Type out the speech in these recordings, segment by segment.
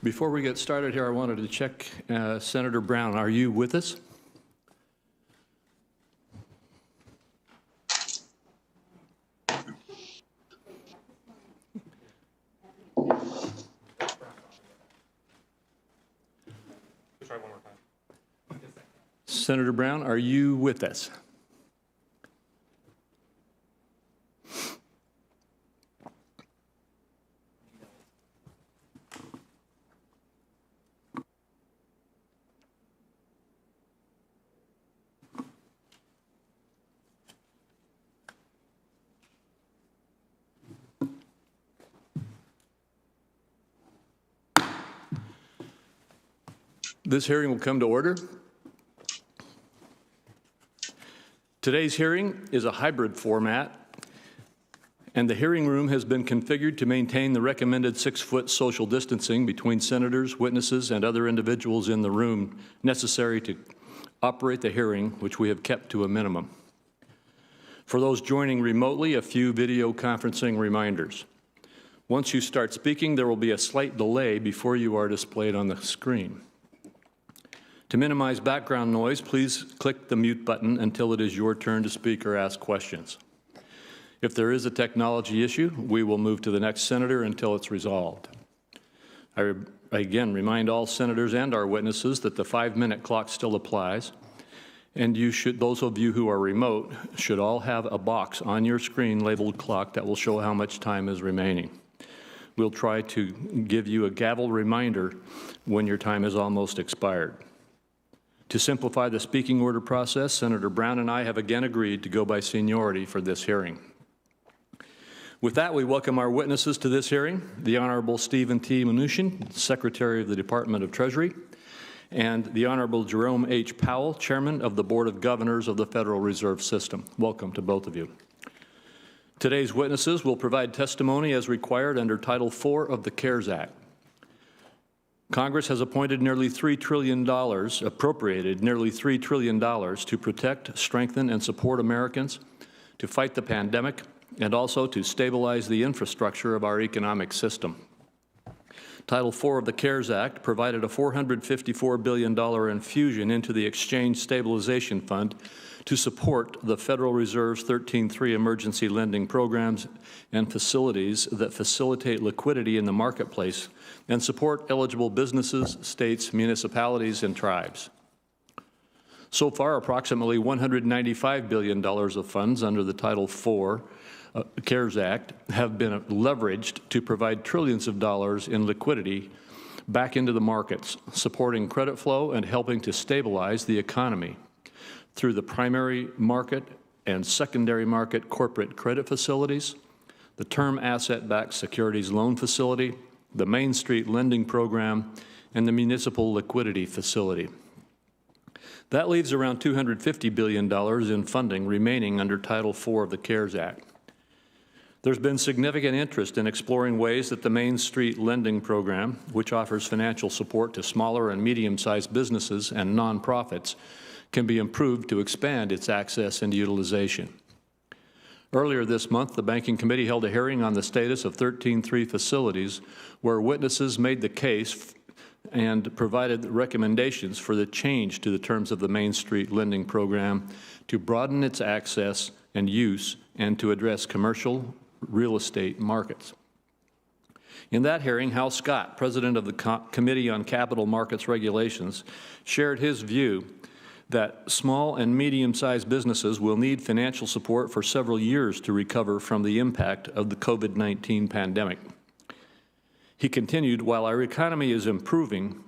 Before we get started here, I wanted to check Senator Brown. Are you with us? Try one more time. Senator Brown, are you with us? This hearing will come to order. Today's hearing is a hybrid format, and the hearing room has been configured to maintain the recommended 6-foot social distancing between senators, witnesses, and other individuals in the room necessary to operate the hearing, which we have kept to a minimum. For those joining remotely, a few video conferencing reminders. Once you start speaking, there will be a slight delay before you are displayed on the screen. To minimize background noise, please click the mute button until it is your turn to speak or ask questions. If there is a technology issue, we will move to the next senator until it's resolved. I again remind all senators and our witnesses that the 5-minute clock still applies, and those of you who are remote should all have a box on your screen labeled clock that will show how much time is remaining. We'll try to give you a gavel reminder when your time is almost expired. To simplify the speaking order process, Senator Brown and I have again agreed to go by seniority for this hearing. With that, we welcome our witnesses to this hearing, the Honorable Stephen T. Mnuchin, Secretary of the Department of Treasury, and the Honorable Jerome H. Powell, Chairman of the Board of Governors of the Federal Reserve System. Welcome to both of you. Today's witnesses will provide testimony as required under Title IV of the CARES Act. Congress has appointed nearly $3 trillion, appropriated nearly $3 trillion to protect, strengthen, and support Americans, to fight the pandemic, and also to stabilize the infrastructure of our economic system. Title IV of the CARES Act provided a $454 billion infusion into the Exchange Stabilization Fund to support the Federal Reserve's 13(3) emergency lending programs and facilities that facilitate liquidity in the marketplace and support eligible businesses, states, municipalities, and tribes. So far, approximately $195 billion of funds under the Title IV CARES Act have been leveraged to provide trillions of dollars in liquidity back into the markets, supporting credit flow and helping to stabilize the economy through the primary market and secondary market corporate credit facilities, the Term Asset-Backed Securities Loan Facility, the Main Street Lending Program, and the Municipal Liquidity Facility. That leaves around $250 billion in funding remaining under Title IV of the CARES Act. There's been significant interest in exploring ways that the Main Street Lending Program, which offers financial support to smaller and medium-sized businesses and nonprofits, can be improved to expand its access and utilization. Earlier this month, the Banking Committee held a hearing on the status of 13(3) facilities where witnesses made the case and provided recommendations for the change to the terms of the Main Street Lending Program to broaden its access and use and to address commercial real estate markets. In that hearing, Hal Scott, President of the Committee on Capital Markets Regulations, shared his view that small and medium-sized businesses will need financial support for several years to recover from the impact of the COVID-19 pandemic. He continued, while our economy is improving,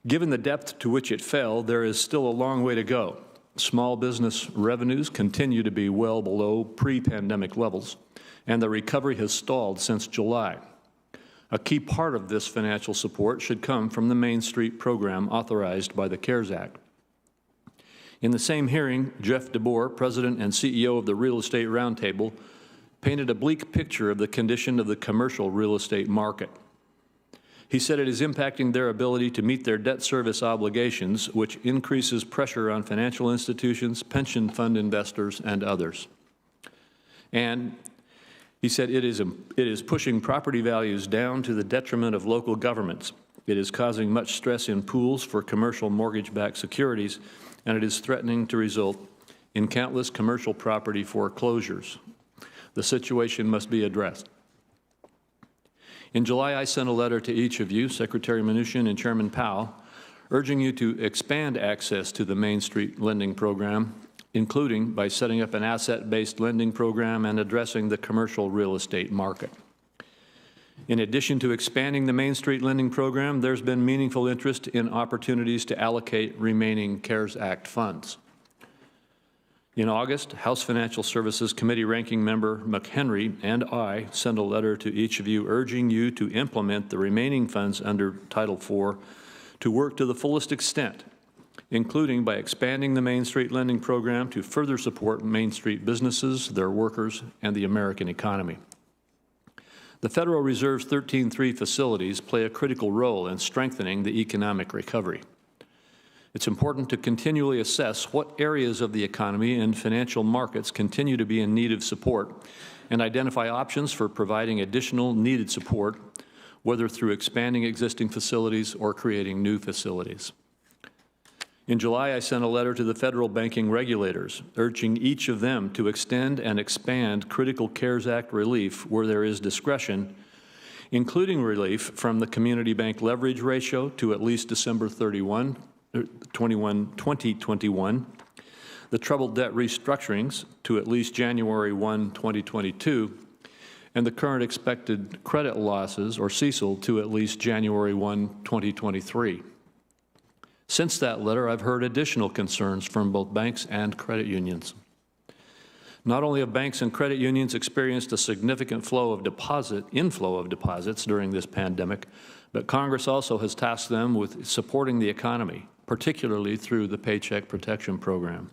given the depth to which it fell, there is still a long way to go. Small business revenues continue to be well below pre-pandemic levels, and the recovery has stalled since July. A key part of this financial support should come from the Main Street program authorized by the CARES Act. In the same hearing, Jeff DeBoer, President and CEO of the Real Estate Roundtable, painted a bleak picture of the condition of the commercial real estate market. He said it is impacting their ability to meet their debt service obligations, which increases pressure on financial institutions, pension fund investors, and others. And he said it is pushing property values down to the detriment of local governments, It is causing much stress in pools for commercial mortgage-backed securities, and it is threatening to result in countless commercial property foreclosures. The situation must be addressed. In July, I sent a letter to each of you, Secretary Mnuchin and Chairman Powell, urging you to expand access to the Main Street lending program, including by setting up an asset-based lending program and addressing the commercial real estate market. In addition to expanding the Main Street lending program, there's been meaningful interest in opportunities to allocate remaining CARES Act funds. In August, House Financial Services Committee Ranking Member McHenry and I sent a letter to each of you urging you to implement the remaining funds under Title IV to work to the fullest extent, including by expanding the Main Street lending program to further support Main Street businesses, their workers, and the American economy. The Federal Reserve's 13(3) facilities play a critical role in strengthening the economic recovery. It's important to continually assess what areas of the economy and financial markets continue to be in need of support and identify options for providing additional needed support, whether through expanding existing facilities or creating new facilities. In July, I sent a letter to the federal banking regulators, urging each of them to extend and expand critical CARES Act relief where there is discretion, including relief from the community bank leverage ratio to at least December 2021, the troubled debt restructurings to at least January 1, 2022, and the current expected credit losses, or CECL, to at least January 1, 2023. Since that letter, I've heard additional concerns from both banks and credit unions. Not only have banks and credit unions experienced a significant inflow of deposits during this pandemic, but Congress also has tasked them with supporting the economy, particularly through the Paycheck Protection Program.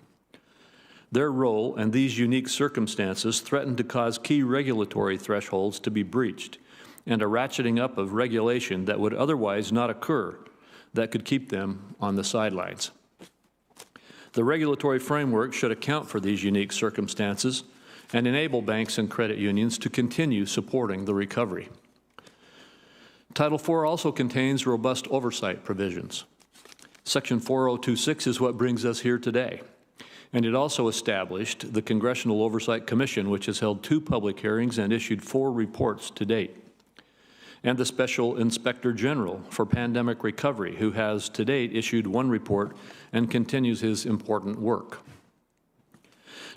Their role and these unique circumstances threaten to cause key regulatory thresholds to be breached and a ratcheting up of regulation that would otherwise not occur that could keep them on the sidelines. The regulatory framework should account for these unique circumstances and enable banks and credit unions to continue supporting the recovery. Title IV also contains robust oversight provisions. Section 4026 is what brings us here today, and it also established the Congressional Oversight Commission, which has held 2 public hearings and issued 4 reports to date, and the Special Inspector General for Pandemic Recovery, who has to date issued 1 report and continues his important work.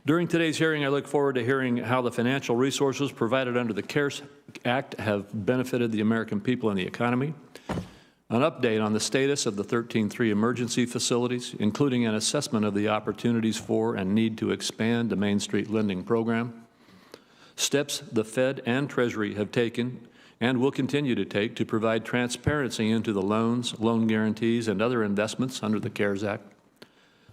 During today's hearing, I look forward to hearing how the financial resources provided under the CARES Act have benefited the American people and the economy, an update on the status of the 13(3) emergency facilities, including an assessment of the opportunities for and need to expand the Main Street lending program, steps the Fed and Treasury have taken and will continue to take to provide transparency into the loans, loan guarantees, and other investments under the CARES Act,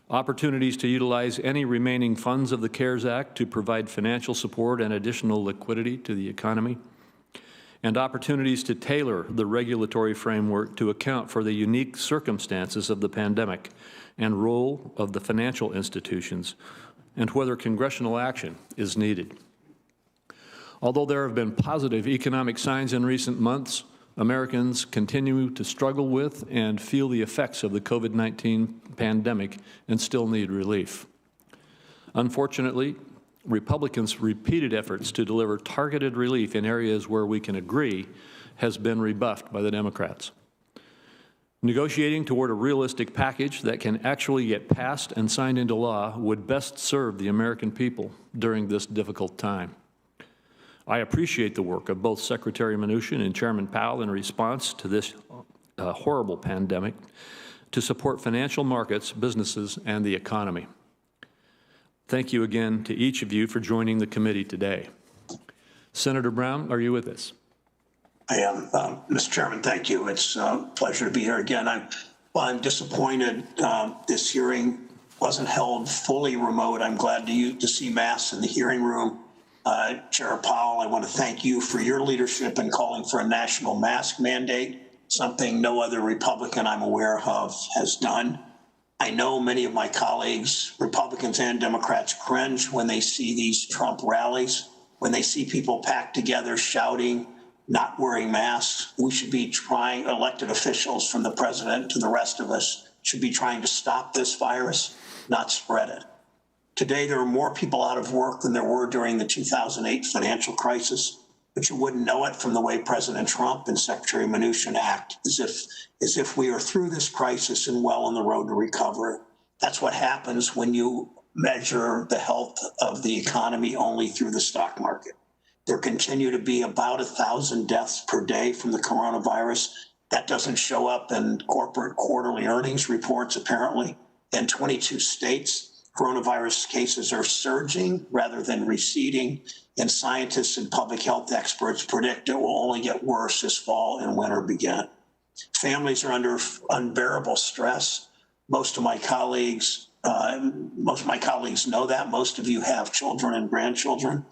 opportunities to utilize any remaining funds of the CARES Act to provide financial support and additional liquidity to the economy, and opportunities to tailor the regulatory framework to account for the unique circumstances of the pandemic and role of the financial institutions, and whether congressional action is needed. Although there have been positive economic signs in recent months, Americans continue to struggle with and feel the effects of the COVID-19 pandemic and still need relief. Unfortunately, Republicans' repeated efforts to deliver targeted relief in areas where we can agree has been rebuffed by the Democrats. Negotiating toward a realistic package that can actually get passed and signed into law would best serve the American people during this difficult time. I appreciate the work of both Secretary Mnuchin and Chairman Powell in response to this horrible pandemic to support financial markets, businesses, and the economy. Thank you again to each of you for joining the committee today. Senator Brown, are you with us? I am, Mr. Chairman. Thank you. It's a pleasure to be here again. I'm disappointed this hearing wasn't held fully remote. I'm glad to see masks in the hearing room. Chair Powell, I want to thank you for your leadership in calling for a national mask mandate, something no other Republican I'm aware of has done. I know many of my colleagues, Republicans and Democrats, cringe when they see these Trump rallies, when they see people packed together shouting, not wearing masks. We should be trying, elected officials from the president to the rest of us, should be trying to stop this virus, not spread it. Today, there are more people out of work than there were during the 2008 financial crisis, but you wouldn't know it from the way President Trump and Secretary Mnuchin act, as if we are through this crisis and well on the road to recovery. That's what happens when you measure the health of the economy only through the stock market. There continue to be about 1,000 deaths per day from the coronavirus. That doesn't show up in corporate quarterly earnings reports, apparently. In 22 states, coronavirus cases are surging rather than receding, and scientists and public health experts predict it will only get worse as fall and winter begin. Families are under unbearable stress. Most of my colleagues know that. Most of you have children and grandchildren.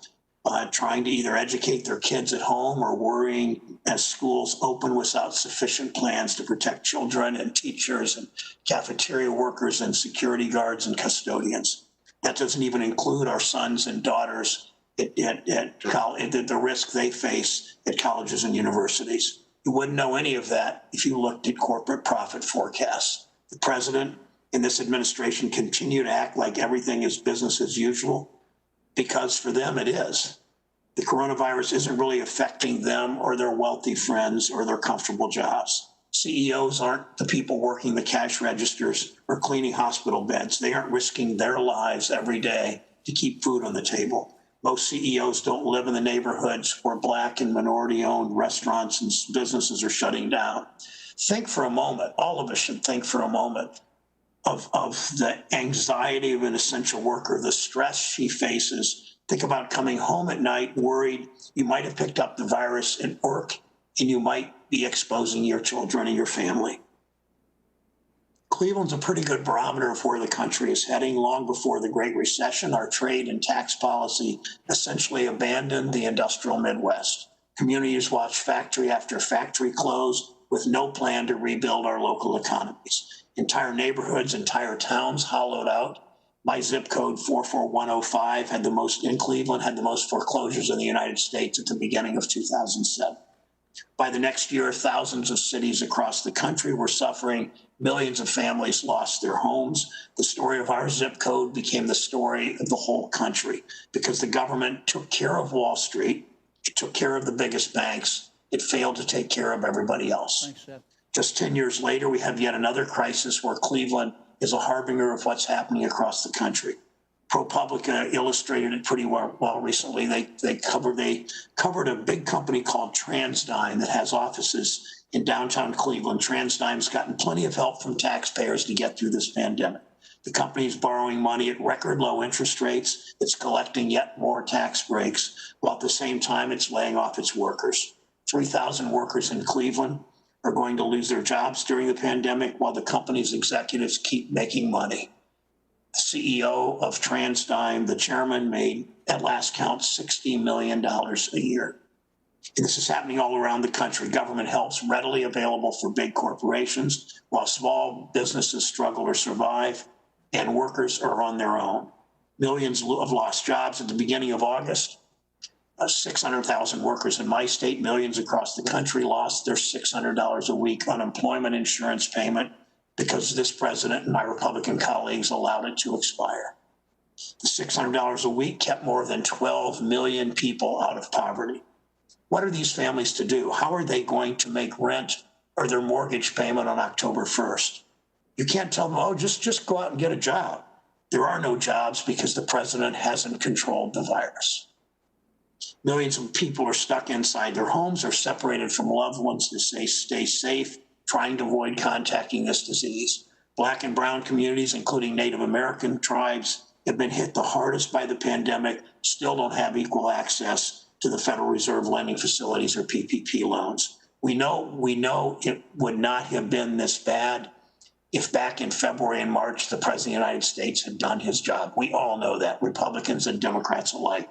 Trying to either educate their kids at home or worrying as schools open without sufficient plans to protect children and teachers and cafeteria workers and security guards and custodians. That doesn't even include our sons and daughters at the risk they face at colleges and universities. You wouldn't know any of that if you looked at corporate profit forecasts. The president and this administration continue to act like everything is business as usual, because for them it is. The coronavirus isn't really affecting them or their wealthy friends or their comfortable jobs. CEOs aren't the people working the cash registers or cleaning hospital beds. They aren't risking their lives every day to keep food on the table. Most CEOs don't live in the neighborhoods where Black and minority-owned restaurants and businesses are shutting down. Think for a moment, all of us should think for a moment of the anxiety of an essential worker, the stress she faces. Think about coming home at night worried you might have picked up the virus at work and you might be exposing your children and your family. Cleveland's a pretty good barometer of where the country is heading. Long before the Great Recession, our trade and tax policy essentially abandoned the industrial Midwest. Communities watched factory after factory close with no plan to rebuild our local economies. Entire neighborhoods, entire towns hollowed out. My zip code 44105 in Cleveland had the most foreclosures in the United States at the beginning of 2007. By the next year, thousands of cities across the country were suffering. Millions of families lost their homes. The story of our zip code became the story of the whole country because the government took care of Wall Street. It took care of the biggest banks. It failed to take care of everybody else. Thanks, Seth. Just 10 years later, we have yet another crisis where Cleveland is a harbinger of what's happening across the country. ProPublica illustrated it pretty well recently. They covered a big company called TransDigm that has offices in downtown Cleveland. TransDigm's gotten plenty of help from taxpayers to get through this pandemic. The company is borrowing money at record low interest rates. It's collecting yet more tax breaks, while at the same time it's laying off its workers. 3,000 workers in Cleveland are going to lose their jobs during the pandemic while the company's executives keep making money. The CEO of TransDigm, the chairman, made, at last count, $60 million a year. And this is happening all around the country. Government help's readily available for big corporations, while small businesses struggle to survive, and workers are on their own. Millions have lost jobs at the beginning of August. 600,000 workers in my state, millions across the country lost their $600 a week unemployment insurance payment because this president and my Republican colleagues allowed it to expire. The $600 a week kept more than 12 million people out of poverty. What are these families to do? How are they going to make rent or their mortgage payment on October 1st? You can't tell them, oh, just go out and get a job. There are no jobs because the president hasn't controlled the virus. Millions of people are stuck inside their homes or separated from loved ones to stay safe, trying to avoid contacting this disease. Black and brown communities, including Native American tribes, have been hit the hardest by the pandemic, still don't have equal access to the Federal Reserve lending facilities or PPP loans. We know it would not have been this bad if back in February and March, the President of the United States had done his job. We all know that, Republicans and Democrats alike.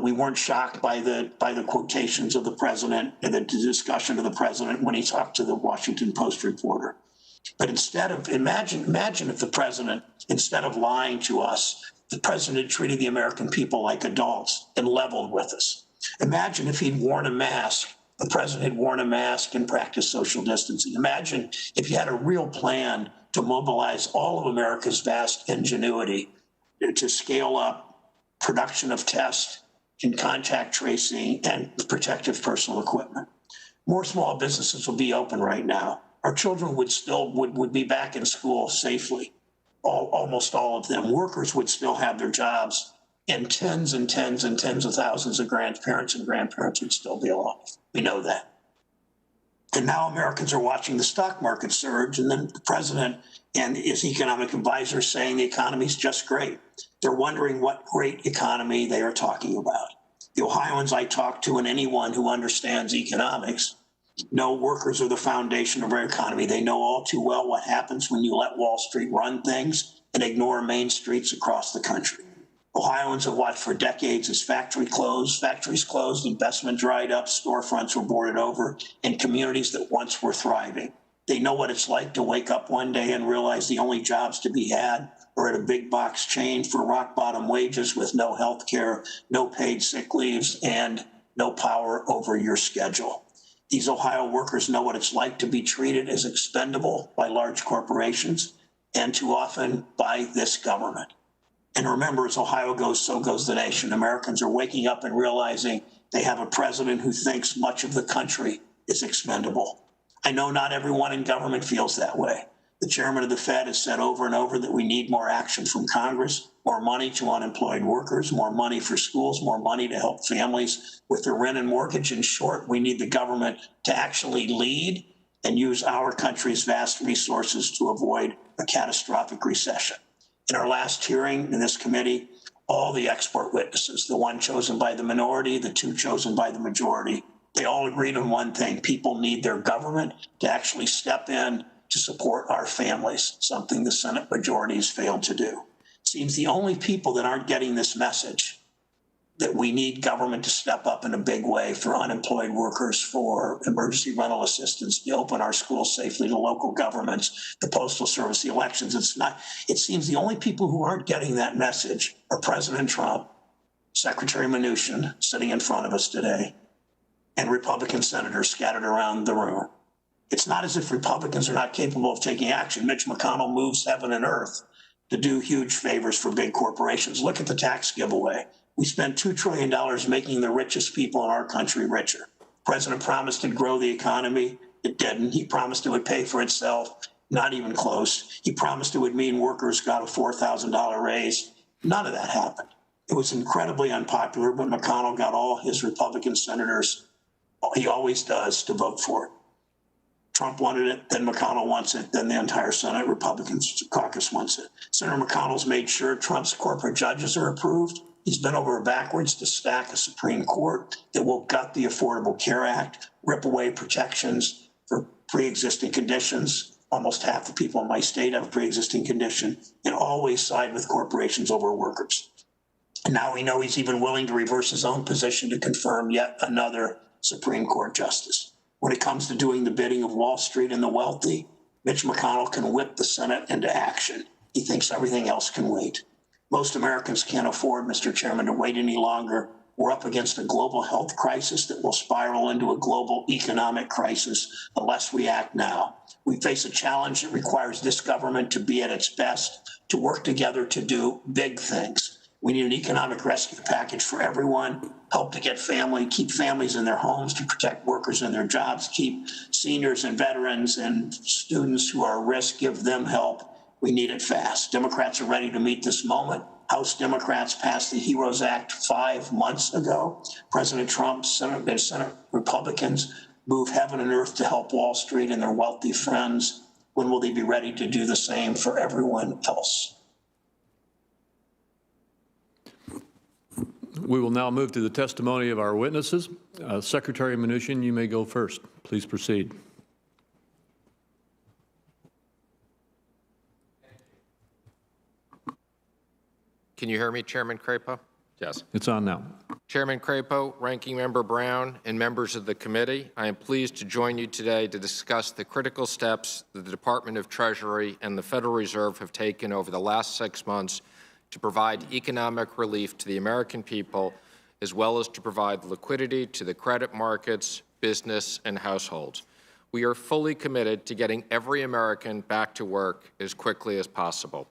We weren't shocked by the quotations of the president and the discussion of the president when he talked to the Washington Post reporter. But imagine if the president, instead of lying to us, the president treated the American people like adults and leveled with us. Imagine if he'd worn a mask The president had worn a mask and practiced social distancing. Imagine if you had a real plan to mobilize all of America's vast ingenuity to scale up production of tests and contact tracing and protective personal equipment. More small businesses will be open right now. Our children would be back in school safely, almost all of them. Workers would still have their jobs, and tens and tens and tens of thousands of grandparents and grandparents would still be alive. We know that. And now Americans are watching the stock market surge, and then the president and his economic advisors saying the economy's just great. They're wondering what great economy they are talking about. The Ohioans I talk to and anyone who understands economics know workers are the foundation of our economy. They know all too well what happens when you let Wall Street run things and ignore main streets across the country. Ohioans have watched for decades as factories closed, investment dried up, storefronts were boarded over, and communities that once were thriving. They know what it's like to wake up one day and realize the only jobs to be had are at a big box chain for rock bottom wages with no health care, no paid sick leaves, and no power over your schedule. These Ohio workers know what it's like to be treated as expendable by large corporations and too often by this government. And remember, as Ohio goes, so goes the nation. Americans are waking up and realizing they have a president who thinks much of the country is expendable. I know not everyone in government feels that way. The chairman of the Fed has said over and over that we need more action from Congress, more money to unemployed workers, more money for schools, more money to help families with their rent and mortgage. In short, we need the government to actually lead and use our country's vast resources to avoid a catastrophic recession. In our last hearing in this committee, all the expert witnesses, the one chosen by the minority, the two chosen by the majority, they all agreed on one thing: people need their government to actually step in to support our families, something the Senate majority has failed to do. It seems the only people that aren't getting this message, that we need government to step up in a big way for unemployed workers, for emergency rental assistance, to open our schools safely to local governments, the Postal Service, the elections. It seems the only people who aren't getting that message are President Trump, Secretary Mnuchin, sitting in front of us today, and Republican senators scattered around the room. It's not as if Republicans are not capable of taking action. Mitch McConnell moves heaven and earth to do huge favors for big corporations. Look at the tax giveaway. We spent $2 trillion making the richest people in our country richer. The president promised to grow the economy. It didn't. He promised it would pay for itself. Not even close. He promised it would mean workers got a $4,000 raise. None of that happened. It was incredibly unpopular, but McConnell got all his Republican senators, he always does, to vote for it. Trump wanted it, then McConnell wants it, then the entire Senate Republican caucus wants it. Senator McConnell's made sure Trump's corporate judges are approved. He's bent over backwards to stack a Supreme Court that will gut the Affordable Care Act, rip away protections for pre-existing conditions. Almost half the people in my state have a pre-existing condition, and always side with corporations over workers. And now we know he's even willing to reverse his own position to confirm yet another Supreme Court justice. When it comes to doing the bidding of Wall Street and the wealthy, Mitch McConnell can whip the Senate into action. He thinks everything else can wait. Most Americans can't afford, Mr. Chairman, to wait any longer. We're up against a global health crisis that will spiral into a global economic crisis unless we act now. We face a challenge that requires this government to be at its best, to work together to do big things. We need an economic rescue package for everyone, help to keep families in their homes, to protect workers in their jobs, keep seniors and veterans and students who are at risk, give them help. We need it fast. Democrats are ready to meet this moment. House Democrats passed the HEROES Act 5 months ago. President Trump, Senate Republicans move heaven and earth to help Wall Street and their wealthy friends. When will they be ready to do the same for everyone else? We will now move to the testimony of our witnesses. Secretary Mnuchin, you may go first. Please proceed. Can you hear me, Chairman Crapo? Yes. It's on now. Chairman Crapo, Ranking Member Brown, and members of the committee, I am pleased to join you today to discuss the critical steps that the Department of Treasury and the Federal Reserve have taken over the last 6 months to provide economic relief to the American people, as well as to provide liquidity to the credit markets, business, and households. We are fully committed to getting every American back to work as quickly as possible.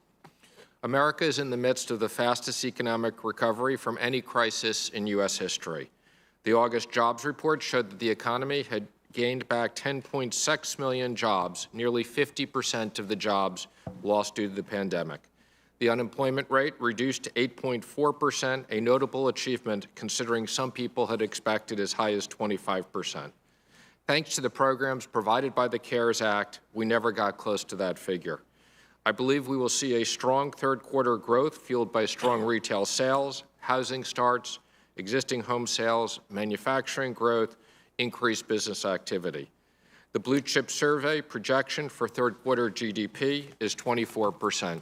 America is in the midst of the fastest economic recovery from any crisis in U.S. history. The August jobs report showed that the economy had gained back 10.6 million jobs, nearly 50% of the jobs lost due to the pandemic. The unemployment rate reduced to 8.4%, a notable achievement considering some people had expected as high as 25%. Thanks to the programs provided by the CARES Act, we never got close to that figure. I believe we will see a strong third quarter growth fueled by strong retail sales, housing starts, existing home sales, manufacturing growth, increased business activity. The Blue Chip Survey projection for third quarter GDP is 24%.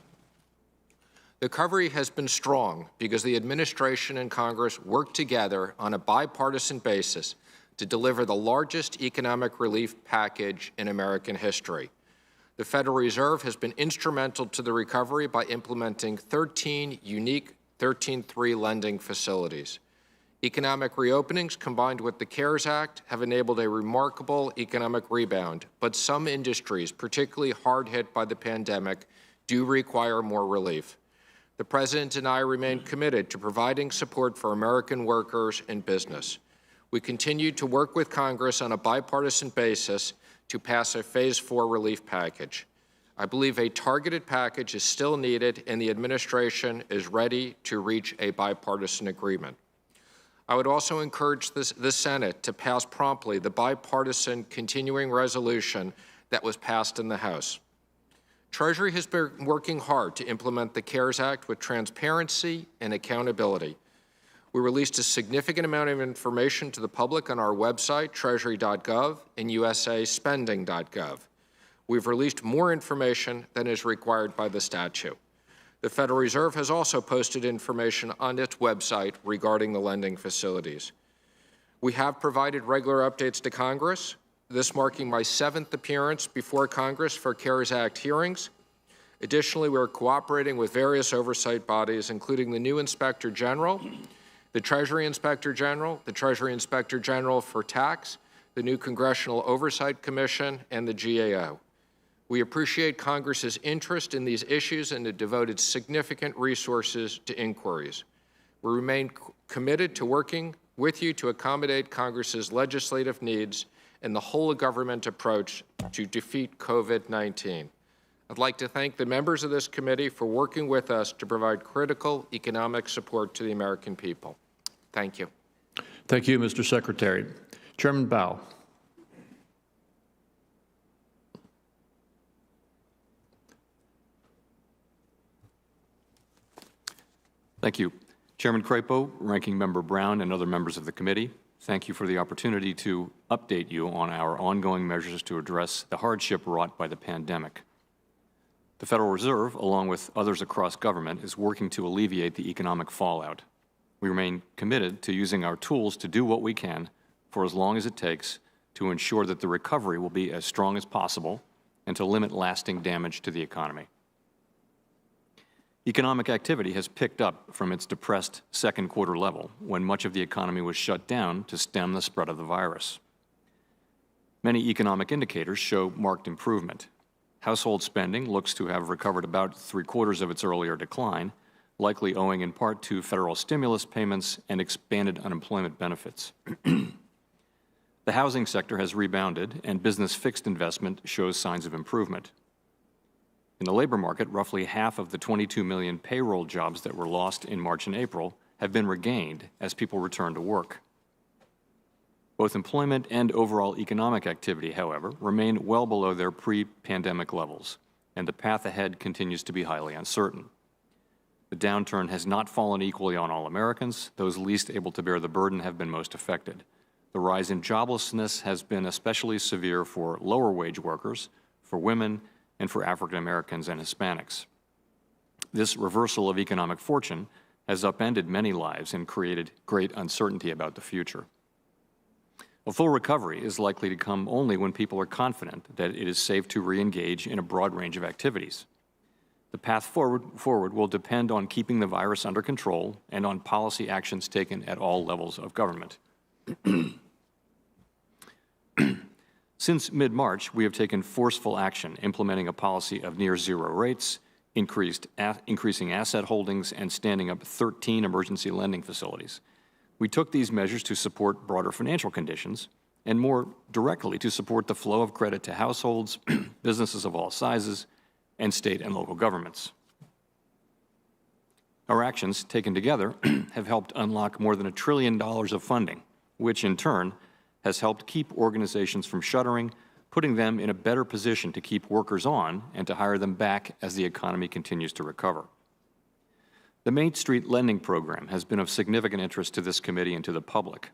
The recovery has been strong because the administration and Congress worked together on a bipartisan basis to deliver the largest economic relief package in American history. The Federal Reserve has been instrumental to the recovery by implementing 13 unique 13-3 lending facilities. Economic reopenings combined with the CARES Act have enabled a remarkable economic rebound, but some industries, particularly hard hit by the pandemic, do require more relief. The President and I remain committed to providing support for American workers and business. We continue to work with Congress on a bipartisan basis to pass a Phase 4 relief package. I believe a targeted package is still needed, and the administration is ready to reach a bipartisan agreement. I would also encourage the Senate to pass promptly the bipartisan continuing resolution that was passed in the House. Treasury has been working hard to implement the CARES Act with transparency and accountability. We released a significant amount of information to the public on our website, treasury.gov, and usaspending.gov. We've released more information than is required by the statute. The Federal Reserve has also posted information on its website regarding the lending facilities. We have provided regular updates to Congress, this marking my 7th appearance before Congress for CARES Act hearings. Additionally, we are cooperating with various oversight bodies, including the new Inspector General, the Treasury Inspector General, the Treasury Inspector General for Tax, the new Congressional Oversight Commission, and the GAO. We appreciate Congress's interest in these issues and have devoted significant resources to inquiries. We remain committed to working with you to accommodate Congress's legislative needs and the whole-of-government approach to defeat COVID-19. I'd like to thank the members of this committee for working with us to provide critical economic support to the American people. Thank you. Thank you, Mr. Secretary. Chairman Powell. Thank you. Chairman Crapo, Ranking Member Brown, and other members of the committee, thank you for the opportunity to update you on our ongoing measures to address the hardship wrought by the pandemic. The Federal Reserve, along with others across government, is working to alleviate the economic fallout. We remain committed to using our tools to do what we can for as long as it takes to ensure that the recovery will be as strong as possible and to limit lasting damage to the economy. Economic activity has picked up from its depressed second quarter level when much of the economy was shut down to stem the spread of the virus. Many economic indicators show marked improvement. Household spending looks to have recovered about 3/4 of its earlier decline, likely owing in part to federal stimulus payments and expanded unemployment benefits. The housing sector has rebounded, and business fixed investment shows signs of improvement. In the labor market, roughly half of the 22 million payroll jobs that were lost in March and April have been regained as people return to work. Both employment and overall economic activity, however, remain well below their pre-pandemic levels, and the path ahead continues to be highly uncertain. The downturn has not fallen equally on all Americans. Those least able to bear the burden have been most affected. The rise in joblessness has been especially severe for lower wage workers, for women, and for African Americans and Hispanics. This reversal of economic fortune has upended many lives and created great uncertainty about the future. A full recovery is likely to come only when people are confident that it is safe to re-engage in a broad range of activities. The path forward will depend on keeping the virus under control and on policy actions taken at all levels of government. Since mid-March, we have taken forceful action, implementing a policy of near-zero rates, increasing asset holdings, and standing up 13 emergency lending facilities. We took these measures to support broader financial conditions and more directly to support the flow of credit to households, businesses of all sizes, and state and local governments. Our actions, taken together, have helped unlock more than $1 trillion of funding, which in turn has helped keep organizations from shuttering, putting them in a better position to keep workers on and to hire them back as the economy continues to recover. The Main Street Lending Program has been of significant interest to this committee and to the public.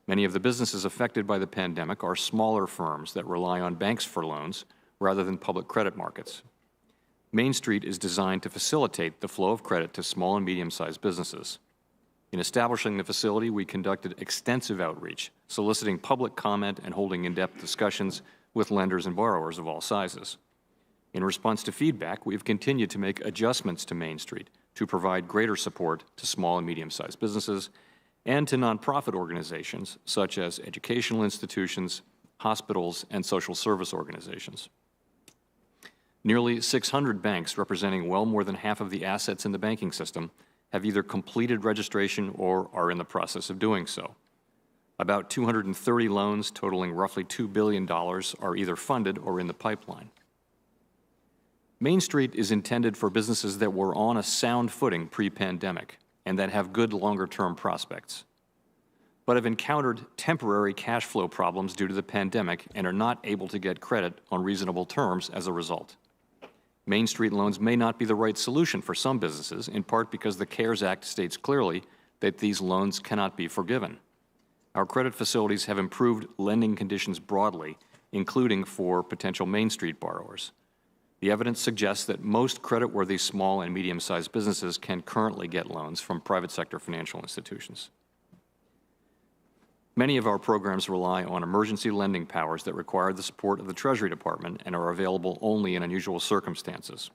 Many of the businesses affected by the pandemic are smaller firms that rely on banks for loans rather than public credit markets. Main Street is designed to facilitate the flow of credit to small and medium-sized businesses. In establishing the facility, we conducted extensive outreach, soliciting public comment and holding in-depth discussions with lenders and borrowers of all sizes. In response to feedback, we have continued to make adjustments to Main Street to provide greater support to small and medium-sized businesses and to nonprofit organizations such as educational institutions, hospitals, and social service organizations. Nearly 600 banks, representing well more than half of the assets in the banking system, have either completed registration or are in the process of doing so. About 230 loans totaling roughly $2 billion are either funded or in the pipeline. Main Street is intended for businesses that were on a sound footing pre-pandemic and that have good longer-term prospects, but have encountered temporary cash flow problems due to the pandemic and are not able to get credit on reasonable terms as a result. Main Street loans may not be the right solution for some businesses, in part because the CARES Act states clearly that these loans cannot be forgiven. Our credit facilities have improved lending conditions broadly, including for potential Main Street borrowers. The evidence suggests that most creditworthy small and medium-sized businesses can currently get loans from private sector financial institutions. Many of our programs rely on emergency lending powers that require the support of the Treasury Department and are available only in unusual circumstances.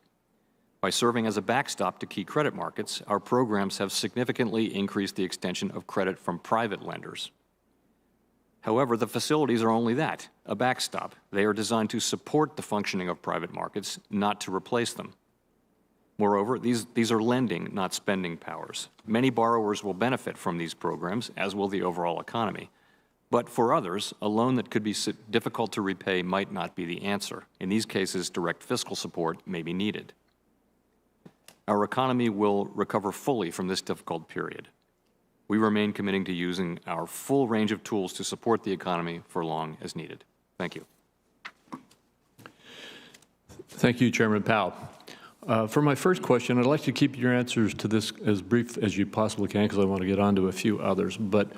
By serving as a backstop to key credit markets, our programs have significantly increased the extension of credit from private lenders. However, the facilities are only that, a backstop. They are designed to support the functioning of private markets, not to replace them. Moreover, these are lending, not spending powers. Many borrowers will benefit from these programs, as will the overall economy. But for others, a loan that could be difficult to repay might not be the answer. In these cases, direct fiscal support may be needed. Our economy will recover fully from this difficult period. We remain committing to using our full range of tools to support the economy for long as needed. Thank you. Thank you, Chairman Powell. For my first question, I'd like to keep your answers to this as brief as you possibly can, because I want to get on to a few others. But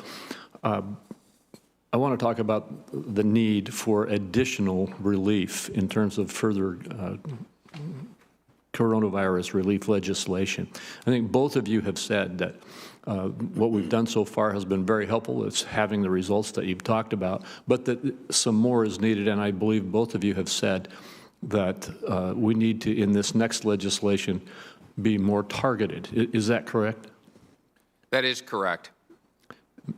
I want to talk about the need for additional relief in terms of further coronavirus relief legislation. I think both of you have said that what we've done so far has been very helpful. It's having the results that you've talked about, but that some more is needed, and I believe both of you have said that we need to, in this next legislation, be more targeted. Is that correct? That is correct.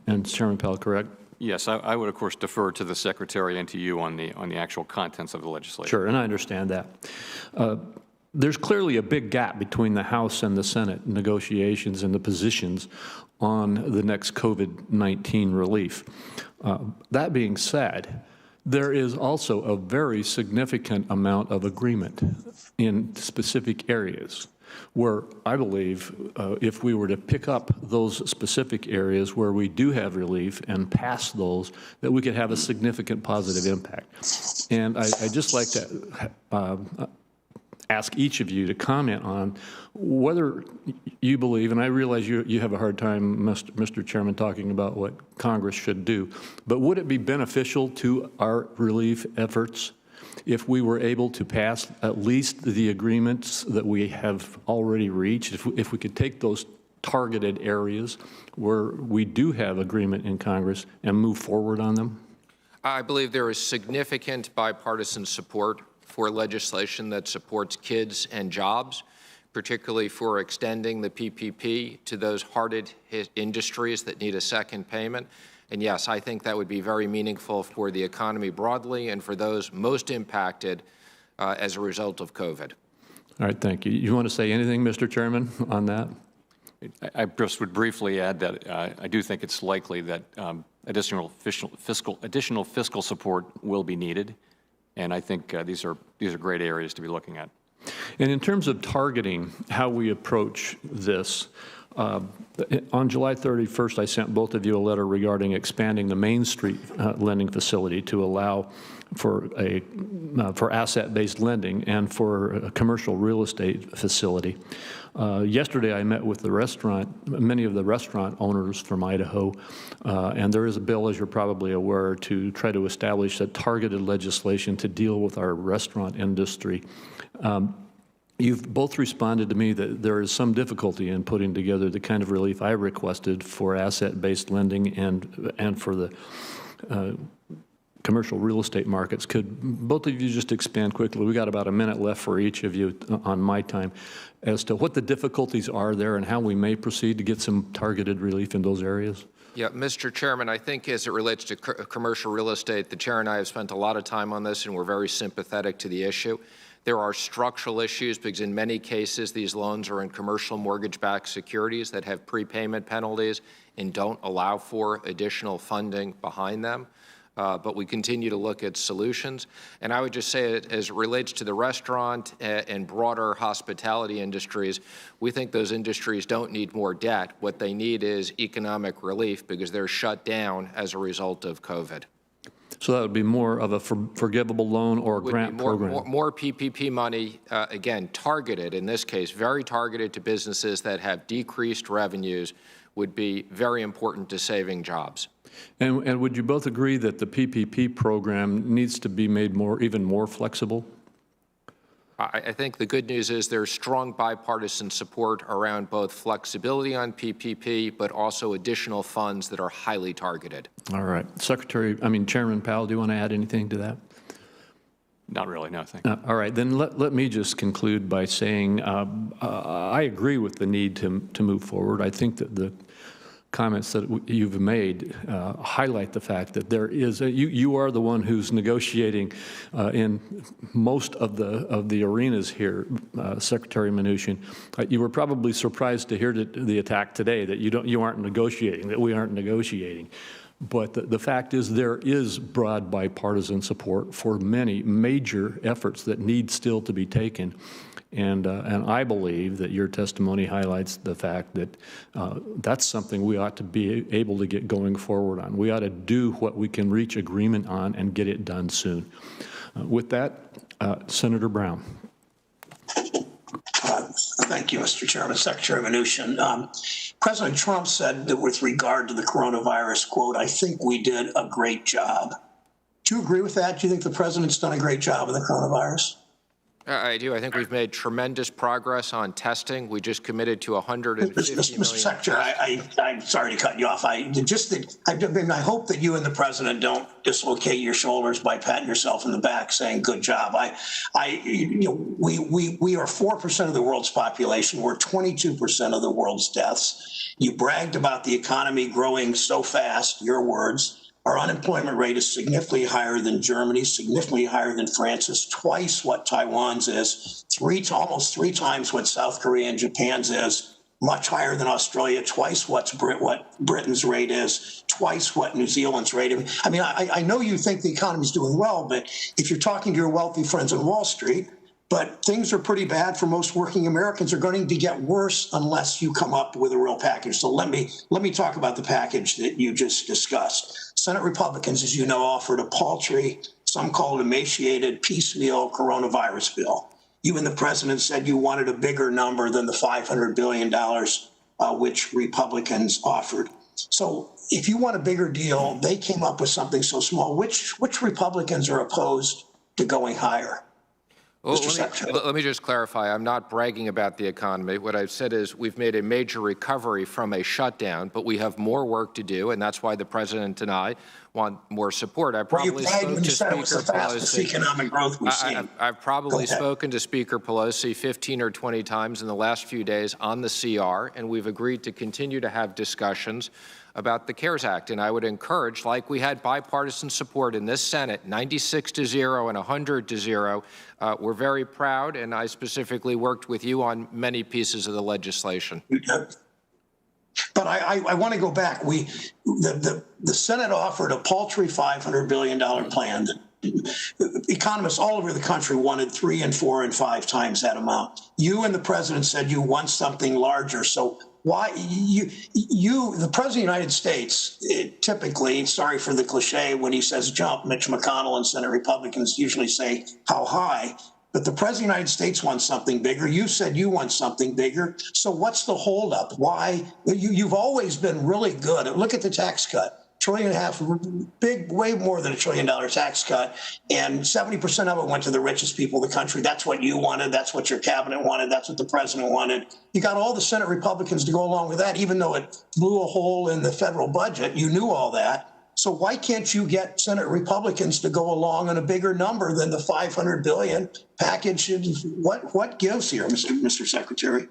And Chairman Powell, correct? Yes, I would, of course, defer to the Secretary and to you on the actual contents of the legislation. Sure, and I understand that. There's clearly a big gap between the House and the Senate negotiations and the positions on the next COVID-19 relief. That being said, there is also a very significant amount of agreement in specific areas where I believe if we were to pick up those specific areas where we do have relief and pass those, that we could have a significant positive impact. And I'd just like to ask each of you to comment on whether you believe, and I realize you have a hard time, Mr. Chairman, talking about what Congress should do, but would it be beneficial to our relief efforts if we were able to pass at least the agreements that we have already reached, if we could take those targeted areas where we do have agreement in Congress and move forward on them? I believe there is significant bipartisan support for legislation that supports kids and jobs, particularly for extending the PPP to those hard-hit industries that need a second payment. And yes, I think that would be very meaningful for the economy broadly and for those most impacted as a result of COVID. All right, thank you. You want to say anything, Mr. Chairman, on that? I just would briefly add that I do think it's likely that additional fiscal support will be needed, and I think these are great areas to be looking at. And in terms of targeting how we approach this, on July 31st, I sent both of you a letter regarding expanding the Main Street lending facility to allow for asset-based lending and for a commercial real estate facility. Yesterday, I met with many of the restaurant owners from Idaho, and there is a bill, as you're probably aware, to try to establish a targeted legislation to deal with our restaurant industry. You've both responded to me that there is some difficulty in putting together the kind of relief I requested for asset-based lending and for the commercial real estate markets. Could both of you just expand quickly? We got about a minute left for each of you on my time as to what the difficulties are there and how we may proceed to get some targeted relief in those areas. Yeah, Mr. Chairman, I think as it relates to commercial real estate, the chair and I have spent a lot of time on this, and we're very sympathetic to the issue. There are structural issues because in many cases these loans are in commercial mortgage-backed securities that have prepayment penalties and don't allow for additional funding behind them. But we continue to look at solutions. And I would just say as it relates to the restaurant and broader hospitality industries, we think those industries don't need more debt. What they need is economic relief because they're shut down as a result of COVID. So that would be more of a forgivable loan or a grant program? More PPP money, again, targeted, in this case, very targeted to businesses that have decreased revenues would be very important to saving jobs. And would you both agree that the PPP program needs to be made even more flexible? I think the good news is there's strong bipartisan support around both flexibility on PPP, but also additional funds that are highly targeted. All right. Chairman Powell, do you want to add anything to that? Not really, no, thank you. All right, then let me just conclude by saying I agree with the need to move forward. I think that the comments that you've made highlight the fact that there is you are the one who's negotiating in most of the arenas here, Secretary Mnuchin. You were probably surprised to hear the attack today that you aren't negotiating, that we aren't negotiating. But the fact is there is broad bipartisan support for many major efforts that need still to be taken. And I believe that your testimony highlights the fact that that's something we ought to be able to get going forward on. We ought to do what we can reach agreement on and get it done soon. With that, Senator Brown. Thank you, Mr. Chairman. Secretary Mnuchin, President Trump said that with regard to the coronavirus, quote, "I think we did a great job." Do you agree with that? Do you think the president's done a great job with the coronavirus? I do. I think we've made tremendous progress on testing. We just committed to 150 million. Mr. Secretary, I'm sorry to cut you off. I hope that you and the president don't dislocate your shoulders by patting yourself in the back saying good job. We are 4% of the world's population. We're 22% of the world's deaths. You bragged about the economy growing so fast, your words. Our unemployment rate is significantly higher than Germany's, significantly higher than France's, twice what Taiwan's is, almost three times what South Korea and Japan's is, much higher than Australia, twice what Britain's rate is, twice what New Zealand's rate is. I mean, I know you think the economy's doing well, but if you're talking to your wealthy friends on Wall Street, but things are pretty bad for most working Americans, are going to get worse unless you come up with a real package. So let me talk about the package that you just discussed. Senate Republicans, as you know, offered a paltry, some call it emaciated, piecemeal coronavirus bill. You and the president said you wanted a bigger number than the $500 billion which Republicans offered. So if you want a bigger deal, they came up with something so small. Which Republicans are opposed to going higher? Well, let me just clarify. I'm not bragging about the economy. What I've said is we've made a major recovery from a shutdown, but we have more work to do, and that's why the president and I want more support. I Well, you probably cried spoke when you to said it was Speaker the fastest Pelosi. economic growth we've seen. I've probably spoken to Speaker Pelosi 15 or 20 times in the last few days on the CR, and we've agreed to continue to have discussions about the CARES Act. And I would encourage, like we had bipartisan support in this Senate, 96-0 and 100-0. We're very proud, and I specifically worked with you on many pieces of the legislation. But I want to go back. The Senate offered a paltry $500 billion plan that economists all over the country wanted 3 and 4 and 5 times that amount. You and the president said you want something larger. So why the president of the United States typically, sorry for the cliche, when he says jump, Mitch McConnell and Senate Republicans usually say how high. But the president of the United States wants something bigger. You said you want something bigger. So what's the holdup? Why? You've always been really good. Look at the tax cut. $1.5 trillion, big, way more than $1 trillion tax cut. And 70% of it went to the richest people in the country. That's what you wanted. That's what your cabinet wanted. That's what the president wanted. You got all the Senate Republicans to go along with that, even though it blew a hole in the federal budget. You knew all that. So why can't you get Senate Republicans to go along on a bigger number than the $500 billion package? What gives here, Mr. Secretary?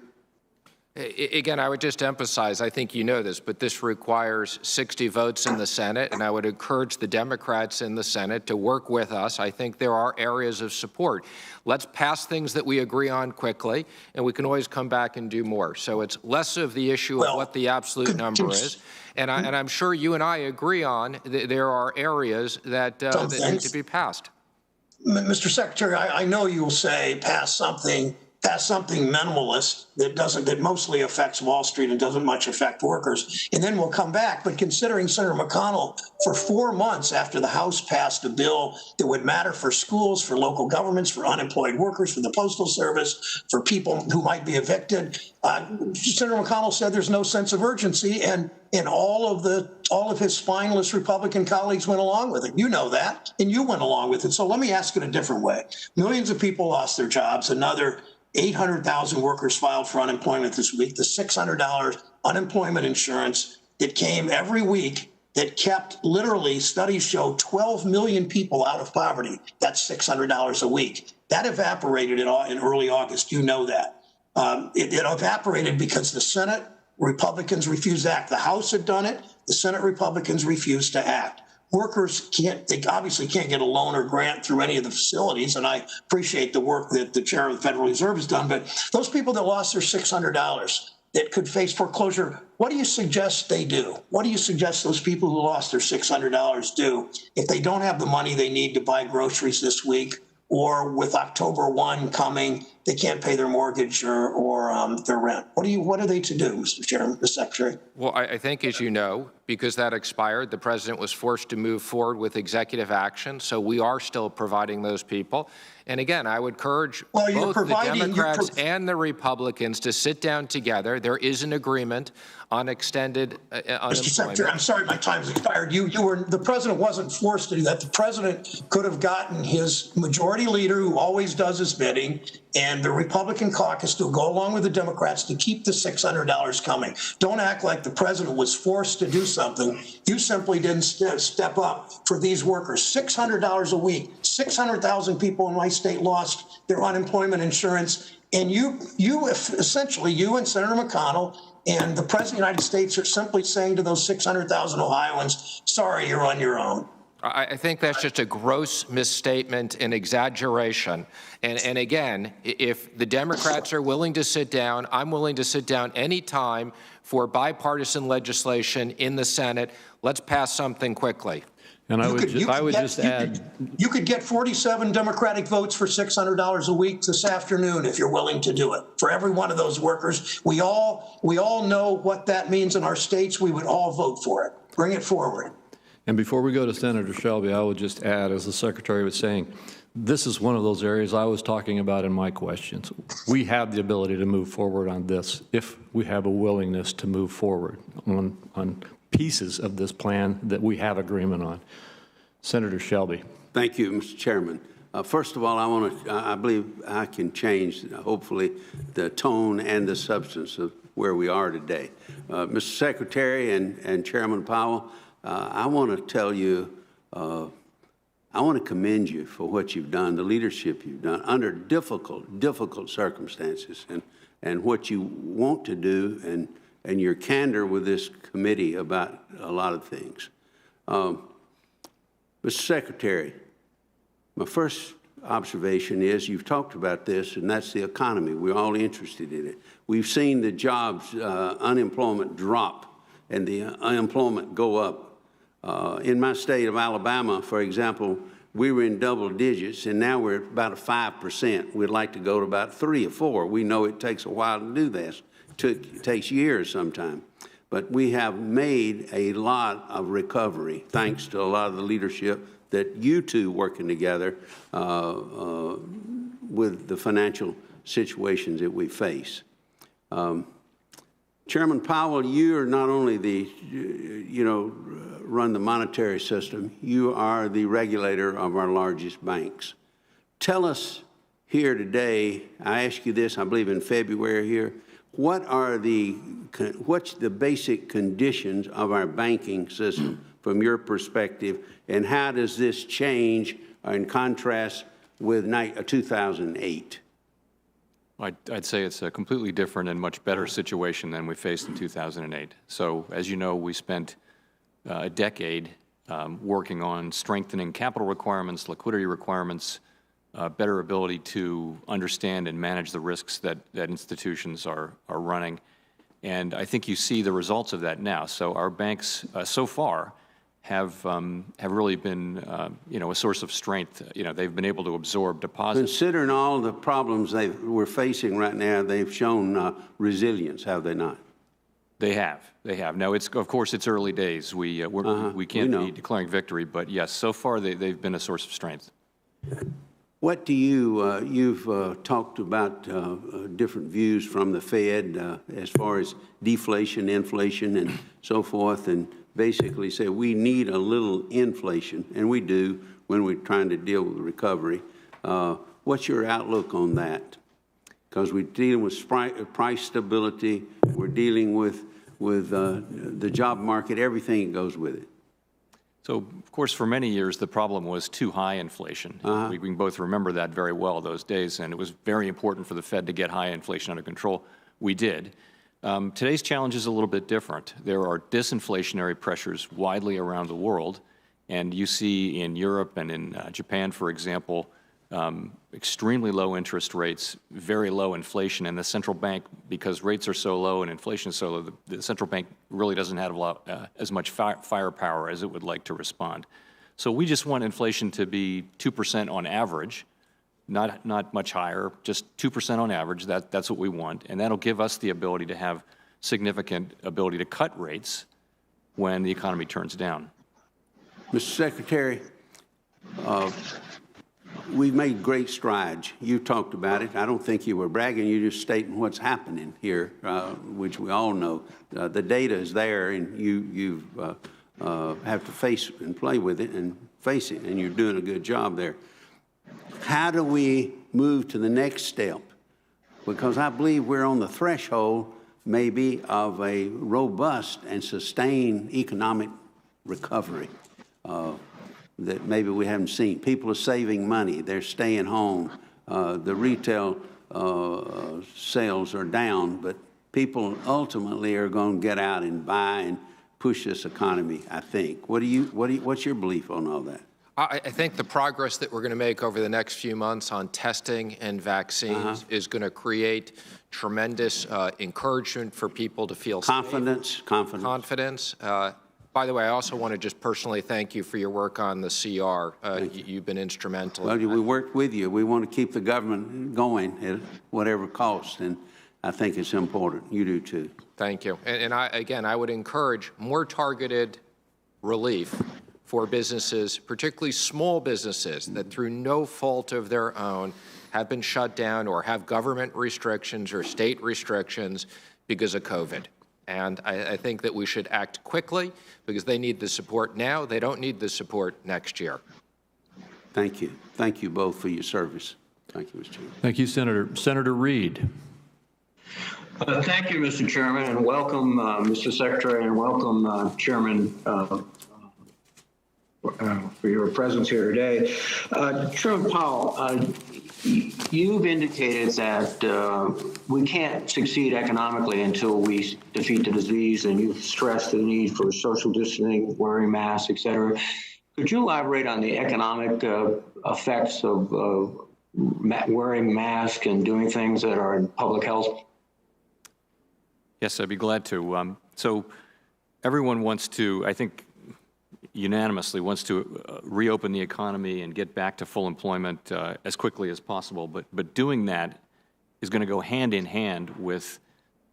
Again, I would just emphasize, I think you know this, but this requires 60 votes in the Senate, and I would encourage the Democrats in the Senate to work with us. I think there are areas of support. Let's pass things that we agree on quickly, and we can always come back and do more. So it's less of the issue of what the absolute number is. And I'm sure you and I agree on there are areas that need to be passed. Mr. Secretary, I know you will say pass something minimalist that mostly affects Wall Street and doesn't much affect workers, and then we'll come back. But considering Senator McConnell, for 4 months after the House passed a bill that would matter for schools, for local governments, for unemployed workers, for the Postal Service, for people who might be evicted, Senator McConnell said there's no sense of urgency, and all of his spineless Republican colleagues went along with it. You know that, and you went along with it. So let me ask it a different way. Millions of people lost their jobs. Another 800,000 workers filed for unemployment this week. The $600 unemployment insurance that came every week that kept, literally, studies show 12 million people out of poverty. That's $600 a week. That evaporated in early August. You know that. It evaporated because the Senate Republicans refused to act. The House had done it. The Senate Republicans refused to act. Workers they obviously can't get a loan or grant through any of the facilities, and I appreciate the work that the chair of the Federal Reserve has done, but those people that lost their $600 that could face foreclosure, what do you suggest they do? What do you suggest those people who lost their $600 do if they don't have the money they need to buy groceries this week, or with October 1 coming, they can't pay their mortgage or their rent? What are they to do, Mr. Chairman, Mr. Secretary? Well, I think, as you know, because that expired, the president was forced to move forward with executive action. So we are still providing those people. And again, I would encourage both the Democrats and the Republicans to sit down together. There is an agreement on extended unemployment. Mr. Secretary, I'm sorry, my time's expired. The president wasn't forced to do that. The president could have gotten his majority leader, who always does his bidding, and the Republican caucus to go along with the Democrats to keep the $600 coming. Don't act like the president was forced to do something. You simply didn't step up for these workers. $600 a week. 600,000 people in my state lost their unemployment insurance. And you essentially, you and Senator McConnell and the president of the United States are simply saying to those 600,000 Ohioans, sorry, you're on your own. I think that's just a gross misstatement and exaggeration. And again, if the Democrats are willing to sit down, I'm willing to sit down anytime for bipartisan legislation in the Senate. Let's pass something quickly. And I would just add, you could get 47 Democratic votes for $600 a week this afternoon if you're willing to do it. For every one of those workers, we all know what that means in our states. We would all vote for it. Bring it forward. and before we go to Senator Shelby, I would just add, as the Secretary was saying, this is one of those areas I was talking about in my questions. We have the ability to move forward on this if we have a willingness to move forward on pieces of this plan that we have agreement on. Senator Shelby. Thank you, Mr. Chairman. First of all, I believe I can change, hopefully, the tone and the substance of where we are today. Mr. Secretary and Chairman Powell, I want to tell you, I want to commend you for what you've done, the leadership you've done under difficult circumstances, and what you want to do, and your candor with this committee about a lot of things. Mr. Secretary, my first observation is you've talked about this, and that's the economy. We're all interested in it. We've seen the jobs, unemployment drop and the unemployment go up. In my state of Alabama, for example, we were in double digits, and now we're at about 5%. We'd like to go to about 3 or 4. We know it takes a while to do this. It takes years sometimes. But we have made a lot of recovery, thanks to a lot of the leadership that you two working together with the financial situations that we face. Chairman Powell, you are not only the, run the monetary system, you are the regulator of our largest banks. Tell us here today, I asked you this, I believe in February here, what's the basic conditions of our banking system from your perspective, and how does this change in contrast with 2008? I'd say it's a completely different and much better situation than we faced in 2008. So, as you know, we spent a decade working on strengthening capital requirements, liquidity requirements, better ability to understand and manage the risks that institutions are running. And I think you see the results of that now. So our banks so far have really been, a source of strength. They've been able to absorb deposits. Considering all the problems we're facing right now, they've shown resilience, have they not? They have. Now, of course, it's early days. We can't be declaring victory, but yes, so far they've been a source of strength. What do you've talked about different views from the Fed as far as deflation, inflation, and so forth, and basically say we need a little inflation, and we do when we're trying to deal with recovery. What's your outlook on that? Because we're dealing with price stability, we're dealing with the job market, everything that goes with it. So, of course, for many years, the problem was too high inflation. We can both remember that very well those days, and it was very important for the Fed to get high inflation under control. We did. Today's challenge is a little bit different. There are disinflationary pressures widely around the world, and you see in Europe and in Japan, for example, extremely low interest rates, very low inflation, and the central bank, because rates are so low and inflation is so low, the central bank really doesn't have as much firepower as it would like to respond. So we just want inflation to be 2% on average, not much higher, just 2% on average. That's what we want, and that'll give us the ability to have significant ability to cut rates when the economy turns down. Mr. Secretary, we've made great strides. You talked about it. I don't think you were bragging. You're just stating what's happening here, which we all know. The data is there, and you have to face and play with it and face it, and you're doing a good job there. How do we move to the next step? Because I believe we're on the threshold, maybe, of a robust and sustained economic recovery that maybe we haven't seen. People are saving money. They're staying home. The retail sales are down, but people ultimately are going to get out and buy and push this economy, I think. What's your belief on all that? I think the progress that we're going to make over the next few months on testing and vaccines is going to create tremendous encouragement for people to feel confidence. By the way, I also want to just personally thank you for your work on the CR. You've been instrumental. Well, we worked with you. We want to keep the government going at whatever cost, and I think it's important. You do too. Thank you. And I would encourage more targeted relief for businesses, particularly small businesses that through no fault of their own have been shut down or have government restrictions or state restrictions because of COVID. And I think that we should act quickly because they need the support now. They don't need the support next year. Thank you. Thank you both for your service. Thank you, Mr. Chairman. Thank you, Senator. Senator Reed. Thank you, Mr. Chairman, and welcome, Mr. Secretary, and welcome, Chairman for your presence here today. Chairman Powell, you've indicated that we can't succeed economically until we defeat the disease, and you've stressed the need for social distancing, wearing masks, et cetera. Could you elaborate on the economic effects of wearing masks and doing things that are in public health? Yes, I'd be glad to. So everyone wants to, I think, unanimously wants to reopen the economy and get back to full employment as quickly as possible. But doing that is going to go hand in hand with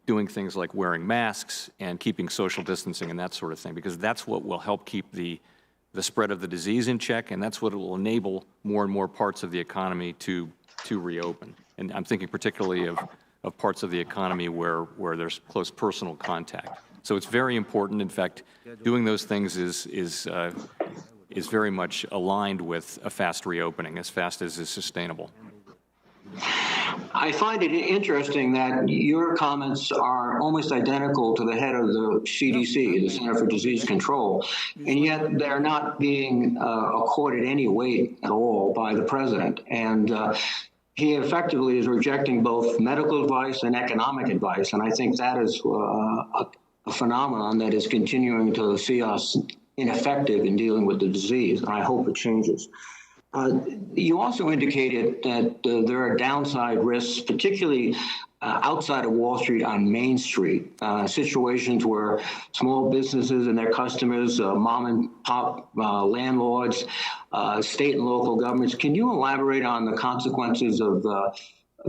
doing things like wearing masks and keeping social distancing and that sort of thing, because that's what will help keep the spread of the disease in check, and that's what will enable more and more parts of the economy to reopen. And I'm thinking particularly of parts of the economy where there's close personal contact. So it's very important. In fact, doing those things is very much aligned with a fast reopening, as fast as is sustainable. I find it interesting that your comments are almost identical to the head of the CDC, the Center for Disease Control, and yet they're not being accorded any weight at all by the president. And he effectively is rejecting both medical advice and economic advice, and I think that is a phenomenon that is continuing to see us ineffective in dealing with the disease, and I hope it changes. You also indicated that there are downside risks, particularly outside of Wall Street on Main Street, situations where small businesses and their customers, mom and pop landlords, state and local governments. Can you elaborate on the consequences of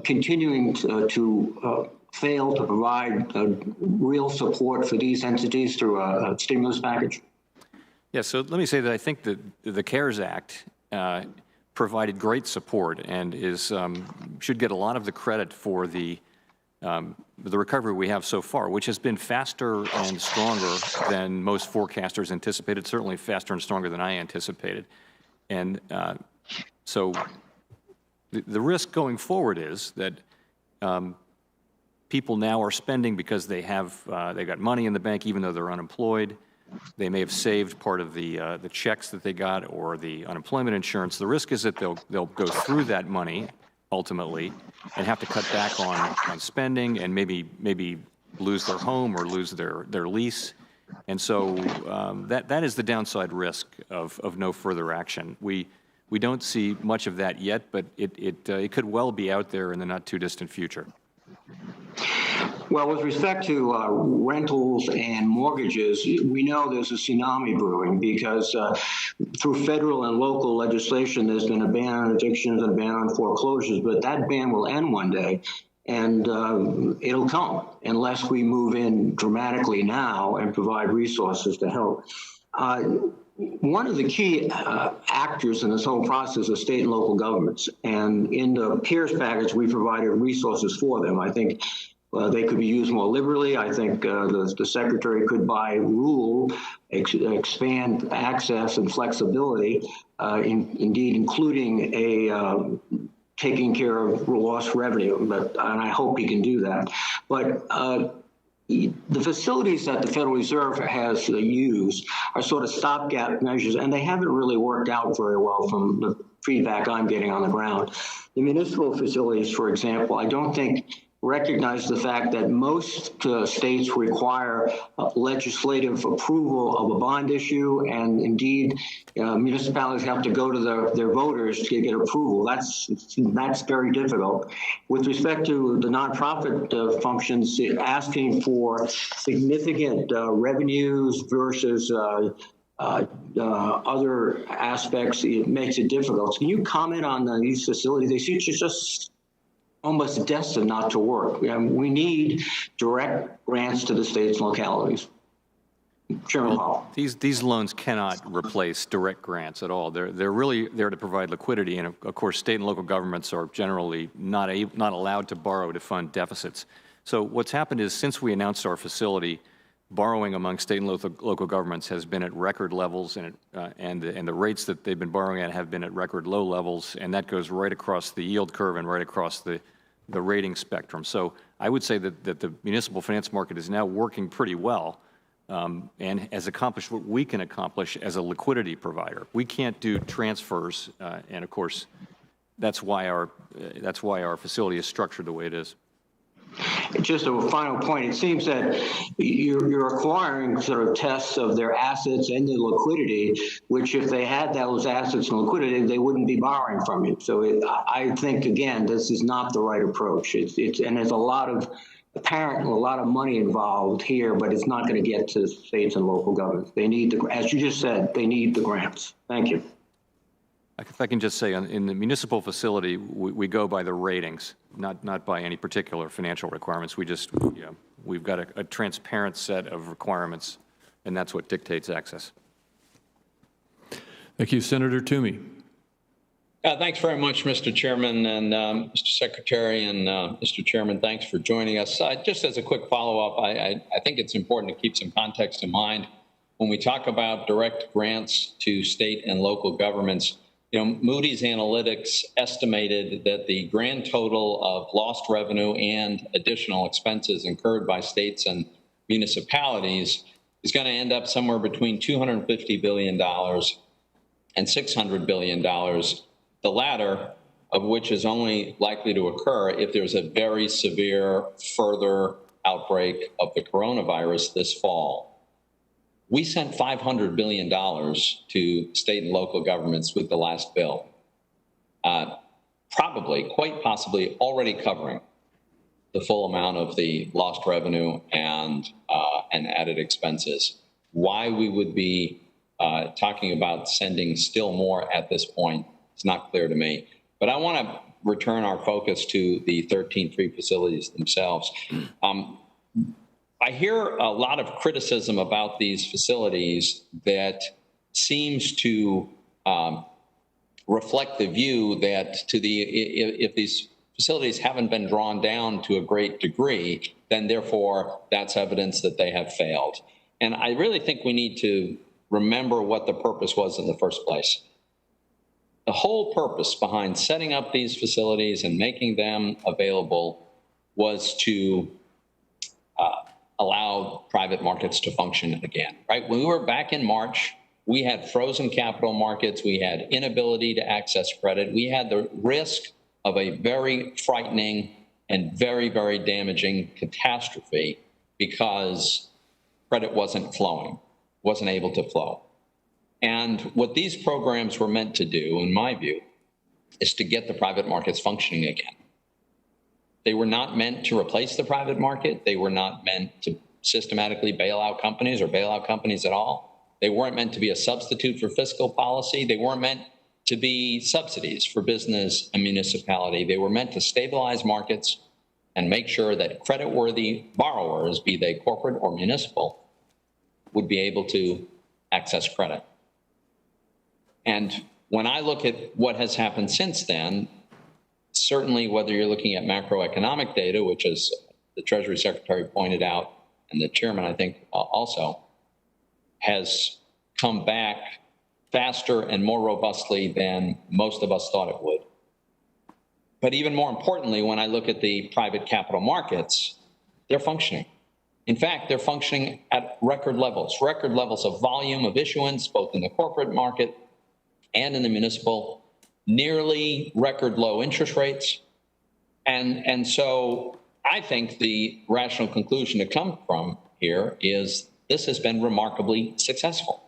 continuing to fail to provide real support for these entities through a stimulus package? Yeah, so let me say that I think that the CARES Act provided great support and should get a lot of the credit for the recovery we have so far, which has been faster and stronger than most forecasters anticipated, certainly faster and stronger than I anticipated. And so the risk going forward is that people now are spending because they got money in the bank even though they're unemployed. They may have saved part of the checks that they got or the unemployment insurance. The risk is that they'll go through that money ultimately and have to cut back on spending and maybe lose their home or lose their lease. And so that is the downside risk of no further action. We don't see much of that yet, but it could well be out there in the not too distant future. Well, with respect to rentals and mortgages, we know there's a tsunami brewing because through federal and local legislation, there's been a ban on evictions and a ban on foreclosures, but that ban will end one day, and it'll come unless we move in dramatically now and provide resources to help. One of the key actors in this whole process is state and local governments, and in the CARES package, we provided resources for them. I think they could be used more liberally. I think the Secretary could, by rule, expand access and flexibility, indeed including taking care of lost revenue, and I hope he can do that. But the facilities that the Federal Reserve has used are sort of stopgap measures, and they haven't really worked out very well from the feedback I'm getting on the ground. The municipal facilities, for example, I don't think recognize the fact that most states require legislative approval of a bond issue, and indeed municipalities have to go to their voters to get approval. That's very difficult. With respect to the nonprofit functions, asking for significant revenues versus other aspects, it makes it difficult. Can you comment on these facilities? They seem just almost destined not to work. We need direct grants to the states and localities. Chairman Powell. These loans cannot replace direct grants at all. They're really there to provide liquidity, and of course, state and local governments are generally not allowed to borrow to fund deficits. So what's happened is, since we announced our facility, borrowing among state and local governments has been at record levels, and the rates that they've been borrowing at have been at record low levels, and that goes right across the yield curve and right across the rating spectrum. So I would say that the municipal finance market is now working pretty well, and has accomplished what we can accomplish as a liquidity provider. We can't do transfers, and of course, that's why our facility is structured the way it is. Just a final point, it seems that you're requiring sort of tests of their assets and their liquidity, which if they had those assets and liquidity, they wouldn't be borrowing from you. So I think, again, this is not the right approach. And there's a lot of money involved here, but it's not going to get to states and local governments. They need, as you just said, they need the grants. Thank you. If I can just say, in the municipal facility, we go by the ratings, not by any particular financial requirements. We've got a transparent set of requirements, and that's what dictates access. Thank you, Senator Toomey. Thanks very much, Mr. Chairman and Mr. Secretary and Mr. Chairman. Thanks for joining us. Just as a quick follow-up, I think it's important to keep some context in mind when we talk about direct grants to state and local governments. Moody's Analytics estimated that the grand total of lost revenue and additional expenses incurred by states and municipalities is going to end up somewhere between $250 billion and $600 billion, the latter of which is only likely to occur if there's a very severe further outbreak of the coronavirus this fall. We sent $500 billion to state and local governments with the last bill, probably, quite possibly, already covering the full amount of the lost revenue and added expenses. Why we would be talking about sending still more at this point is not clear to me. But I want to return our focus to the 13 free facilities themselves. I hear a lot of criticism about these facilities that seems to reflect the view that if these facilities haven't been drawn down to a great degree, then therefore that's evidence that they have failed. And I really think we need to remember what the purpose was in the first place. The whole purpose behind setting up these facilities and making them available was to allow private markets to function again, right? When we were back in March, we had frozen capital markets, we had inability to access credit, we had the risk of a very frightening and very, very damaging catastrophe because credit wasn't flowing, wasn't able to flow. And what these programs were meant to do, in my view, is to get the private markets functioning again. They were not meant to replace the private market. They were not meant to systematically bail out companies or bail out companies at all. They weren't meant to be a substitute for fiscal policy. They weren't meant to be subsidies for business and municipality. They were meant to stabilize markets and make sure that creditworthy borrowers, be they corporate or municipal, would be able to access credit. And when I look at what has happened since then, certainly whether you're looking at macroeconomic data, which as the Treasury Secretary pointed out, and the Chairman, I think, also, has come back faster and more robustly than most of us thought it would. But even more importantly, when I look at the private capital markets, they're functioning. In fact, they're functioning at record levels of volume of issuance, both in the corporate market and in the municipal, nearly record low interest rates. And so I think the rational conclusion to come from here is this has been remarkably successful.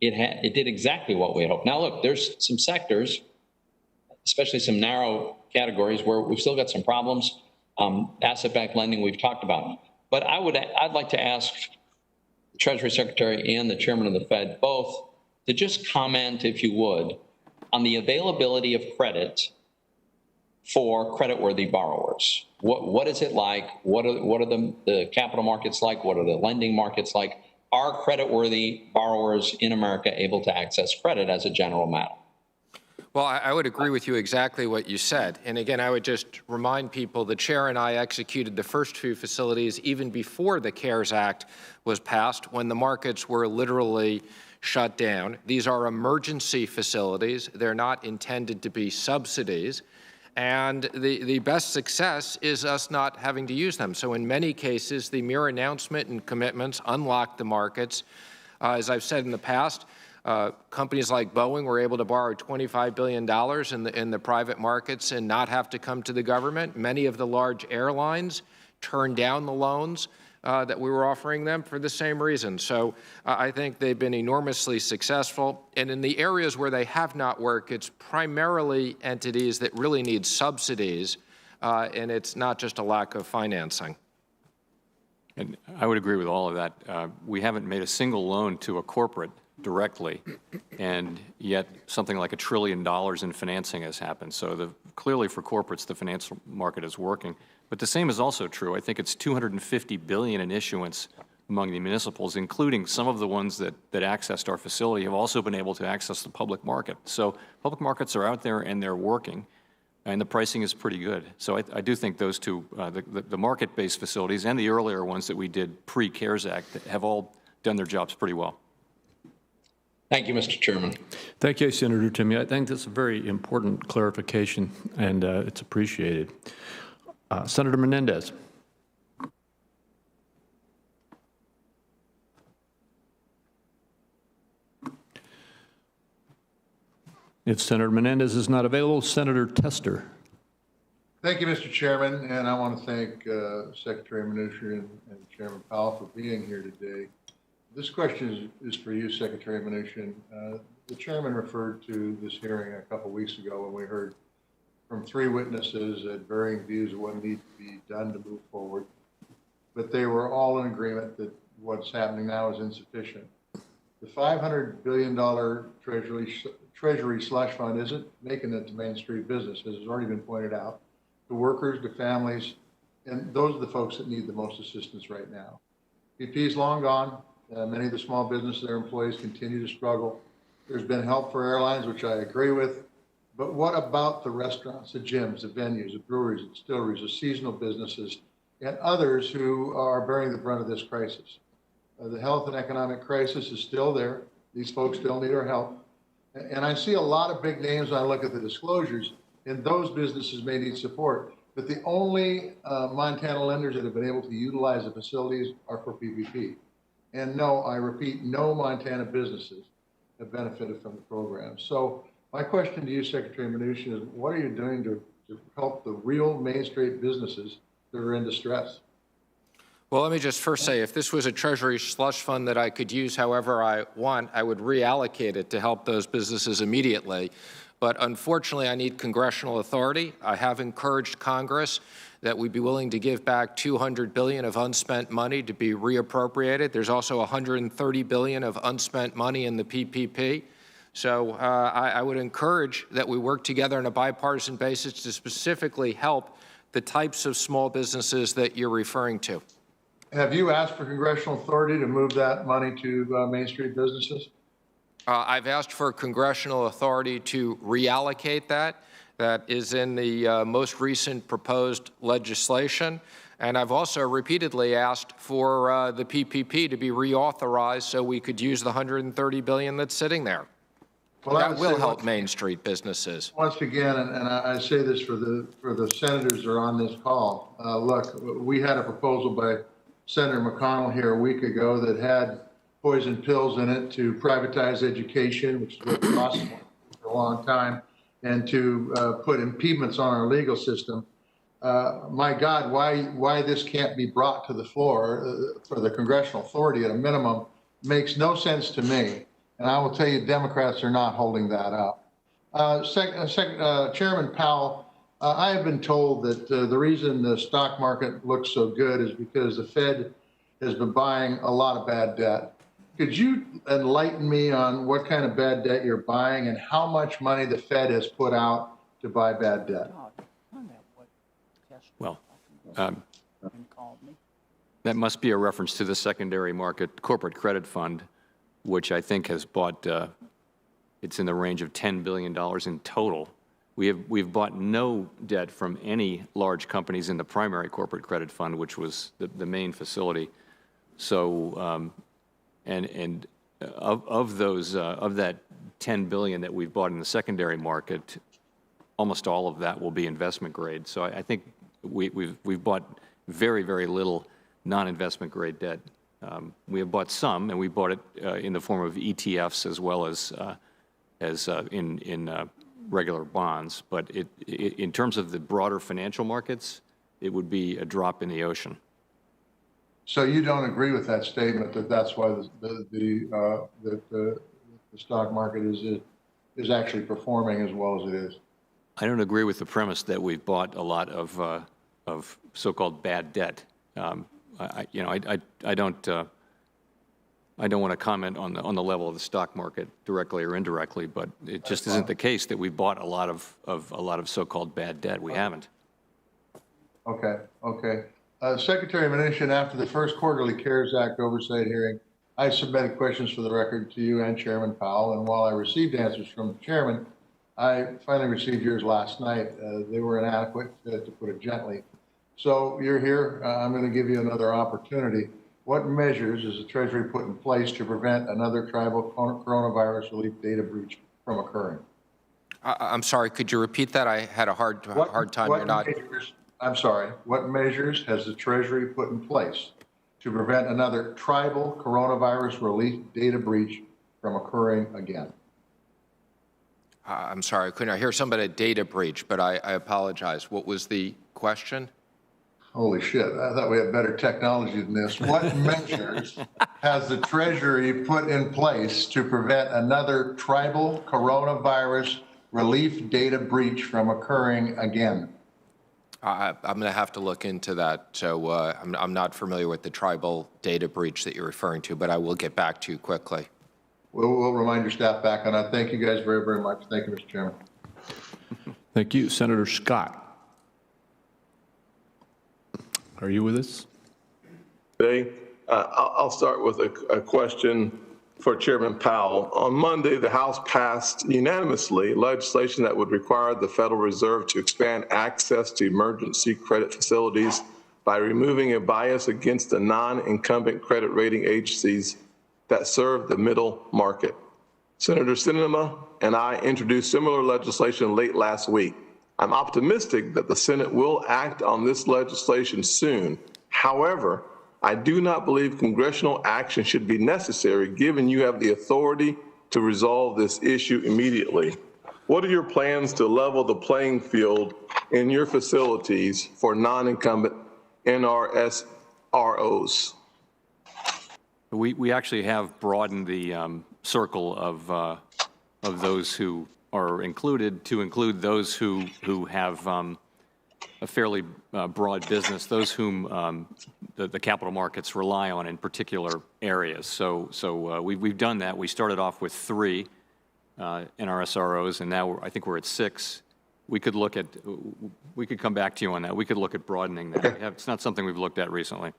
It did exactly what we had hoped. Now, look, there's some sectors, especially some narrow categories, where we've still got some problems. Asset-backed lending we've talked about. But I'd like to ask the Treasury Secretary and the Chairman of the Fed both to just comment, if you would, on the availability of credit for creditworthy borrowers. What is it like? What are the capital markets like? What are the lending markets like? Are creditworthy borrowers in America able to access credit as a general matter? Well, I would agree with you exactly what you said. And again, I would just remind people the chair and I executed the first few facilities even before the CARES Act was passed, when the markets were literally shut down. These are emergency facilities. They're not intended to be subsidies. And the best success is us not having to use them. So in many cases, the mere announcement and commitments unlock the markets. As I've said in the past, companies like Boeing were able to borrow $25 billion in the private markets and not have to come to the government. Many of the large airlines turned down the loans that we were offering them for the same reason. So I think they've been enormously successful. And in the areas where they have not worked, it's primarily entities that really need subsidies, and it's not just a lack of financing. And I would agree with all of that. We haven't made a single loan to a corporate directly, and yet something like $1 trillion in financing has happened. So clearly for corporates, the financial market is working. But the same is also true. I think it's $250 billion in issuance among the municipals, including some of the ones that accessed our facility have also been able to access the public market. So public markets are out there and they're working, and the pricing is pretty good. So I do think those two, the market-based facilities and the earlier ones that we did pre-CARES Act, have all done their jobs pretty well. Thank you, Mr. Chairman. Thank you, Senator Timmy. I think that's a very important clarification, and it's appreciated. Senator Menendez. If Senator Menendez is not available, Senator Tester. Thank you, Mr. Chairman, and I want to thank Secretary Mnuchin and Chairman Powell for being here today. This question is for you, Secretary Mnuchin. The chairman referred to this hearing a couple weeks ago when we heard from 3 witnesses at varying views of what needs to be done to move forward, but they were all in agreement that what's happening now is insufficient. The $500 billion Treasury slush fund isn't making it to Main Street business, as has already been pointed out, to workers, to families, and those are the folks that need the most assistance right now. PP is long gone. Many of the small businesses, their employees continue to struggle. There's been help for airlines, which I agree with. But what about the restaurants, the gyms, the venues, the breweries, the distilleries, the seasonal businesses, and others who are bearing the brunt of this crisis? The health and economic crisis is still there. These folks still need our help. And I see a lot of big names when I look at the disclosures, and those businesses may need support. But the only Montana lenders that have been able to utilize the facilities are for PPP. And no, I repeat, no Montana businesses have benefited from the program. So my question to you, Secretary Mnuchin, is what are you doing to help the real Main Street businesses that are in distress? Well, let me just first say, if this was a Treasury slush fund that I could use however I want, I would reallocate it to help those businesses immediately. But unfortunately, I need congressional authority. I have encouraged Congress that we'd be willing to give back $200 billion of unspent money to be reappropriated. There's also $130 billion of unspent money in the PPP. So I would encourage that we work together on a bipartisan basis to specifically help the types of small businesses that you're referring to. Have you asked for congressional authority to move that money to Main Street businesses? I've asked for congressional authority to reallocate that. That is in the most recent proposed legislation. And I've also repeatedly asked for the PPP to be reauthorized so we could use the $130 billion that's sitting there. Well, that will help Main Street businesses. Once again, and I say this for the senators that are on this call. Look, we had a proposal by Senator McConnell here a week ago that had poison pills in it to privatize education, which is what the process was for a long time, and to put impediments on our legal system. My God, why this can't be brought to the floor for the congressional authority at a minimum makes no sense to me. And I will tell you, Democrats are not holding that up. Chairman Powell, I have been told that the reason the stock market looks so good is because the Fed has been buying a lot of bad debt. Could you enlighten me on what kind of bad debt you're buying and how much money the Fed has put out to buy bad debt? Well, that must be a reference to the secondary market corporate credit fund, which I think has bought, it's in the range of $10 billion in total. We've bought no debt from any large companies in the primary corporate credit fund, which was the main facility. So, and of that $10 billion that we've bought in the secondary market, almost all of that will be investment grade. So I think we've bought very, very little non-investment grade debt. We have bought some, and we bought it in the form of ETFs as well as in regular bonds. But in terms of the broader financial markets, it would be a drop in the ocean. So you don't agree with that statement that that's why the stock market is actually performing as well as it is? I don't agree with the premise that we've bought a lot of so-called bad debt. I don't want to comment on the level of the stock market directly or indirectly, but it just isn't the case that we've bought a lot of so-called bad debt. We haven't. Okay. Secretary Mnuchin, after the first quarterly CARES Act oversight hearing, I submitted questions for the record to you and Chairman Powell, and while I received answers from the chairman, I finally received yours last night. They were inadequate, to put it gently. So you're here. I'm going to give you another opportunity. What measures has the Treasury put in place to prevent another tribal coronavirus relief data breach from occurring? I'm sorry, could you repeat that? I had a hard time. I'm sorry. What measures has the Treasury put in place to prevent another tribal coronavirus relief data breach from occurring again? I'm sorry, I couldn't hear somebody data breach, but I apologize. What was the question? Holy shit, I thought we had better technology than this. What measures has the Treasury put in place to prevent another tribal coronavirus relief data breach from occurring again? I'm going to have to look into that. So I'm not familiar with the tribal data breach that you're referring to, but I will get back to you quickly. We'll remind your staff back on that. Thank you guys very, very much. Thank you, Mr. Chairman. Thank you. Senator Scott. Are you with us? Today, I'll start with a question for Chairman Powell. On Monday, the House passed unanimously legislation that would require the Federal Reserve to expand access to emergency credit facilities by removing a bias against the non-incumbent credit rating agencies that serve the middle market. Senator Sinema and I introduced similar legislation late last week. I'm optimistic that the Senate will act on this legislation soon. However, I do not believe congressional action should be necessary given you have the authority to resolve this issue immediately. What are your plans to level the playing field in your facilities for non-incumbent NRSROs? We actually have broadened the circle of those who are included to include those who have a fairly broad business, those whom the capital markets rely on in particular areas. So we've done that. We started off with 3 NRSROs, and now I think we're at 6. We could come back to you on that. We could look at broadening that. It's not something we've looked at recently.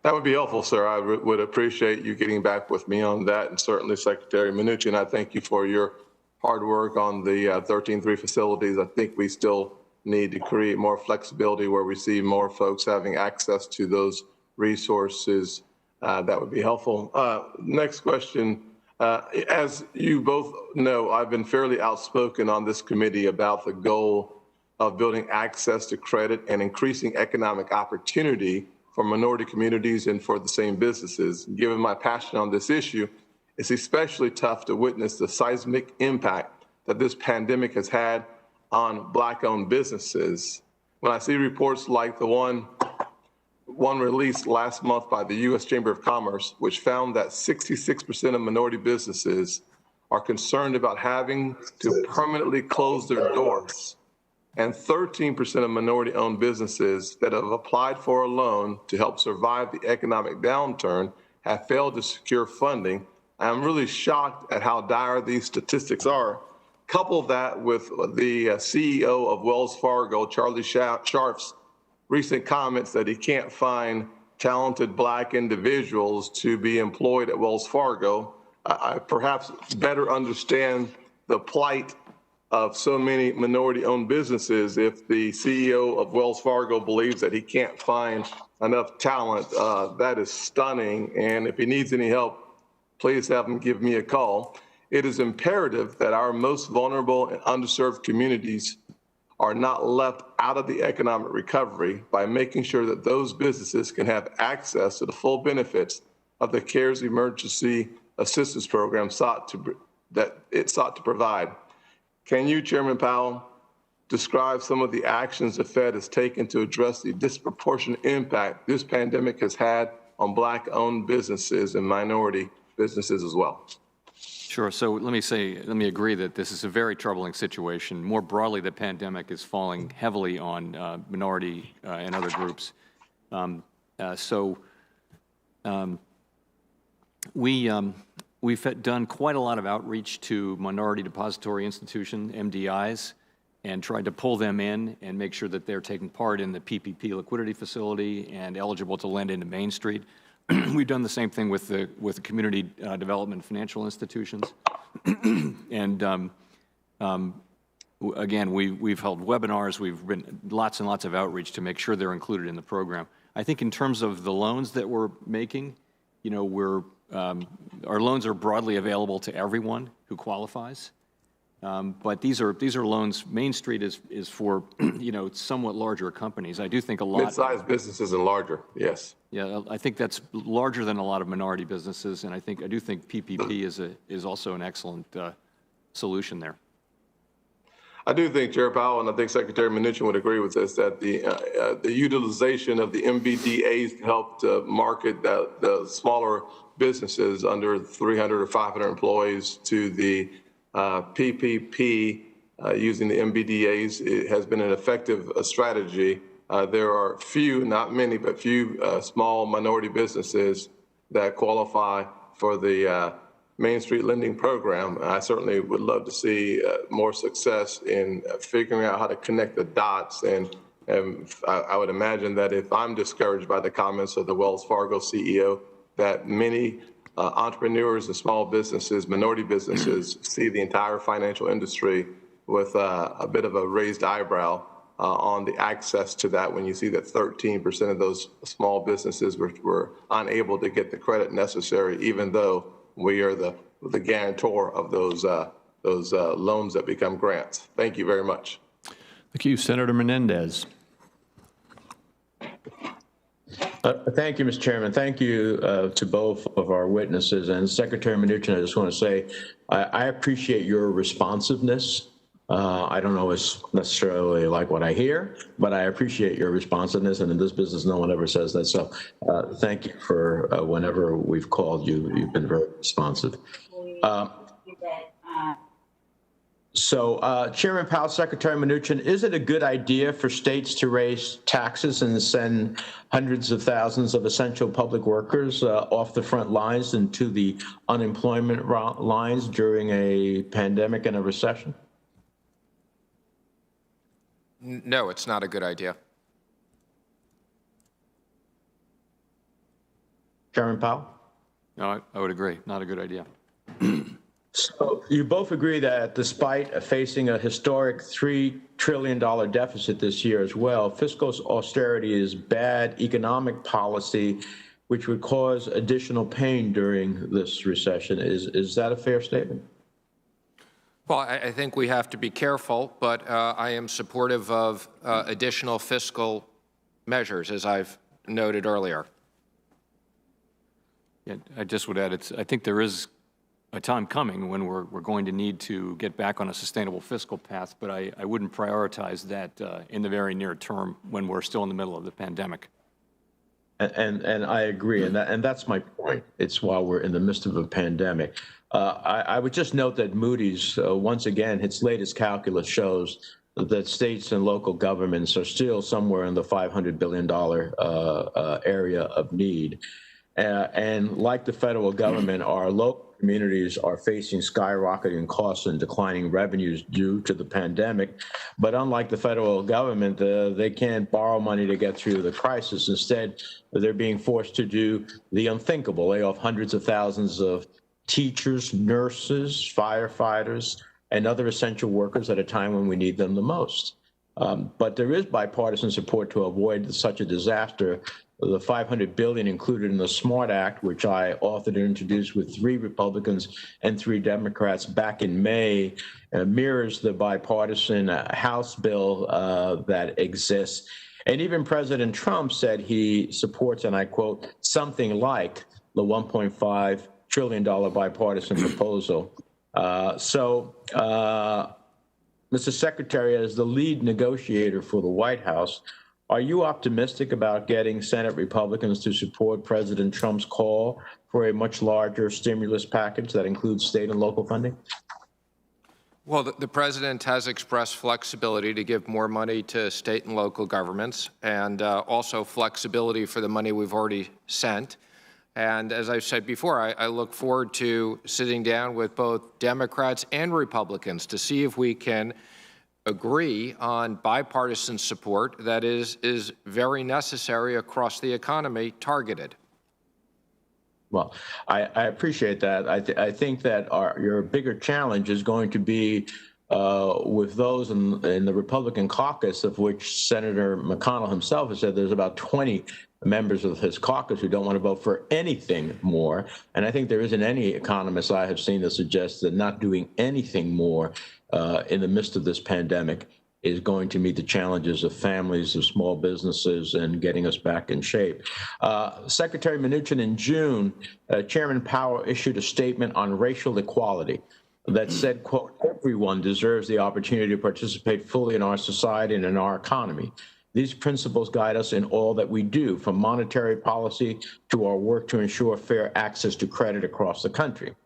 That would be helpful, sir. I would appreciate you getting back with me on that, and certainly Secretary Mnuchin, I thank you for your hard work on the 13-3 facilities. I think we still need to create more flexibility where we see more folks having access to those resources. That would be helpful. Next question. As you both know, I've been fairly outspoken on this committee about the goal of building access to credit and increasing economic opportunity for minority communities and for the same businesses. Given my passion on this issue, it's especially tough to witness the seismic impact that this pandemic has had on Black-owned businesses. When I see reports like the one released last month by the U.S. Chamber of Commerce, which found that 66% of minority businesses are concerned about having to permanently close their doors, and 13% of minority-owned businesses that have applied for a loan to help survive the economic downturn have failed to secure funding, I'm really shocked at how dire these statistics are. Couple that with the CEO of Wells Fargo, Charlie Scharf's recent comments that he can't find talented Black individuals to be employed at Wells Fargo. I perhaps better understand the plight of so many minority-owned businesses if the CEO of Wells Fargo believes that he can't find enough talent. That is stunning, and if he needs any help, please have him give me a call. it is imperative that our most vulnerable and underserved communities are not left out of the economic recovery by making sure that those businesses can have access to the full benefits of the CARES Emergency Assistance Program that it sought to provide. Can you, Chairman Powell, describe some of the actions the Fed has taken to address the disproportionate impact this pandemic has had on Black-owned businesses and minority businesses as well? Sure. So let me agree that this is a very troubling situation. More broadly, the pandemic is falling heavily on minority and other groups. We've done quite a lot of outreach to minority depository institutions, MDIs, and tried to pull them in and make sure that they're taking part in the PPP liquidity facility and eligible to lend into Main Street. We've done the same thing with the community development financial institutions. And again, we've held webinars. We've been lots and lots of outreach to make sure they're included in the program. I think in terms of the loans that we're making, you know, our loans are broadly available to everyone who qualifies. But these are loans. Main Street is for, you know, somewhat larger companies. I do think a lot. Mid-sized businesses and larger, yes. Yeah, I think that's larger than a lot of minority businesses, and I do think PPP is also an excellent solution there. I do think, Chair Powell, and I think Secretary Mnuchin would agree with this, that the utilization of the MBDAs to help to market the smaller businesses under 300 or 500 employees to the PPP using the MBDAs, it has been an effective strategy. There are few, not many, but few small minority businesses that qualify for the Main Street lending program. I certainly would love to see more success in figuring out how to connect the dots. And I would imagine that if I'm discouraged by the comments of the Wells Fargo CEO, that many entrepreneurs and small businesses, minority businesses, see the entire financial industry with a bit of a raised eyebrow on the access to that when you see that 13% of those small businesses were unable to get the credit necessary, even though we are the guarantor of those loans that become grants. Thank you very much. Thank you. Senator Menendez. Thank you, Mr. Chairman. Thank you to both of our witnesses. And Secretary Mnuchin, I just want to say, I appreciate your responsiveness. I don't always necessarily like what I hear, but I appreciate your responsiveness. And in this business, no one ever says that. So thank you for whenever we've called you, you've been very responsive. Chairman Powell, Secretary Mnuchin, is it a good idea for states to raise taxes and send hundreds of thousands of essential public workers off the front lines into the unemployment lines during a pandemic and a recession? No, it's not a good idea. Chairman Powell? No, I would agree. Not a good idea. So you both agree that despite facing a historic $3 trillion deficit this year as well, fiscal austerity is bad economic policy, which would cause additional pain during this recession. Is that a fair statement? Well, I think we have to be careful, but I am supportive of additional fiscal measures, as I've noted earlier. Yeah, I just would add, I think there is a time coming when we're going to need to get back on a sustainable fiscal path, but I wouldn't prioritize that in the very near term when we're still in the middle of the pandemic. And I agree, and that's my point. It's while we're in the midst of a pandemic. I would just note that Moody's, once again, its latest calculus shows that states and local governments are still somewhere in the $500 billion area of need. And like the federal government, our local communities are facing skyrocketing costs and declining revenues due to the pandemic. But unlike the federal government, they can't borrow money to get through the crisis. Instead, they're being forced to do the unthinkable, lay off hundreds of thousands of teachers, nurses, firefighters, and other essential workers at a time when we need them the most. But there is bipartisan support to avoid such a disaster. The $500 billion included in the SMART Act, which I authored and introduced with 3 Republicans and 3 Democrats back in May, mirrors the bipartisan House bill that exists. And even President Trump said he supports, and I quote, something like the $1.5 trillion bipartisan proposal. Mr. Secretary, as the lead negotiator for the White House, are you optimistic about getting Senate Republicans to support President Trump's call for a much larger stimulus package that includes state and local funding? Well, the president has expressed flexibility to give more money to state and local governments, and also flexibility for the money we've already sent. And as I've said before, I look forward to sitting down with both Democrats and Republicans to see if we can agree on bipartisan support that is very necessary across the economy, targeted. Well, I appreciate that. I think that your bigger challenge is going to be with those in the Republican caucus, of which Senator McConnell himself has said there's about 20 members of his caucus who don't want to vote for anything more. And I think there isn't any economist I have seen that suggests that not doing anything more in the midst of this pandemic is going to meet the challenges of families, of small businesses, and getting us back in shape. Secretary Mnuchin, in June, Chairman Powell issued a statement on racial equality that said, quote, everyone deserves the opportunity to participate fully in our society and in our economy. These principles guide us in all that we do, from monetary policy to our work to ensure fair access to credit across the country.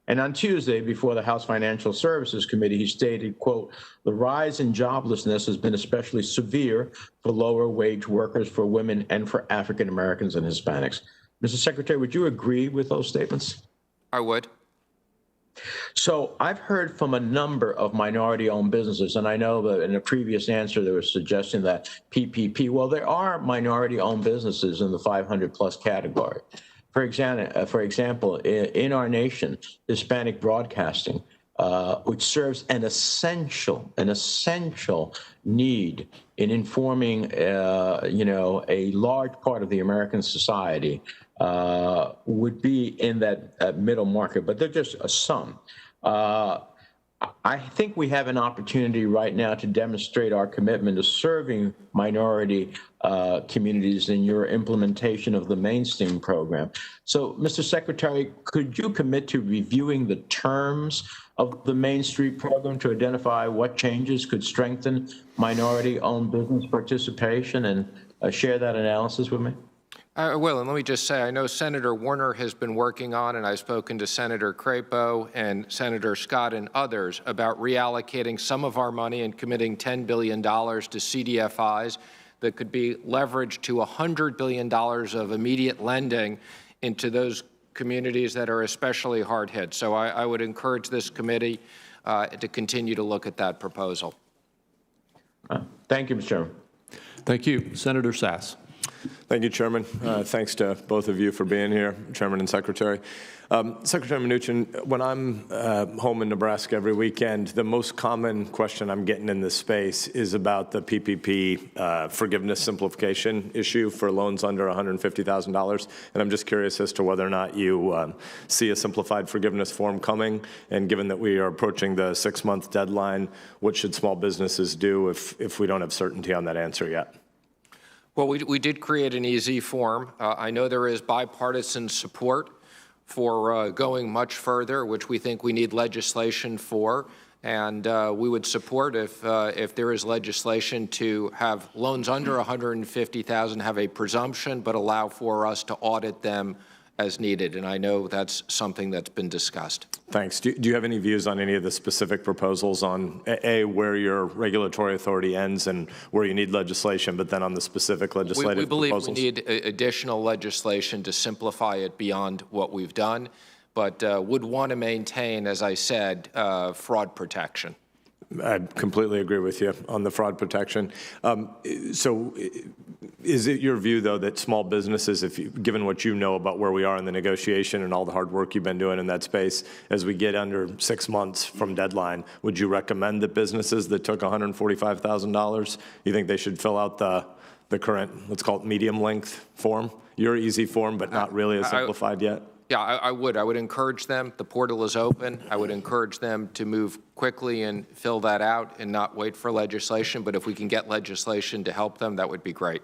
And on Tuesday, before the House Financial Services Committee, he stated, quote, the rise in joblessness has been especially severe for lower wage workers, for women, and for African Americans and Hispanics. Mr. Secretary, would you agree with those statements? I would. So I've heard from a number of minority-owned businesses, and I know that in a previous answer there was a suggestion that PPP, well, there are minority-owned businesses in the 500-plus category. For example, in our nation, Hispanic Broadcasting, which serves an essential need in informing, a large part of the American society, would be in that middle market, but they're just some. I think we have an opportunity right now to demonstrate our commitment to serving minority communities in your implementation of the Mainstream program. So, Mr. Secretary, could you commit to reviewing the terms of the Main Street program to identify what changes could strengthen minority-owned business participation and share that analysis with me? I will, and let me just say, I know Senator Warner has been working on, and I've spoken to Senator Crapo and Senator Scott and others about reallocating some of our money and committing $10 billion to CDFIs that could be leveraged to $100 billion of immediate lending into those communities that are especially hard hit. So I would encourage this committee to continue to look at that proposal. Thank you, Mr. Chairman. Thank you. Senator Sass. Thank you, Chairman. Thanks to both of you for being here, Chairman and Secretary. Secretary Mnuchin, when I'm home in Nebraska every weekend, the most common question I'm getting in this space is about the PPP forgiveness simplification issue for loans under $150,000. And I'm just curious as to whether or not you see a simplified forgiveness form coming. And given that we are approaching the 6-month deadline, what should small businesses do if we don't have certainty on that answer yet? Well, we did create an easy form. I know there is bipartisan support for going much further, which we think we need legislation for. And we would support if there is legislation to have loans under $150,000 have a presumption, but allow for us to audit them as needed. And I know that's something that's been discussed. Thanks. Do you have any views on any of the specific proposals on, A, where your regulatory authority ends and where you need legislation, but then on the specific legislative proposals? We believe we need additional legislation to simplify it beyond what we've done, but would want to maintain, as I said, fraud protection. I completely agree with you on the fraud protection. So Is it your view, though, that small businesses, given what you know about where we are in the negotiation and all the hard work you've been doing in that space, as we get under 6 months from deadline, would you recommend that businesses that took $145,000, you think they should fill out the current, let's call it medium length form? Your easy form, but not really as simplified yet? Yeah, I would. I would encourage them. The portal is open. I would encourage them to move quickly and fill that out and not wait for legislation. But if we can get legislation to help them, that would be great.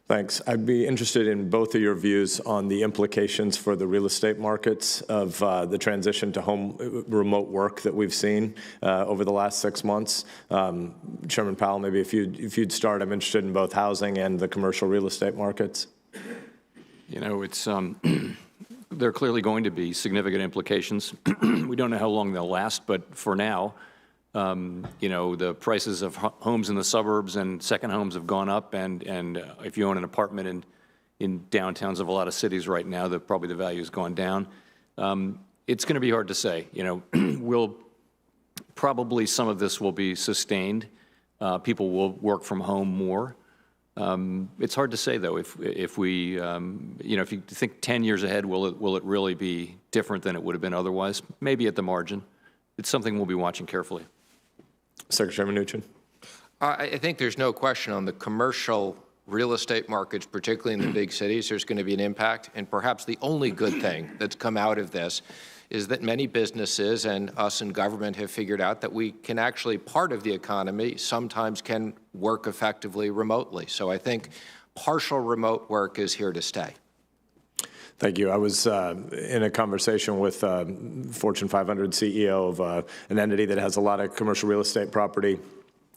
Thanks. I'd be interested in both of your views on the implications for the real estate markets of the transition to home remote work that we've seen over the last 6 months. Chairman Powell, maybe if you'd start, I'm interested in both housing and the commercial real estate markets. You know, it's there are clearly going to be significant implications. We don't know how long they'll last, but for now, you know, the prices of homes in the suburbs and second homes have gone up, and if you own an apartment in downtowns of a lot of cities right now, probably the value has gone down. It's going to be hard to say. You know, probably some of this will be sustained. People will work from home more. It's hard to say, though, if we, you know, if you think 10 years ahead, will it really be different than it would have been otherwise? Maybe at the margin. It's something we'll be watching carefully. Secretary Mnuchin. I think there's no question on the commercial real estate markets, particularly in the big cities, there's going to be an impact. And perhaps the only good thing that's come out of this is that many businesses and us in government have figured out that we can actually, part of the economy sometimes can work effectively remotely. So I think partial remote work is here to stay. Thank you. I was in a conversation with Fortune 500 CEO of an entity that has a lot of commercial real estate property,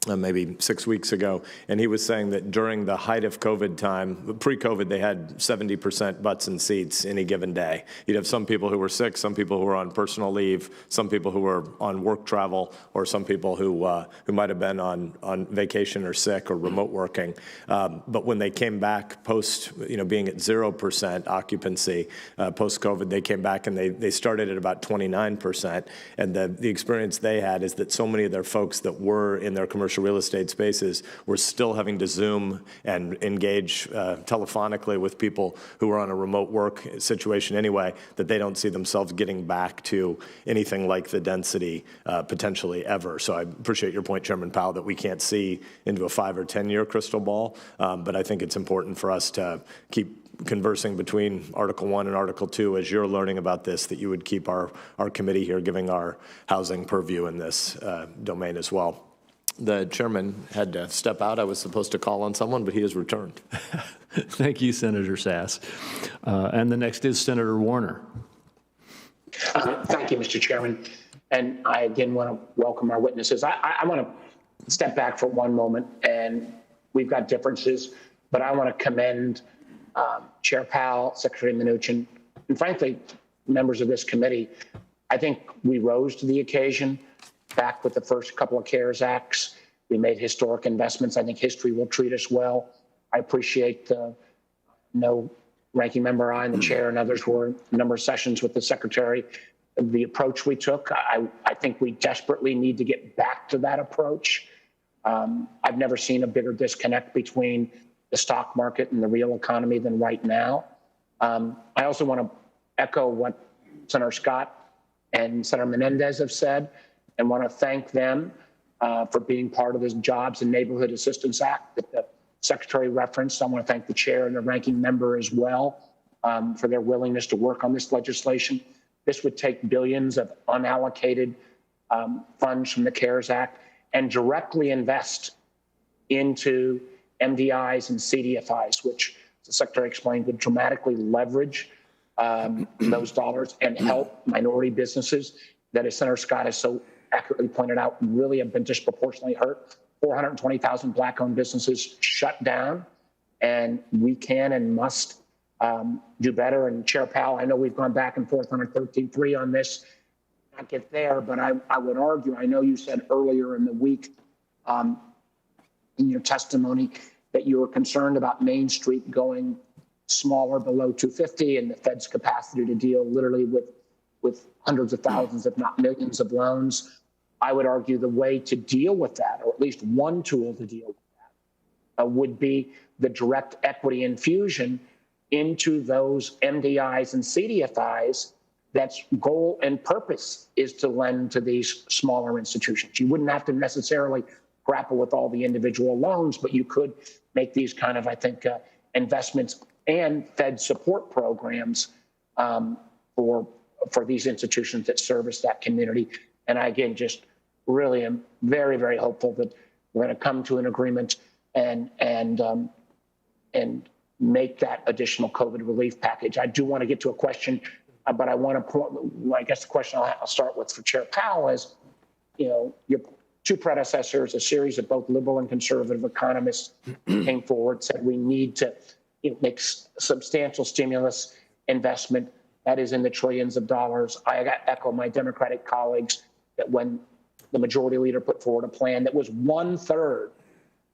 maybe 6 weeks ago, and he was saying that during the height of COVID time, pre-COVID, they had 70% butts in seats any given day. You'd have some people who were sick, some people who were on personal leave, some people who were on work travel, or some people who might have been on vacation or sick or remote working. But when they came back post, you know, being at 0% occupancy post-COVID, they came back and they started at about 29%. And the experience they had is that so many of their folks that were in their commercial real estate spaces were still having to Zoom and engage telephonically with people who are on a remote work situation anyway, that they don't see themselves getting back to anything like the density potentially ever. So I appreciate your point, Chairman Powell, that we can't see into a 5 or 10-year crystal ball, but I think it's important for us to keep conversing between Article 1 and Article 2 as you're learning about this, that you would keep our committee here giving our housing purview in this domain as well. The chairman had to step out. I was supposed to call on someone, but he has returned. Thank you, Senator Sass. And the next is Senator Warner. Thank you, Mr. Chairman. And I again want to welcome our witnesses. I want to step back for one moment, and we've got differences, but I want to commend Chair Powell, Secretary Mnuchin, and frankly, members of this committee. I think we rose to the occasion. Back with the first couple of CARES Acts, we made historic investments. I think history will treat us well. I appreciate the ranking member, I and the chair and others were in a number of sessions with the secretary. The approach we took, I think we desperately need to get back to that approach. I've never seen a bigger disconnect between the stock market and the real economy than right now. I also want to echo what Senator Scott and Senator Menendez have said, and want to thank them for being part of this Jobs and Neighborhood Assistance Act that the Secretary referenced. I want to thank the chair and the ranking member as well for their willingness to work on this legislation. This would take billions of unallocated funds from the CARES Act and directly invest into MDIs and CDFIs, which, as the Secretary explained, would dramatically leverage those dollars and help minority businesses that, as Senator Scott has so accurately pointed out, really have been disproportionately hurt. 420,000 Black-owned businesses shut down, and we can and must do better. And Chair Powell, I know we've gone back and forth on a 13-3 on this. Not get there, but I would argue, I know you said earlier in the week in your testimony that you were concerned about Main Street going smaller below 250 and the Fed's capacity to deal literally with hundreds of thousands, if not millions of loans. I would argue the way to deal with that, or at least one tool to deal with would be the direct equity infusion into those MDIs and CDFIs. That's goal and purpose is to lend to these smaller institutions. You wouldn't have to necessarily grapple with all the individual loans, but you could make these kind of, I think, investments and Fed support programs for these institutions that service that community. And I, again, just really am very, very hopeful that we're going to come to an agreement and make that additional COVID relief package. I do want to get to a question, but I want to point, I guess the question I'll start with for Chair Powell is, your two predecessors, a series of both liberal and conservative economists came forward, said we need to make substantial stimulus investment that is in the trillions of dollars. I echo my Democratic colleagues that when the majority leader put forward a plan that was 1/3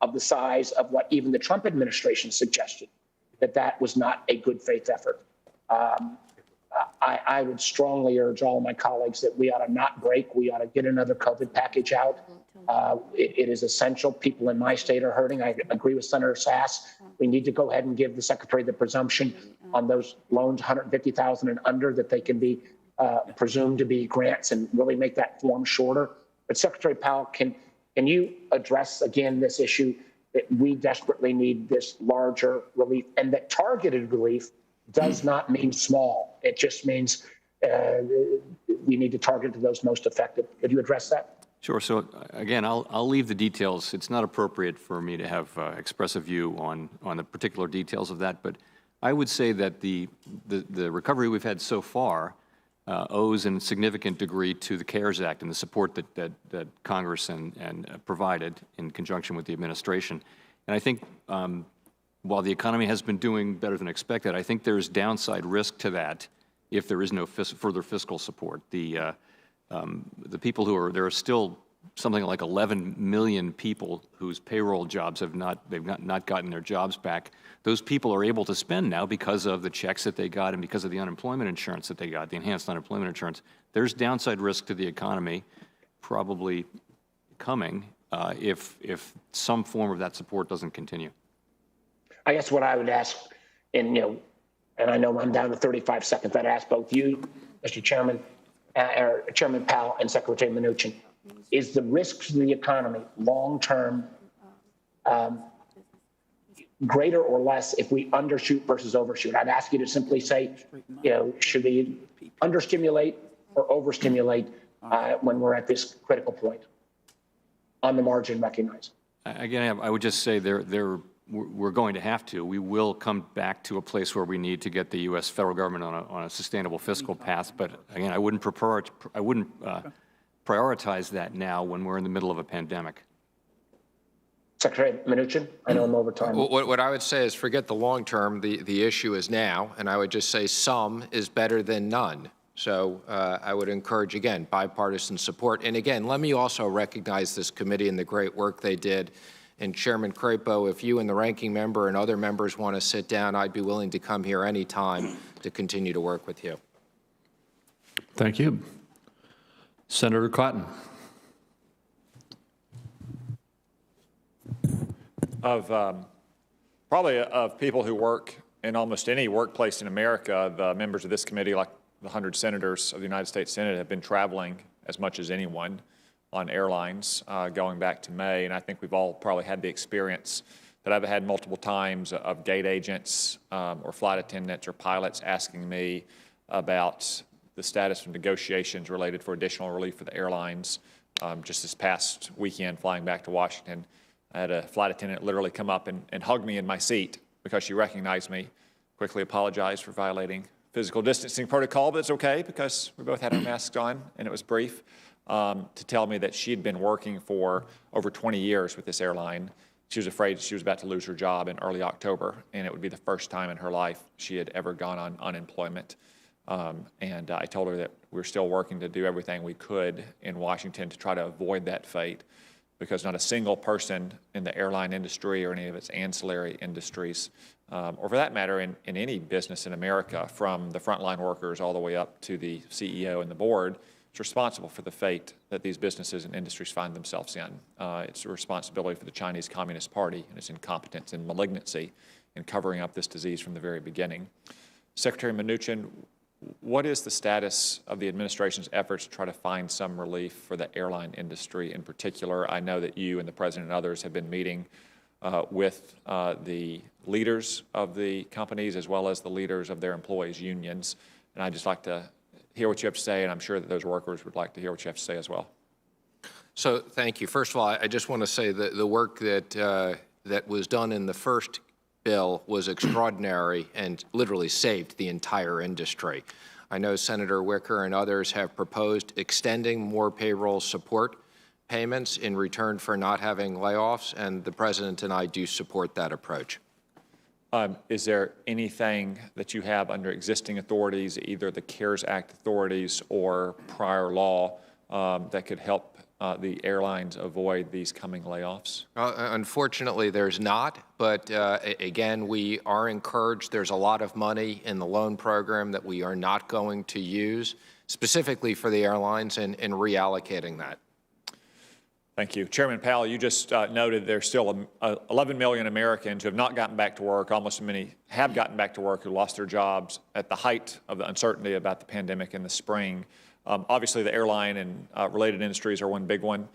of the size of what even the Trump administration suggested, that was not a good faith effort. I would strongly urge all of my colleagues that we ought to not break. We ought to get another COVID package out. It is essential. People in my state are hurting. I agree with Senator Sass. We need to go ahead and give the Secretary the presumption on those loans, $150,000 and under, that they can be presumed to be grants and really make that form shorter. But Secretary Powell, can you address again this issue that we desperately need this larger relief, and that targeted relief does not mean small. It just means we need to target to those most effective. Could you address that? Sure. So again, I'll leave the details. It's not appropriate for me to have express a view on the particular details of that, but I would say that the recovery we've had so far owes in significant degree to the CARES Act and the support that Congress and provided in conjunction with the administration. And I think while the economy has been doing better than expected, I think there's downside risk to that if there is no further fiscal support. The people there are still something like 11 million people whose payroll jobs they've not gotten their jobs back. Those people are able to spend now because of the checks that they got and because of the unemployment insurance that they got, the enhanced unemployment insurance. There's downside risk to the economy probably coming if some form of that support doesn't continue. I guess what I would ask, and I know I'm down to 35 seconds, I'd ask both you, Mr. Chairman, or Chairman Powell and Secretary Mnuchin, is the risks to the economy long-term greater or less if we undershoot versus overshoot? I'd ask you to simply say, should we understimulate or overstimulate when we're at this critical point? On the margin, recognize. Again, I would just say we're going to have to. We will come back to a place where we need to get the U.S. federal government on a sustainable fiscal path. But again, I wouldn't prioritize that now when we're in the middle of a pandemic. Secretary Mnuchin, I know I'm over time. What I would say is forget the long term. The issue is now, and I would just say some is better than none. So I would encourage, again, bipartisan support. And again, let me also recognize this committee and the great work they did. And Chairman Crapo, if you and the ranking member and other members want to sit down, I'd be willing to come here anytime to continue to work with you. Thank you. Senator Cotton. Probably of people who work in almost any workplace in America, the members of this committee, like the 100 senators of the United States Senate, have been traveling as much as anyone on airlines going back to May. And I think we've all probably had the experience that I've had multiple times of gate agents or flight attendants or pilots asking me about the status of negotiations related for additional relief for the airlines. Just this past weekend, flying back to Washington, I had a flight attendant literally come up and hug me in my seat because she recognized me, quickly apologized for violating physical distancing protocol, but it's okay because we both had our masks on and it was brief, to tell me that she had been working for over 20 years with this airline. She was afraid she was about to lose her job in early October, and it would be the first time in her life she had ever gone on unemployment. And I told her that we're still working to do everything we could in Washington to try to avoid that fate, because not a single person in the airline industry or any of its ancillary industries, or for that matter in any business in America, from the frontline workers all the way up to the CEO and the board, is responsible for the fate that these businesses and industries find themselves in. It's a responsibility for the Chinese Communist Party and its incompetence and malignancy in covering up this disease from the very beginning. Secretary Mnuchin, what is the status of the administration's efforts to try to find some relief for the airline industry in particular? I know that you and the President and others have been meeting with the leaders of the companies as well as the leaders of their employees' unions. And I'd just like to hear what you have to say, and I'm sure that those workers would like to hear what you have to say as well. So thank you. First of all, I just want to say that the work that, that was done in the first bill was extraordinary and literally saved the entire industry. I know Senator Wicker and others have proposed extending more payroll support payments in return for not having layoffs, and the President and I do support that approach. Is there anything that you have under existing authorities, either the CARES Act authorities or prior law, that could help the airlines avoid these coming layoffs? Unfortunately, there's not, but again, we are encouraged. There's a lot of money in the loan program that we are not going to use specifically for the airlines and reallocating that. Thank you. Chairman Powell, you just noted there's still 11 million Americans who have not gotten back to work. Almost as many have gotten back to work who lost their jobs at the height of the uncertainty about the pandemic in the spring. Obviously, the airline and related industries are one big one.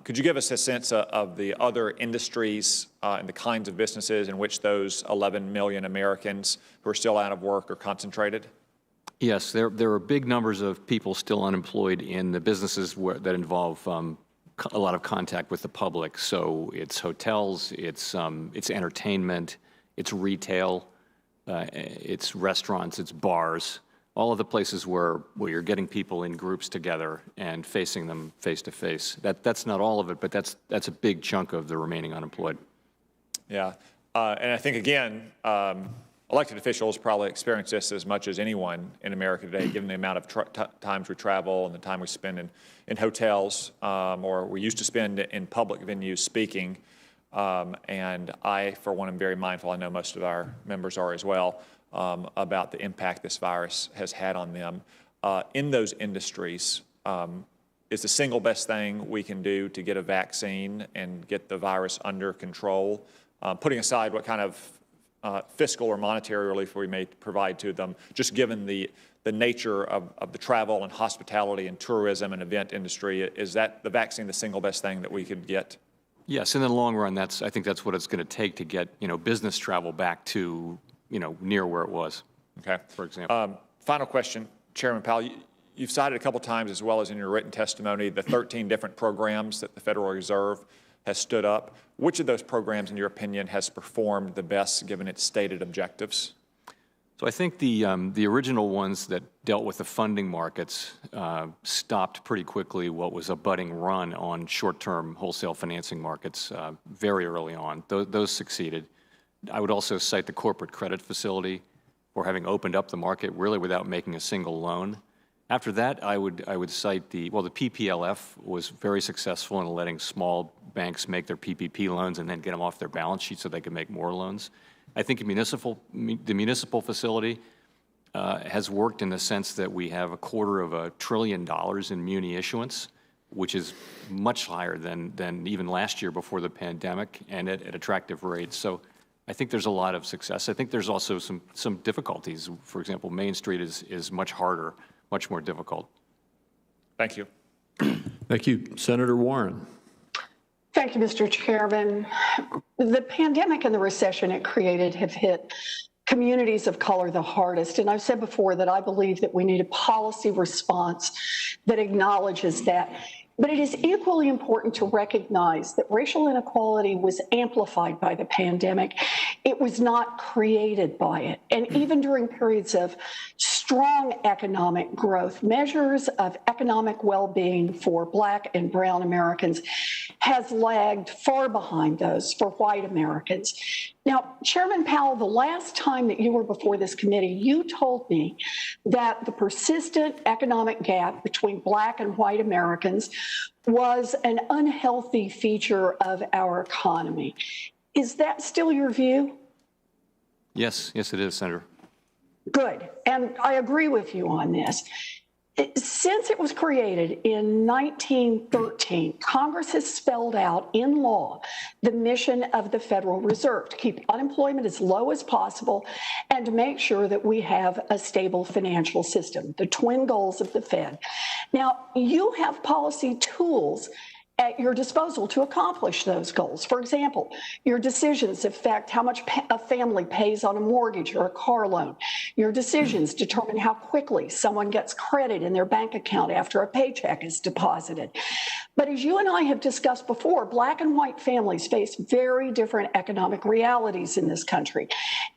Could you give us a sense of the other industries and the kinds of businesses in which those 11 million Americans who are still out of work are concentrated? Yes, there are big numbers of people still unemployed in the businesses that involve a lot of contact with the public. So it's hotels, it's entertainment, it's retail, it's restaurants, it's bars, all of the places where you're getting people in groups together and facing them face to face. That's not all of it, but that's a big chunk of the remaining unemployed. Yeah, and I think again, elected officials probably experience this as much as anyone in America today, given the amount of times we travel and the time we spend in hotels, or we used to spend in public venues speaking. And I, for one, am very mindful, I know most of our members are as well, about the impact this virus has had on them. In those industries, is the single best thing we can do to get a vaccine and get the virus under control, putting aside what kind of fiscal or monetary relief we may provide to them, just given the nature of the travel and hospitality and tourism and event industry? Is that the vaccine the single best thing that we could get? Yes, in the long run, I think that's what it's going to take to get business travel back to near where it was. Okay. For example. Final question, Chairman Powell. You've cited a couple times, as well as in your written testimony, the 13 different programs that the Federal Reserve has stood up. Which of those programs, in your opinion, has performed the best given its stated objectives? So I think the original ones that dealt with the funding markets stopped pretty quickly what was a budding run on short-term wholesale financing markets very early on. Those succeeded. I would also cite the corporate credit facility for having opened up the market really without making a single loan. After that, I would cite the PPLF was very successful in letting small banks make their PPP loans and then get them off their balance sheet so they could make more loans. I think the municipal facility has worked in the sense that we have $250 billion in muni issuance, which is much higher than even last year before the pandemic and at attractive rates. So I think there's a lot of success. I think there's also some difficulties. For example, Main Street is much harder, much more difficult. Thank you. Thank you. Senator Warren. Thank you, Mr. Chairman. The pandemic and the recession it created have hit communities of color the hardest. And I've said before that I believe that we need a policy response that acknowledges that. But it is equally important to recognize that racial inequality was amplified by the pandemic. It was not created by it. And even during periods of strong economic growth, measures of economic well-being for Black and brown Americans has lagged far behind those for white Americans. Now, Chairman Powell, the last time that you were before this committee, you told me that the persistent economic gap between Black and white Americans was an unhealthy feature of our economy. Is that still your view? Yes, it is, Senator. Good. And I agree with you on this. Since it was created in 1913, Congress has spelled out in law the mission of the Federal Reserve to keep unemployment as low as possible and to make sure that we have a stable financial system, the twin goals of the Fed. Now, you have policy tools at your disposal to accomplish those goals. For example, your decisions affect how much a family pays on a mortgage or a car loan. Your decisions determine how quickly someone gets credit in their bank account after a paycheck is deposited. But as you and I have discussed before, Black and white families face very different economic realities in this country.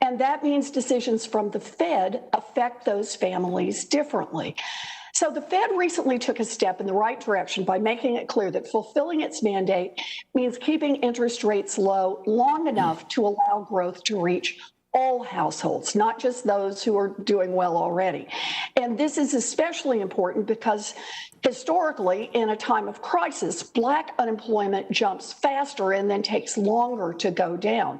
And that means decisions from the Fed affect those families differently. So the Fed recently took a step in the right direction by making it clear that fulfilling its mandate means keeping interest rates low long enough to allow growth to reach all households, not just those who are doing well already. And this is especially important because historically, in a time of crisis, Black unemployment jumps faster and then takes longer to go down.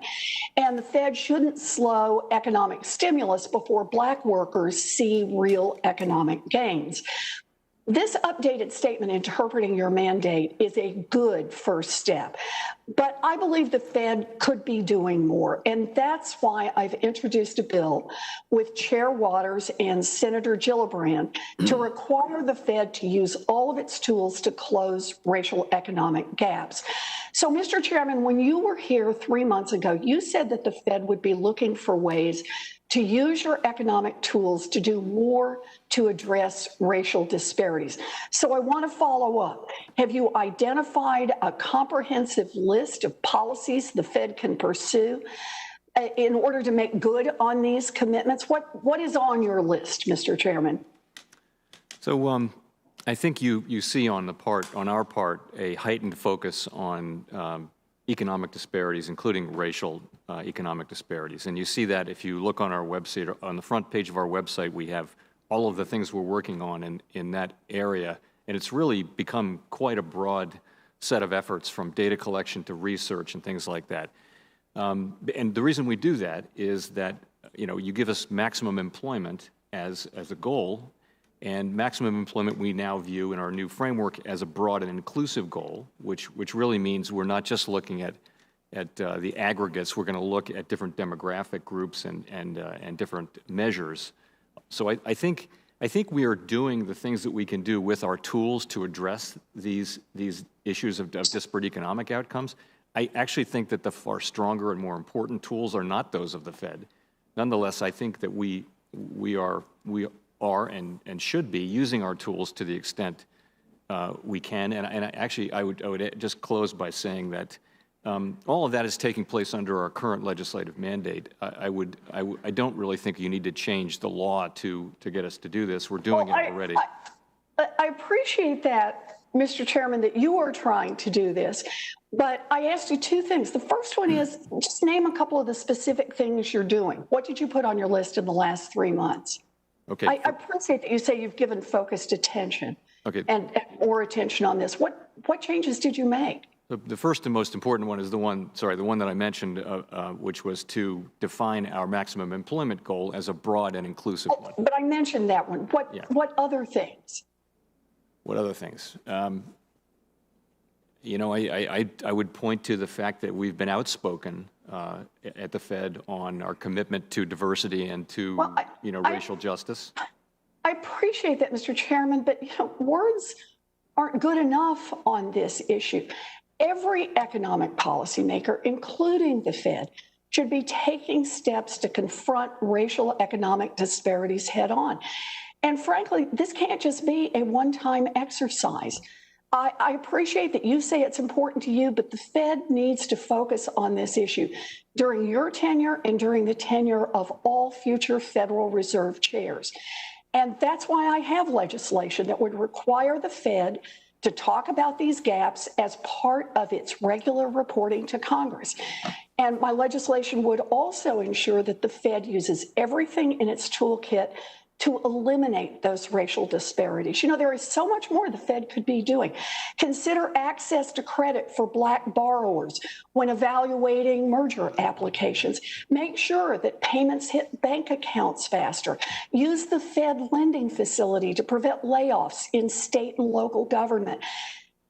And the Fed shouldn't slow economic stimulus before Black workers see real economic gains. This updated statement interpreting your mandate is a good first step, but I believe the Fed could be doing more, and that's why I've introduced a bill with Chair Waters and Senator Gillibrand to require the Fed to use all of its tools to close racial economic gaps. So, Mr. Chairman, when you were here 3 months ago, you said that the Fed would be looking for ways to use your economic tools to do more to address racial disparities. So I want to follow up. Have you identified a comprehensive list of policies the Fed can pursue in order to make good on these commitments? What is on your list, Mr. Chairman? So I think you see on our part, a heightened focus on economic disparities, including racial economic disparities. And you see that if you look on our website, on the front page of our website, we have all of the things we're working on in that area. And it's really become quite a broad set of efforts, from data collection to research and things like that. And the reason we do that is that, you give us maximum employment as a goal, and maximum employment we now view in our new framework as a broad and inclusive goal, which really means we're not just looking at the aggregates. We're going to look at different demographic groups and different measures. So I think we are doing the things that we can do with our tools to address these issues of disparate economic outcomes. I actually think that the far stronger and more important tools are not those of the Fed. Nonetheless, I think that we are and should be using our tools to the extent we can. And actually, I would just close by saying that all of that is taking place under our current legislative mandate. I don't really think you need to change the law to get us to do this. We're doing it already. I appreciate that, Mr. Chairman, that you are trying to do this. But I asked you two things. The first one is just name a couple of the specific things you're doing. What did you put on your list in the last 3 months? Okay. I appreciate that you say you've given focused attention and more attention on this. What changes did you make? The first and most important one is the one that I mentioned, which was to define our maximum employment goal as a broad and inclusive one. But I mentioned that one. What other things? What other things? I would point to the fact that we've been outspoken at the Fed on our commitment to diversity and to racial justice. I appreciate that, Mr. Chairman, but words aren't good enough on this issue. Every economic policymaker, including the Fed, should be taking steps to confront racial economic disparities head on. And frankly, this can't just be a one-time exercise. I appreciate that you say it's important to you, but the Fed needs to focus on this issue during your tenure and during the tenure of all future Federal Reserve chairs. And that's why I have legislation that would require the Fed to talk about these gaps as part of its regular reporting to Congress. And my legislation would also ensure that the Fed uses everything in its toolkit to eliminate those racial disparities. There is so much more the Fed could be doing. Consider access to credit for Black borrowers when evaluating merger applications. Make sure that payments hit bank accounts faster. Use the Fed lending facility to prevent layoffs in state and local government.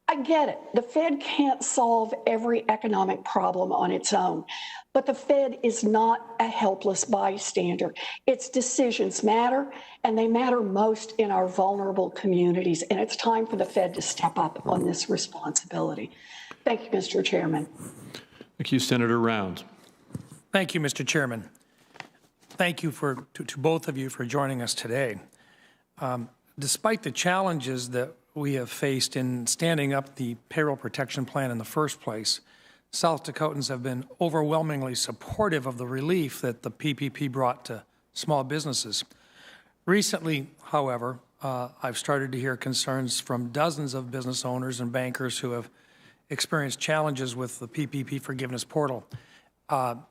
I get it. The Fed can't solve every economic problem on its own, but the Fed is not a helpless bystander. Its decisions matter, and they matter most in our vulnerable communities, and it's time for the Fed to step up on this responsibility. Thank you, Mr. Chairman. Thank you, Senator Rounds. Thank you, Mr. Chairman. Thank you to both of you for joining us today. Despite the challenges that we have faced in standing up the payroll protection plan in the first place, South Dakotans have been overwhelmingly supportive of the relief that the PPP brought to small businesses. Recently, however, I've started to hear concerns from dozens of business owners and bankers who have experienced challenges with the PPP forgiveness portal.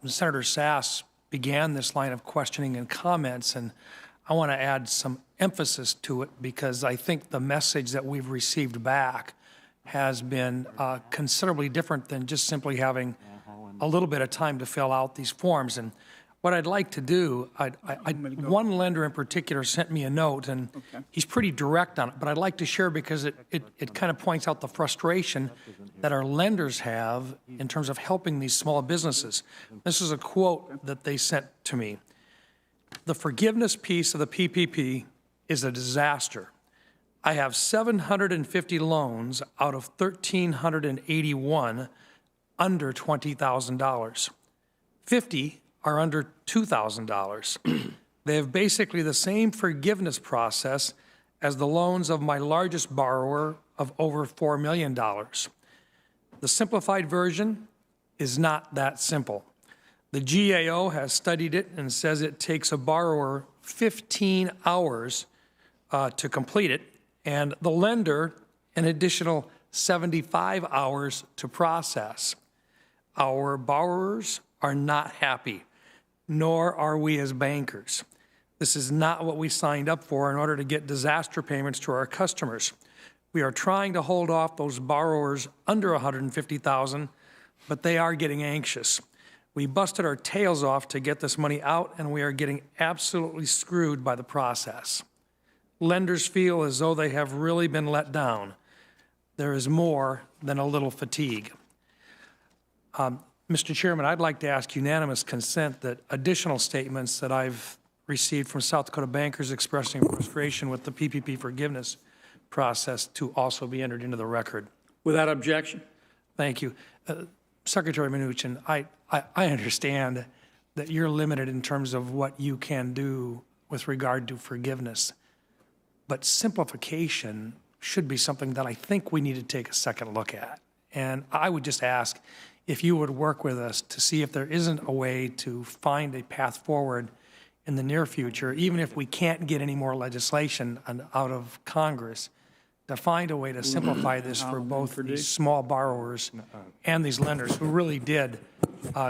Senator Sass began this line of questioning and comments, and I want to add some emphasis to it because I think the message that we've received back has been considerably different than just simply having a little bit of time to fill out these forms. And what I'd like to do, one lender in particular sent me a note, and he's pretty direct on it, but I'd like to share because it kind of points out the frustration that our lenders have in terms of helping these small businesses. This is a quote that they sent to me. The forgiveness piece of the PPP is a disaster. I have 750 loans out of 1,381 under $20,000. 50 are under $2,000. They have basically the same forgiveness process as the loans of my largest borrower of over $4 million. The simplified version is not that simple. The GAO has studied it and says it takes a borrower 15 hours to complete it, and the lender an additional 75 hours to process. Our borrowers are not happy, nor are we as bankers. This is not what we signed up for in order to get disaster payments to our customers. We are trying to hold off those borrowers under $150,000, but they are getting anxious. We busted our tails off to get this money out, and we are getting absolutely screwed by the process. Lenders feel as though they have really been let down. There is more than a little fatigue. Mr. Chairman, I'd like to ask unanimous consent that additional statements that I've received from South Dakota bankers expressing frustration with the PPP forgiveness process to also be entered into the record. Without objection. Thank you. Secretary Mnuchin, I understand that you're limited in terms of what you can do with regard to forgiveness, but simplification should be something that I think we need to take a second look at. And I would just ask if you would work with us to see if there isn't a way to find a path forward in the near future, even if we can't get any more legislation out of Congress, to find a way to simplify this for both these small borrowers and these lenders who really did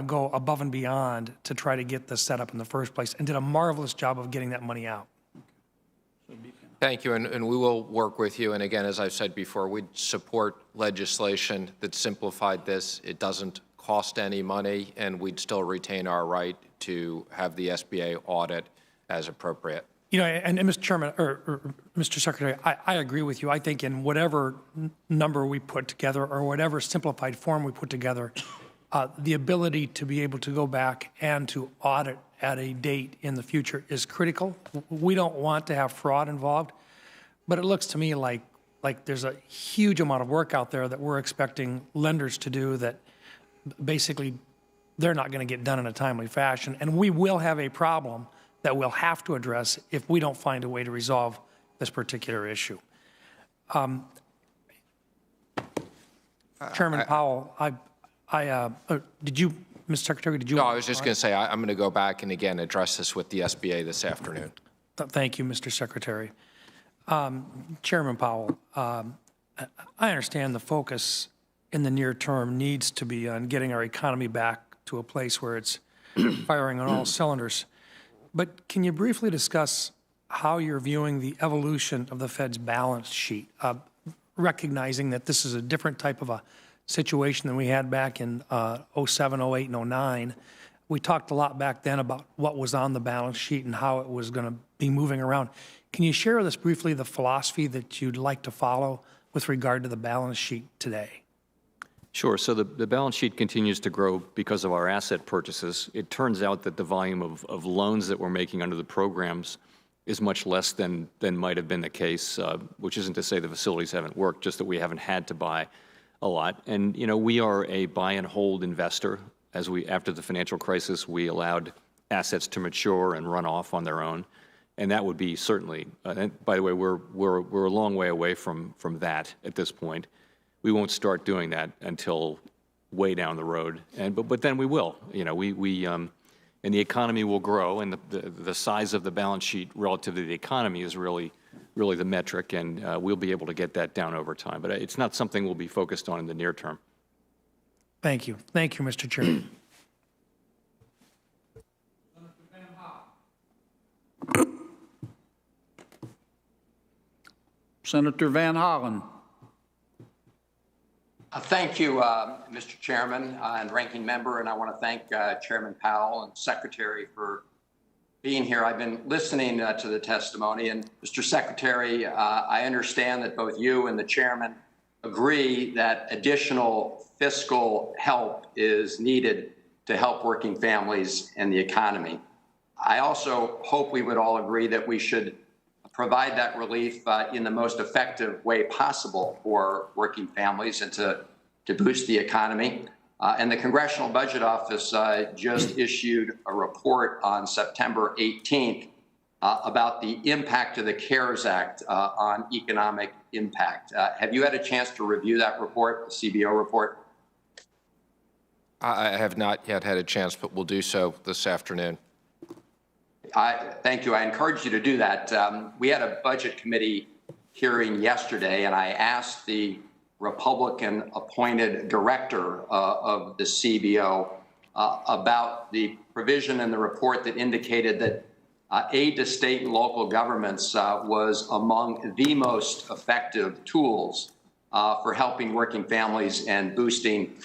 go above and beyond to try to get this set up in the first place and did a marvelous job of getting that money out. Thank you, and we will work with you. And again, as I've said before, we support legislation that simplified this. It doesn't cost any money, and we'd still retain our right to have the SBA audit as appropriate. You know, and Mr. Chairman, or Mr. Secretary, I agree with you. I think in whatever number we put together or whatever simplified form we put together, the ability to be able to go back and to audit at a date in the future is critical. We don't want to have fraud involved, but it looks to me like there's a huge amount of work out there that we're expecting lenders to do that basically they're not going to get done in a timely fashion, and we will have a problem that we'll have to address if we don't find a way to resolve this particular issue. Chairman Powell, did you, Mr. Secretary, did you? No, I was just going to say I'm going to go back and again address this with the SBA this afternoon. Thank you, Mr. Secretary. Chairman Powell, I understand the focus in the near term needs to be on getting our economy back to a place where it's firing on all cylinders. But can you briefly discuss how you're viewing the evolution of the Fed's balance sheet? recognizing that this is a different type of a situation than we had back in 07, 08, and 09. We talked a lot back then about what was on the balance sheet and how it was going to be moving around. Can you share with us briefly the philosophy that you'd like to follow with regard to the balance sheet today? Sure. So the balance sheet continues to grow because of our asset purchases. It turns out that the volume of loans that we're making under the programs is much less than might have been the case, which isn't to say the facilities haven't worked, just that we haven't had to buy a lot. And, you know, we are a buy and hold investor. After the financial crisis, we allowed assets to mature and run off on their own. And that would be certainly, and by the way, we're a long way away from that at this point. We won't start doing that until way down the road, but then we will. You know, and the economy will grow, and the size of the balance sheet relative to the economy is really the metric, and we'll be able to get that down over time. But it's not something we'll be focused on in the near term. Thank you. Thank you, Mr. Chairman. Senator Van Hollen. Thank you, Mr. Chairman and Ranking Member, and I want to thank Chairman Powell and Secretary for being here. I've been listening to the testimony, and Mr. Secretary, I understand that both you and the Chairman agree that additional fiscal help is needed to help working families and the economy. I also hope we would all agree that we should provide that relief in the most effective way possible for working families and to boost the economy. And the Congressional Budget Office just issued a report on September 18th about the impact of the CARES Act on economic impact. Have you had a chance to review that report, the CBO report? I have not yet had a chance, but we'll do so this afternoon. Thank you. I encourage you to do that. We had a Budget Committee hearing yesterday, and I asked the Republican-appointed director of the CBO about the provision in the report that indicated that aid to state and local governments was among the most effective tools for helping working families and boosting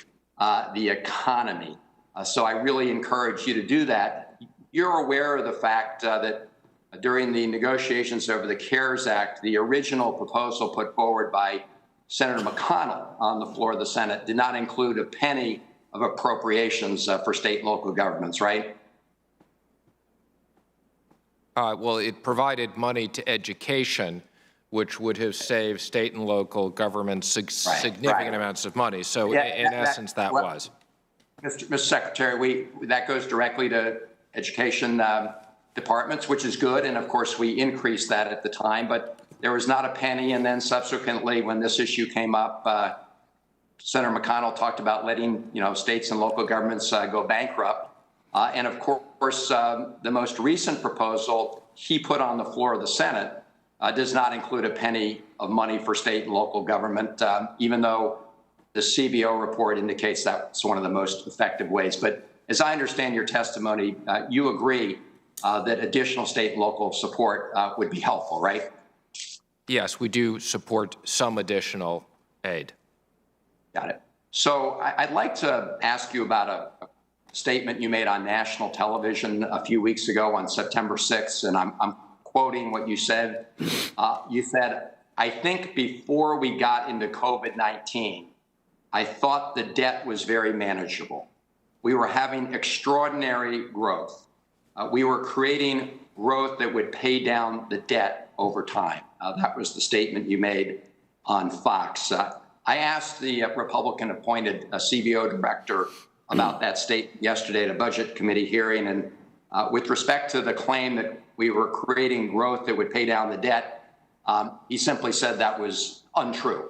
the economy. So I really encourage you to do that. You're aware of the fact that during the negotiations over the CARES Act, the original proposal put forward by Senator McConnell on the floor of the Senate did not include a penny of appropriations for state and local governments, right? Well, it provided money to education, which would have saved state and local governments significant amounts of money. So yeah, in essence, that was. Mr. Secretary, that goes directly to education departments, which is good. And of course, we increased that at the time, but there was not a penny. And then subsequently, when this issue came up, Senator McConnell talked about letting states and local governments go bankrupt. And of course, the most recent proposal he put on the floor of the Senate does not include a penny of money for state and local government, even though the CBO report indicates that's one of the most effective ways. But as I understand your testimony, you agree that additional state and local support would be helpful, right? Yes, we do support some additional aid. Got it. So I'd like to ask you about a statement you made on national television a few weeks ago on September 6th, and I'm quoting what you said. You said, "I think before we got into COVID-19, I thought the debt was very manageable. We were having extraordinary growth. We were creating growth that would pay down the debt over time." That was the statement you made on Fox. I asked the Republican-appointed CBO director about that statement yesterday at a Budget Committee hearing, and with respect to the claim that we were creating growth that would pay down the debt, he simply said that was untrue.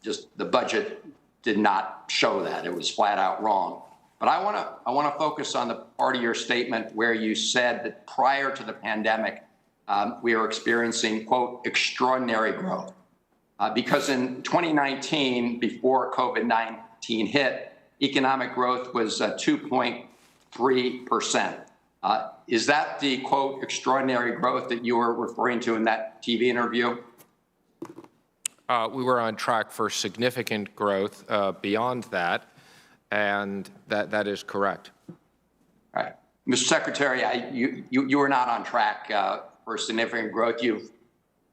Just the budget did not show that. It was flat out wrong. But I want to focus on the part of your statement where you said that prior to the pandemic, we were experiencing, quote, extraordinary growth. Because in 2019, before COVID-19 hit, economic growth was 2.3%. Is that the, quote, extraordinary growth that you were referring to in that TV interview? We were on track for significant growth beyond that, and that is correct. All right. Mr. Secretary, you were not on track for significant growth. You've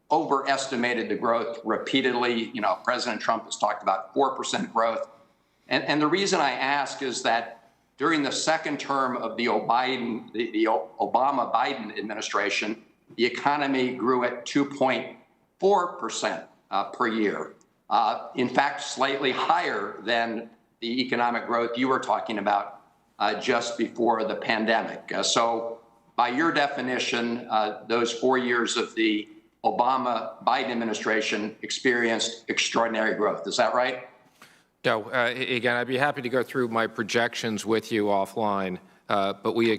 overestimated the growth repeatedly. You know, President Trump has talked about 4% growth. And the reason I ask is that during the second term of the Obama-Biden administration, the economy grew at 2.4% per year. In fact, slightly higher than the economic growth you were talking about just before the pandemic. So by your definition, those 4 years of the Obama-Biden administration experienced extraordinary growth. Is that right? No, again, I'd be happy to go through my projections with you offline, but we're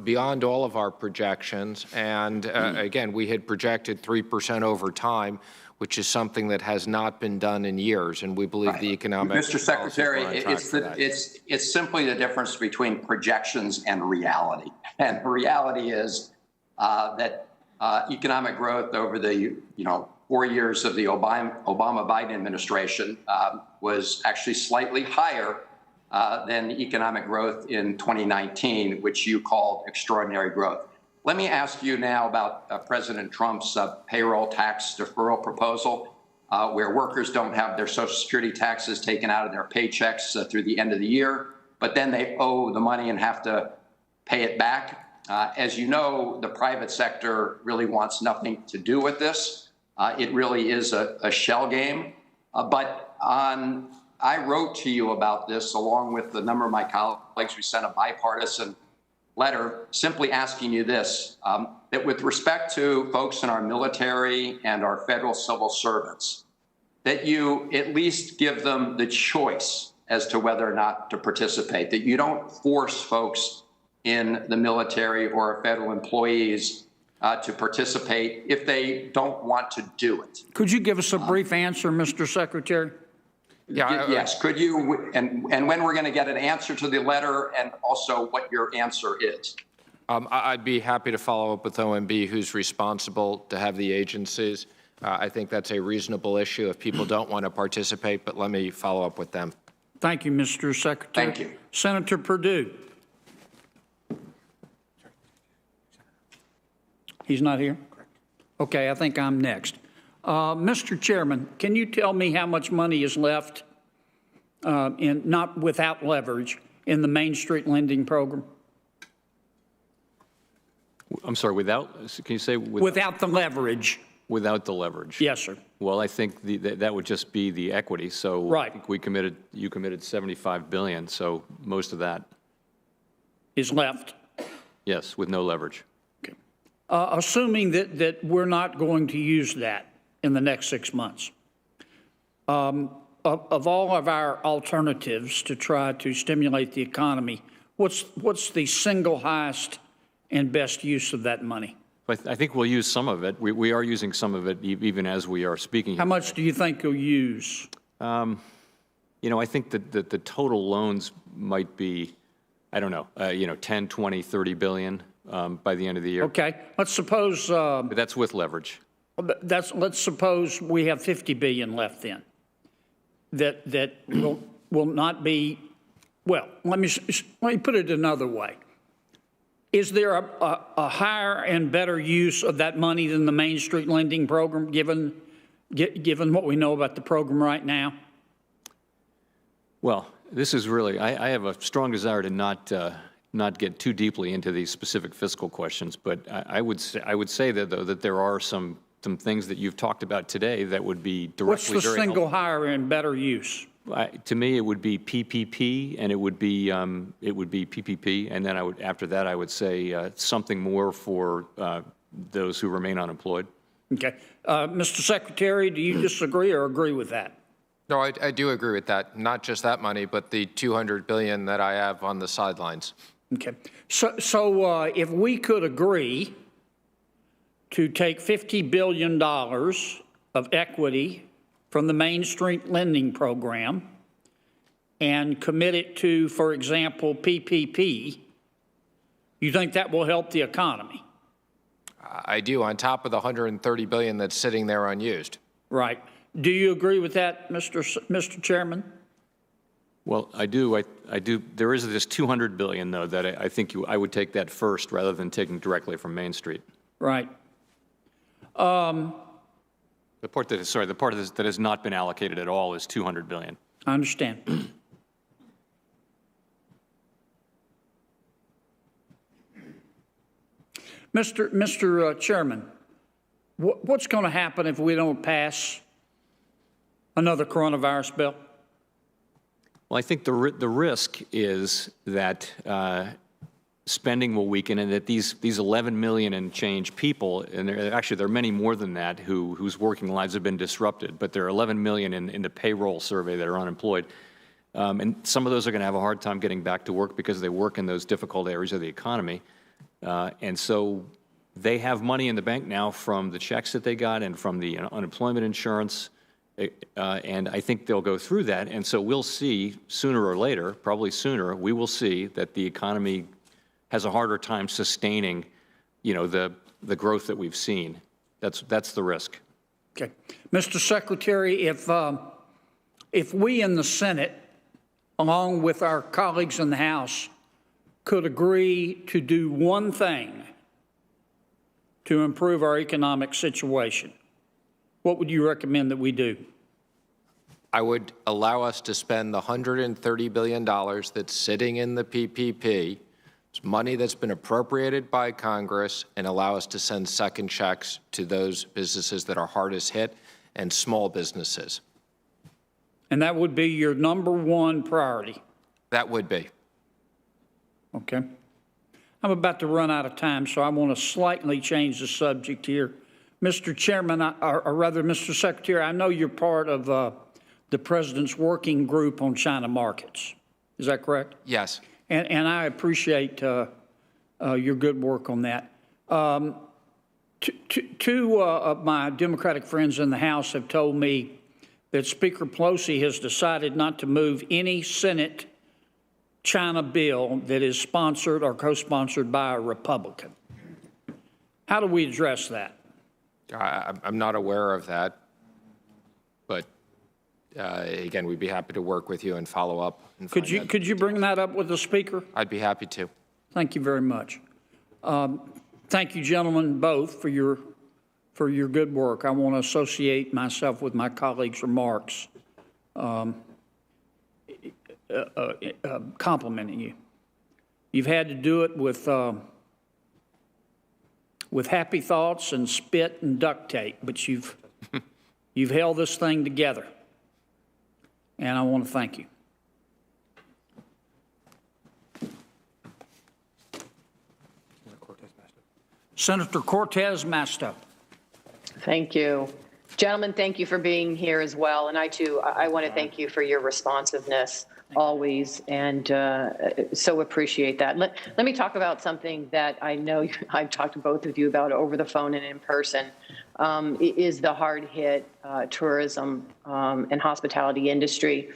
beyond all of our projections. And again, we had projected 3% over time, which is something that has not been done in years. And we believe the economic— Mr. Secretary, it's simply the difference between projections and reality. And the reality is that economic growth over the 4 years of the Obama-Biden administration was actually slightly higher than the economic growth in 2019, which you called extraordinary growth. Let me ask you now about President Trump's payroll tax deferral proposal, where workers don't have their Social Security taxes taken out of their paychecks through the end of the year, but then they owe the money and have to pay it back. As you know, the private sector really wants nothing to do with this. It really is a shell game. But I wrote to you about this along with a number of my colleagues. We sent a bipartisan letter simply asking you this, that with respect to folks in our military and our federal civil servants, that you at least give them the choice as to whether or not to participate, that you don't force folks in the military or federal employees to participate if they don't want to do it. Could you give us a brief answer, Mr. Secretary? Yes, could you, and when we're going to get an answer to the letter, and also what your answer is? I'd be happy to follow up with OMB, who's responsible to have the agencies. I think that's a reasonable issue if people don't want to participate, but let me follow up with them. Thank you, Mr. Secretary. Thank you. Senator Perdue. He's not here? Okay, I think I'm next. Mr. Chairman, can you tell me how much money is left, not without leverage, in the Main Street lending program? I'm sorry, without, can you say? Without the leverage. Without the leverage. Yes, sir. Well, I think that would just be the equity. So right. I think you committed $75 billion, so most of that is left. Yes, with no leverage. Okay. Assuming that we're not going to use that in the next 6 months, of all of our alternatives to try to stimulate the economy, what's the single highest and best use of that money? I think we'll use some of it. We are using some of it even as we are speaking. How much do you think you'll use? I think that the total loans might be, I don't know, 10, 20, 30 billion by the end of the year. Okay. Let's suppose. But that's with leverage. Let's suppose we have 50 billion left then. That will not be, well, let me put it another way. Is there a higher and better use of that money than the Main Street lending program, given what we know about the program right now? Well, this is really, I have a strong desire to not get too deeply into these specific fiscal questions, but I would say that, though, that there are some things that you've talked about today that would be directly What's the very single helpful. higher and better use? To me, it would be PPP, and it would be PPP, and then after that I would say something more for those who remain unemployed. Okay, Mr. Secretary, do you disagree or agree with that? No, I do agree with that. Not just that money, but the $200 billion that I have on the sidelines. Okay, so if we could agree to take $50 billion of equity from the Main Street lending program and commit it to, for example, PPP, you think that will help the economy? I do, on top of the $130 billion that's sitting there unused. Right. Do you agree with that, Mr. Chairman? Well, I do. I do. There is this $200 billion, though, that I think I would take that first rather than taking directly from Main Street. Right. The part that is, that has not been allocated at all is $200 billion. I understand. Mr. Chairman, what's going to happen if we don't pass another coronavirus bill? Well, I think the risk is that spending will weaken, and that these 11 million and change people, and there are many more than that whose working lives have been disrupted, but there are 11 million in the payroll survey that are unemployed. And some of those are going to have a hard time getting back to work because they work in those difficult areas of the economy. And so they have money in the bank now from the checks that they got and from the unemployment insurance. And I think they'll go through that. And so we'll see sooner or later, probably sooner, we will see that the economy has a harder time sustaining, the growth that we've seen. That's the risk. Okay. Mr. Secretary, if we in the Senate, along with our colleagues in the House, could agree to do one thing to improve our economic situation, what would you recommend that we do? I would allow us to spend the $130 billion that's sitting in the PPP. It's money that's been appropriated by Congress, and allow us to send second checks to those businesses that are hardest hit and small businesses. And that would be your #1 priority? That would be. Okay. I'm about to run out of time, so I want to slightly change the subject here. Mr. Chairman, or rather, Mr. Secretary, I know you're part of the President's working group on China markets. Is that correct? Yes. And I appreciate your good work on that. Two of my Democratic friends in the House have told me that Speaker Pelosi has decided not to move any Senate China bill that is sponsored or co-sponsored by a Republican. How do we address that? I'm not aware of that, but again, we'd be happy to work with you and follow up. And could you bring that up with the Speaker? I'd be happy to. Thank you very much. Thank you, gentlemen, both for your good work. I want to associate myself with my colleagues' remarks, complimenting you. You've had to do it with happy thoughts and spit and duct tape, but you've held this thing together, and I want to thank you. Senator Cortez Masto. Thank you. Gentlemen, thank you for being here as well. And I want to thank you for your responsiveness always, and so appreciate that. Let me talk about something that I know I've talked to both of you about over the phone and in person, is the hard-hit tourism and hospitality industry.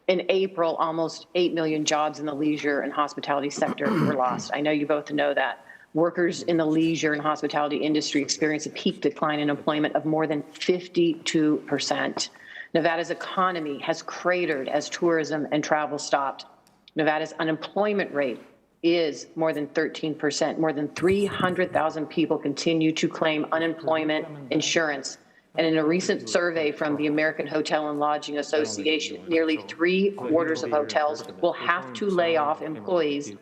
In April, almost 8 million jobs in the leisure and hospitality sector were lost. I know you both know that. Workers in the leisure and hospitality industry experienced a peak decline in employment of more than 52%. Nevada's economy has cratered as tourism and travel stopped. Nevada's unemployment rate is more than 13%. More than 300,000 people continue to claim unemployment insurance. And in a recent survey from the American Hotel and Lodging Association, nearly 3/4 of hotels will have to lay off employees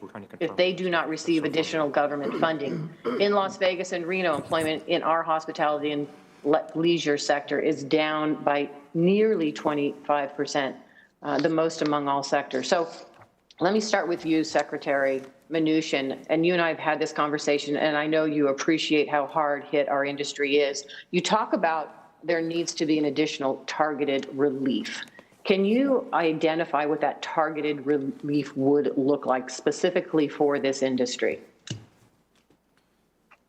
if they do not receive additional government funding. In Las Vegas and Reno, employment in our hospitality and leisure sector is down by nearly 25%, the most among all sectors. So let me start with you, Secretary Mnuchin, and you and I have had this conversation, and I know you appreciate how hard hit our industry is. You talk about there needs to be an additional targeted relief. Can you identify what that targeted relief would look like specifically for this industry?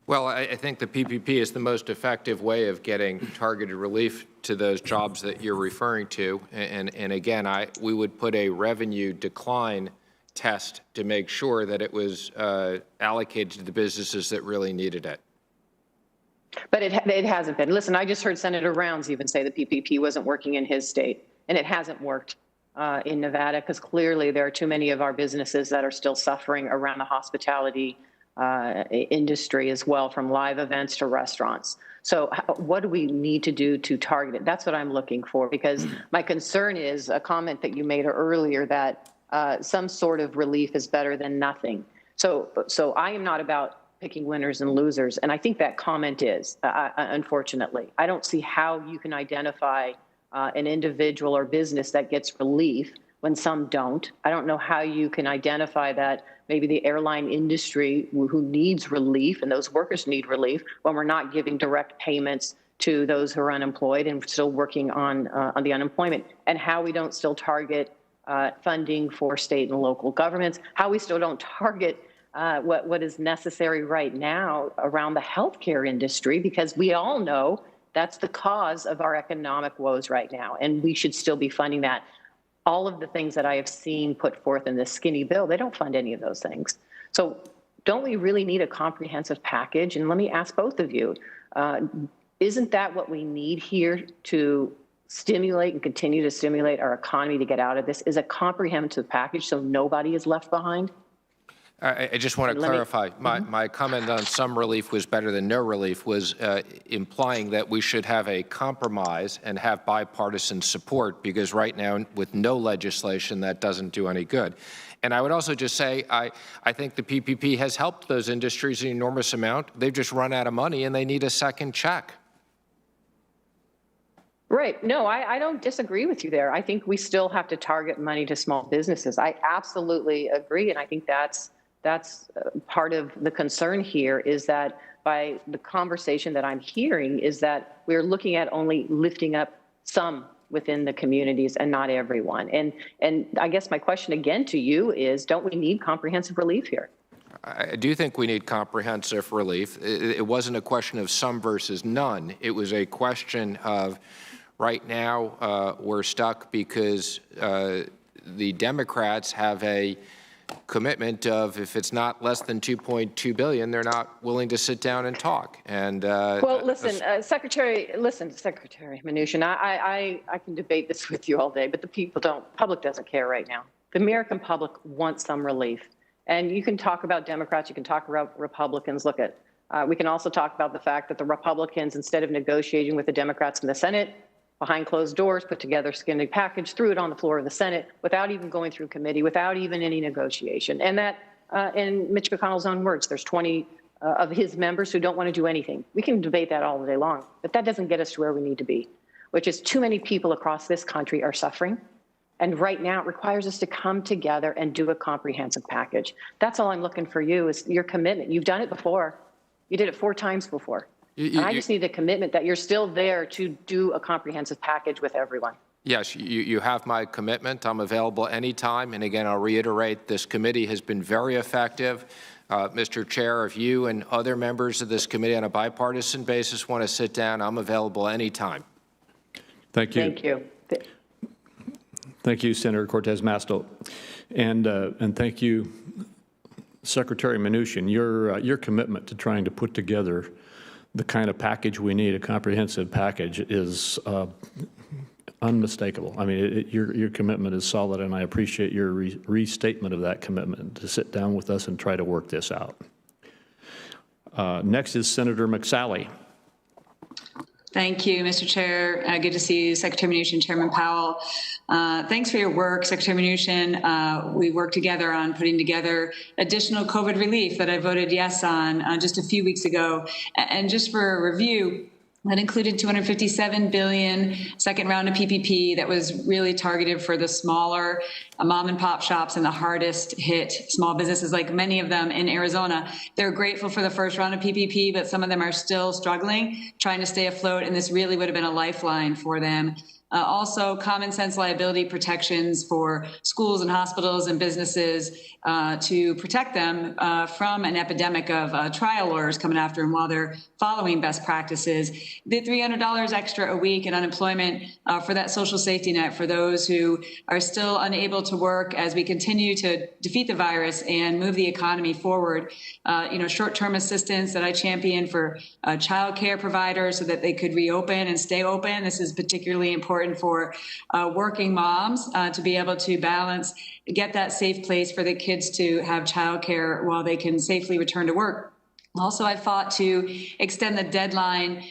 Well, I think the PPP is the most effective way of getting targeted relief to those jobs that you're referring to. And again, we would put a revenue decline test to make sure that it was allocated to the businesses that really needed it. But it hasn't been. Listen, I just heard Senator Rounds even say the PPP wasn't working in his state, and it hasn't worked in Nevada because clearly there are too many of our businesses that are still suffering around the hospitality industry as well, from live events to restaurants. So what do we need to do to target it? That's what I'm looking for, because my concern is a comment that you made earlier that some sort of relief is better than nothing. So I am not about picking winners and losers, and I think that comment is, unfortunately. I don't see how you can identify an individual or business that gets relief when some don't. I don't know how you can identify that maybe the airline industry who needs relief and those workers need relief when we're not giving direct payments to those who are unemployed and still working on the unemployment, and how we don't still target funding for state and local governments, how we still don't target what is necessary right now around the healthcare industry, because we all know that's the cause of our economic woes right now, and we should still be funding that. All of the things that I have seen put forth in this skinny bill, they don't fund any of those things. So don't we really need a comprehensive package? And let me ask both of you, isn't that what we need here to stimulate and continue to stimulate our economy to get out of this, is a comprehensive package so nobody is left behind? I just want to clarify. My comment on some relief was better than no relief was implying that we should have a compromise and have bipartisan support, because right now, with no legislation, that doesn't do any good. And I would also just say, I think the PPP has helped those industries an enormous amount. They've just run out of money and they need a second check. Right. No, I don't disagree with you there. I think we still have to target money to small businesses. I absolutely agree. And I think that's part of the concern here, is that by the conversation that I'm hearing is that we're looking at only lifting up some within the communities and not everyone. And I guess my question again to you is, don't we need comprehensive relief here? I do think we need comprehensive relief. It wasn't a question of some versus none. It was a question of, right now we're stuck because the Democrats have a commitment of, if it's not less than $2.2 billion, they're not willing to sit down and talk. And well, listen, Secretary Mnuchin, I can debate this with you all day, but the public doesn't care right now. The American public wants some relief. And you can talk about Democrats, you can talk about Republicans. Look at, we can also talk about the fact that the Republicans, instead of negotiating with the Democrats in the Senate, behind closed doors, put together a skinny package, threw it on the floor of the Senate without even going through committee, without even any negotiation. And that, in Mitch McConnell's own words, there's 20 of his members who don't want to do anything. We can debate that all day long, but that doesn't get us to where we need to be, which is too many people across this country are suffering. And right now it requires us to come together and do a comprehensive package. That's all I'm looking for you, is your commitment. You've done it before. You did it 4 times before. And I just need a commitment that you're still there to do a comprehensive package with everyone. Yes, you have my commitment. I'm available anytime. And again, I'll reiterate, this committee has been very effective. Mr. Chair, if you and other members of this committee on a bipartisan basis want to sit down, I'm available anytime. Thank you. Thank you. Thank you, Senator Cortez Masto. And thank you, Secretary Mnuchin. Your commitment to trying to put together the kind of package we need, a comprehensive package, is unmistakable. I mean, your commitment is solid, and I appreciate your restatement of that commitment to sit down with us and try to work this out. Next is Senator McSally. Thank you, Mr. Chair. Good to see you, Secretary Mnuchin, Chairman Powell. Thanks for your work, Secretary Mnuchin. We worked together on putting together additional COVID relief that I voted yes on just a few weeks ago. And just for a review, that included $257 billion, second round of PPP that was really targeted for the smaller mom and pop shops and the hardest hit small businesses, like many of them in Arizona. They're grateful for the first round of PPP, but some of them are still struggling, trying to stay afloat, and this really would have been a lifeline for them. Also, common sense liability protections for schools and hospitals and businesses to protect them from an epidemic of trial lawyers coming after them while they're following best practices. The $300 extra a week in unemployment for that social safety net for those who are still unable to work as we continue to defeat the virus and move the economy forward. Short-term assistance that I champion for child care providers so that they could reopen and stay open. This is particularly important for working moms to be able to balance, get that safe place for the kids to have child care while they can safely return to work. Also, I fought to extend the deadline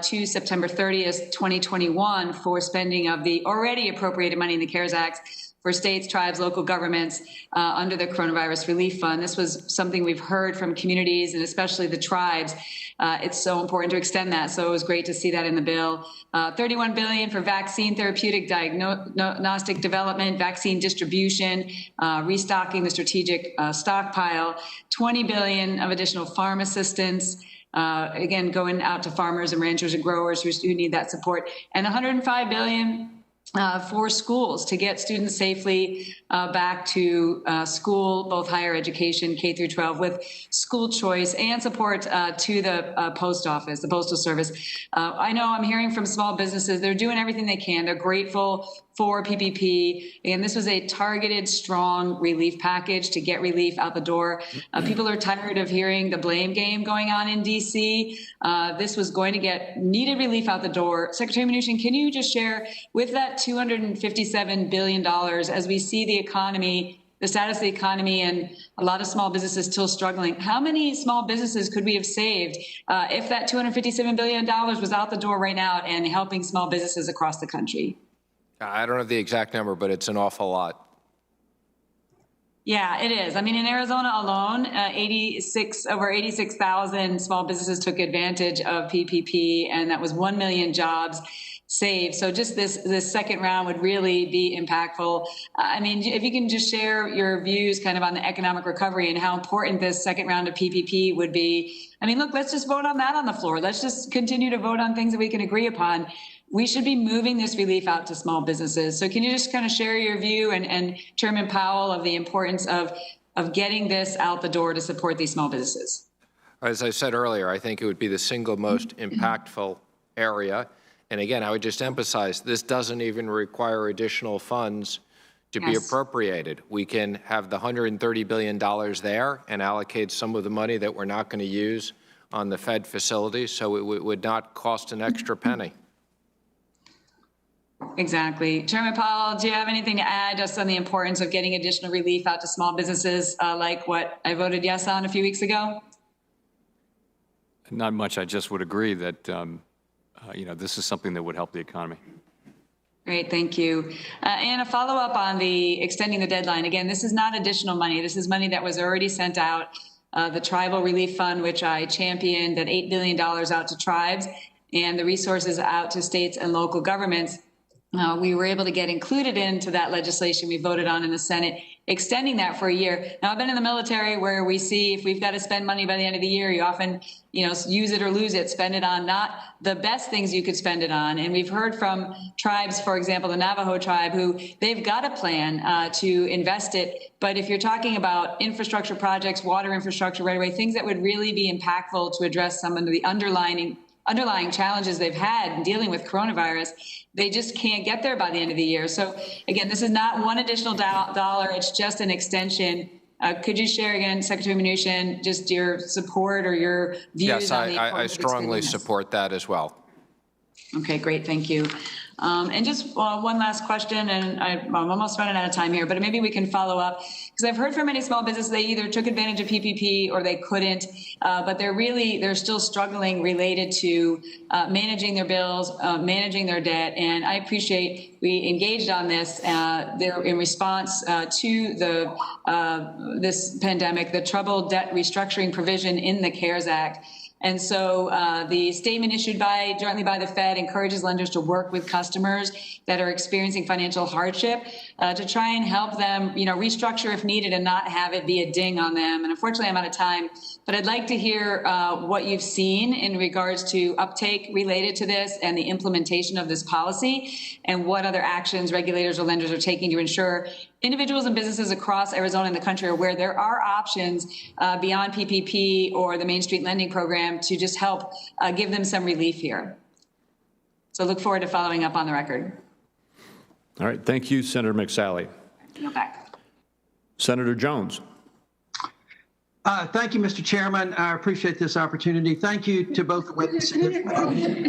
to September 30th, 2021 for spending of the already appropriated money in the CARES Act for states, tribes, local governments under the Coronavirus Relief Fund. This was something we've heard from communities and especially the tribes. It's so important to extend that. So it was great to see that in the bill. $31 billion for vaccine therapeutic diagnostic development, vaccine distribution, restocking the strategic stockpile, $20 billion of additional farm assistance, again, going out to farmers and ranchers and growers who need that support, and $105 billion for schools to get students safely back to school, both higher education, K through 12, with school choice and support to the post office, the Postal Service. I know I'm hearing from small businesses, they're doing everything they can. They're grateful for PPP. And this was a targeted, strong relief package to get relief out the door. People are tired of hearing the blame game going on in DC. This was going to get needed relief out the door. Secretary Mnuchin, can you just share with that $257 billion as we see the economy, the status of the economy, and a lot of small businesses still struggling, how many small businesses could we have saved if that $257 billion was out the door right now and helping small businesses across the country? I don't have the exact number, but it's an awful lot. Yeah, it is. I mean, in Arizona alone, over 86,000 small businesses took advantage of PPP, and that was 1 million jobs saved. So just this second round would really be impactful. I mean, if you can just share your views kind of on the economic recovery and how important this second round of PPP would be. I mean, look, let's just vote on that on the floor. Let's just continue to vote on things that we can agree upon. We should be moving this relief out to small businesses. So can you just kind of share your view and Chairman Powell of the importance of getting this out the door to support these small businesses? As I said earlier, I think it would be the single most impactful area. And again, I would just emphasize this doesn't even require additional funds to be appropriated. We can have the $130 billion there and allocate some of the money that we're not going to use on the Fed facilities, so it would not cost an extra penny. Exactly. Chairman Powell, do you have anything to add just on the importance of getting additional relief out to small businesses like what I voted yes on a few weeks ago? Not much. I just would agree that, this is something that would help the economy. Great, thank you. And a follow-up on the extending the deadline. Again, this is not additional money. This is money that was already sent out. The Tribal Relief Fund, which I championed, that $8 billion out to tribes, and the resources out to states and local governments. We were able to get included into that legislation we voted on in the Senate, extending that for a year. Now, I've been in the military where we see if we've got to spend money by the end of the year, you often, use it or lose it, spend it on not the best things you could spend it on. And we've heard from tribes, for example, the Navajo tribe, who they've got a plan to invest it. But if you're talking about infrastructure projects, water infrastructure right away, things that would really be impactful to address some of the underlying challenges they've had in dealing with coronavirus, they just can't get there by the end of the year. So again, this is not one additional dollar, it's just an extension. Could you share again, Secretary Mnuchin, just your support or your views on the importance I strongly support that as well. Okay, great, thank you. And just one last question, and I'm almost running out of time here, but maybe we can follow up, because I've heard from many small businesses, they either took advantage of PPP or they couldn't, but they're still struggling related to managing their bills, managing their debt, and I appreciate we engaged on this in response to this pandemic, the troubled debt restructuring provision in the CARES Act. And so the statement issued jointly by the Fed encourages lenders to work with customers that are experiencing financial hardship to try and help them, restructure if needed and not have it be a ding on them. And unfortunately, I'm out of time, but I'd like to hear what you've seen in regards to uptake related to this and the implementation of this policy, and what other actions regulators or lenders are taking to ensure individuals and businesses across Arizona and the country are aware there are options beyond PPP or the Main Street Lending Program to just help give them some relief here. So look forward to following up on the record. All right. Thank you, Senator McSally. Go back. Senator Jones. Thank you, Mr. Chairman. I appreciate this opportunity. Thank you to both the witnesses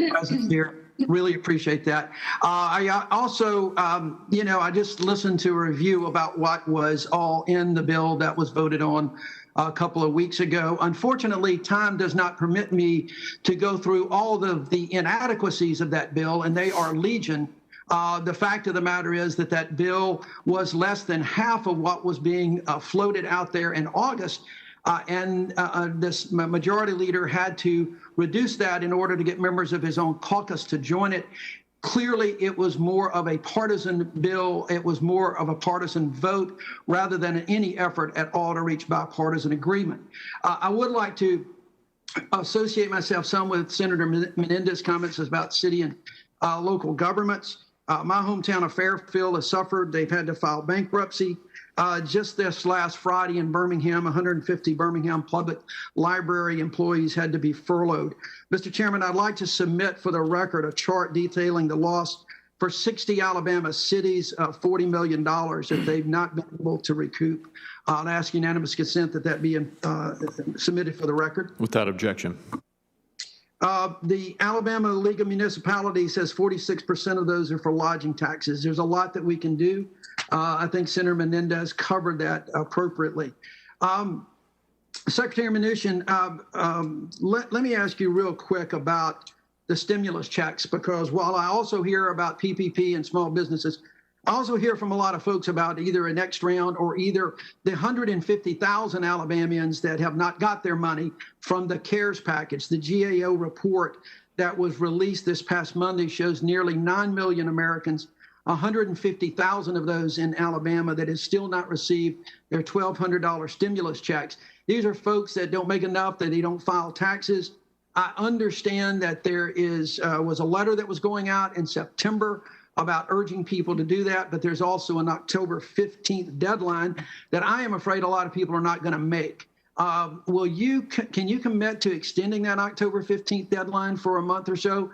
present here. Really appreciate that. I also, I just listened to a review about what was all in the bill that was voted on a couple of weeks ago. Unfortunately, time does not permit me to go through all of the inadequacies of that bill, and they are legion. The fact of the matter is that bill was less than half of what was being floated out there in August. And this majority leader had to reduce that in order to get members of his own caucus to join it. Clearly, it was more of a partisan bill. It was more of a partisan vote rather than any effort at all to reach bipartisan agreement. I would like to associate myself some with Senator Menendez's comments about city and local governments. My hometown of Fairfield has suffered. They've had to file bankruptcy. Just this last Friday in Birmingham, 150 Birmingham Public Library employees had to be furloughed. Mr. Chairman, I'd like to submit for the record a chart detailing the loss for 60 Alabama cities of $40 million that they've not been able to recoup. I'll ask unanimous consent that be submitted for the record. Without objection. The Alabama League of Municipalities says 46% of those are for lodging taxes. There's a lot that we can do. I think Senator Menendez covered that appropriately. Secretary Mnuchin, let me ask you real quick about the stimulus checks, because while I also hear about PPP and small businesses, I also hear from a lot of folks about either a next round or either the 150,000 Alabamians that have not got their money from the CARES package. The GAO report that was released this past Monday shows nearly 9 million Americans, 150,000 of those in Alabama, that has still not received their $1,200 stimulus checks. These are folks that don't make enough, that they don't file taxes. I understand that there was a letter that was going out in September about urging people to do that, but there's also an October 15th deadline that I am afraid a lot of people are not going to make. Can you commit to extending that October 15th deadline for a month or so,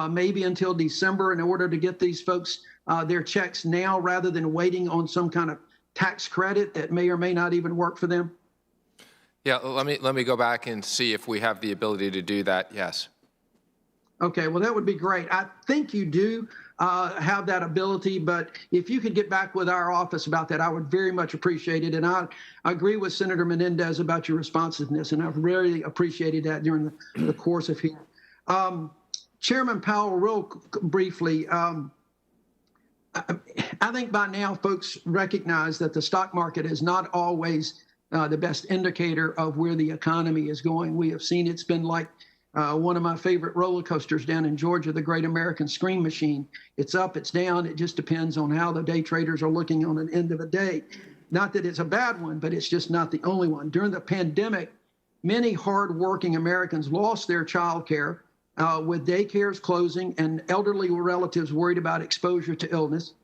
maybe until December, in order to get these folks their checks now rather than waiting on some kind of tax credit that may or may not even work for them? Yeah, let me go back and see if we have the ability to do that. Yes. Okay, well, that would be great. I think you do have that ability, but if you could get back with our office about that, I would very much appreciate it. And I agree with Senator Menendez about your responsiveness, and I've really appreciated that during the course of here. Chairman Powell, real briefly, I think by now folks recognize that the stock market is not always the best indicator of where the economy is going. We have seen it's been like one of my favorite roller coasters down in Georgia, the Great American Scream Machine. It's up, it's down. It just depends on how the day traders are looking on an end of a day. Not that it's a bad one, but it's just not the only one. During the pandemic, many hardworking Americans lost their child care with daycares closing and elderly relatives worried about exposure to illness.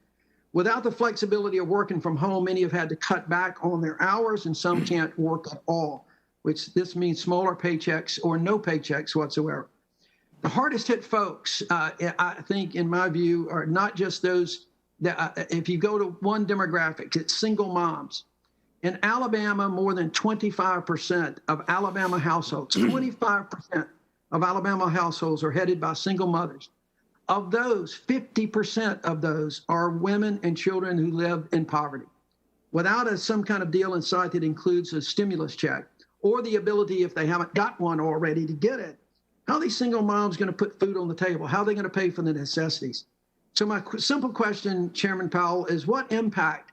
Without the flexibility of working from home, many have had to cut back on their hours, and some can't work at all, which this means smaller paychecks or no paychecks whatsoever. The hardest hit folks, I think, in my view, are not just those that, if you go to one demographic, it's single moms. In Alabama, more than 25% of Alabama households, 25% of Alabama households are headed by single mothers. Of those, 50% of those are women and children who live in poverty. Without some kind of deal in sight that includes a stimulus check, or the ability, if they haven't got one already, to get it, how are these single moms going to put food on the table? How are they going to pay for the necessities? So my simple question, Chairman Powell, is what impact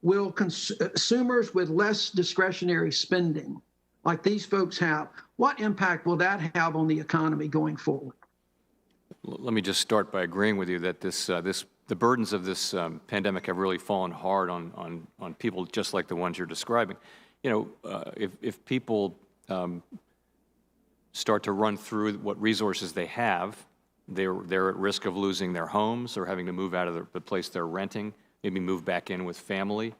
will consumers with less discretionary spending like these folks have, what impact will that have on the economy going forward? Let me just start by agreeing with you that the burdens of this pandemic have really fallen hard on people just like the ones you're describing. You know, if people start to run through what resources they have, they're at risk of losing their homes or having to move out of the place they're renting, maybe move back in with family,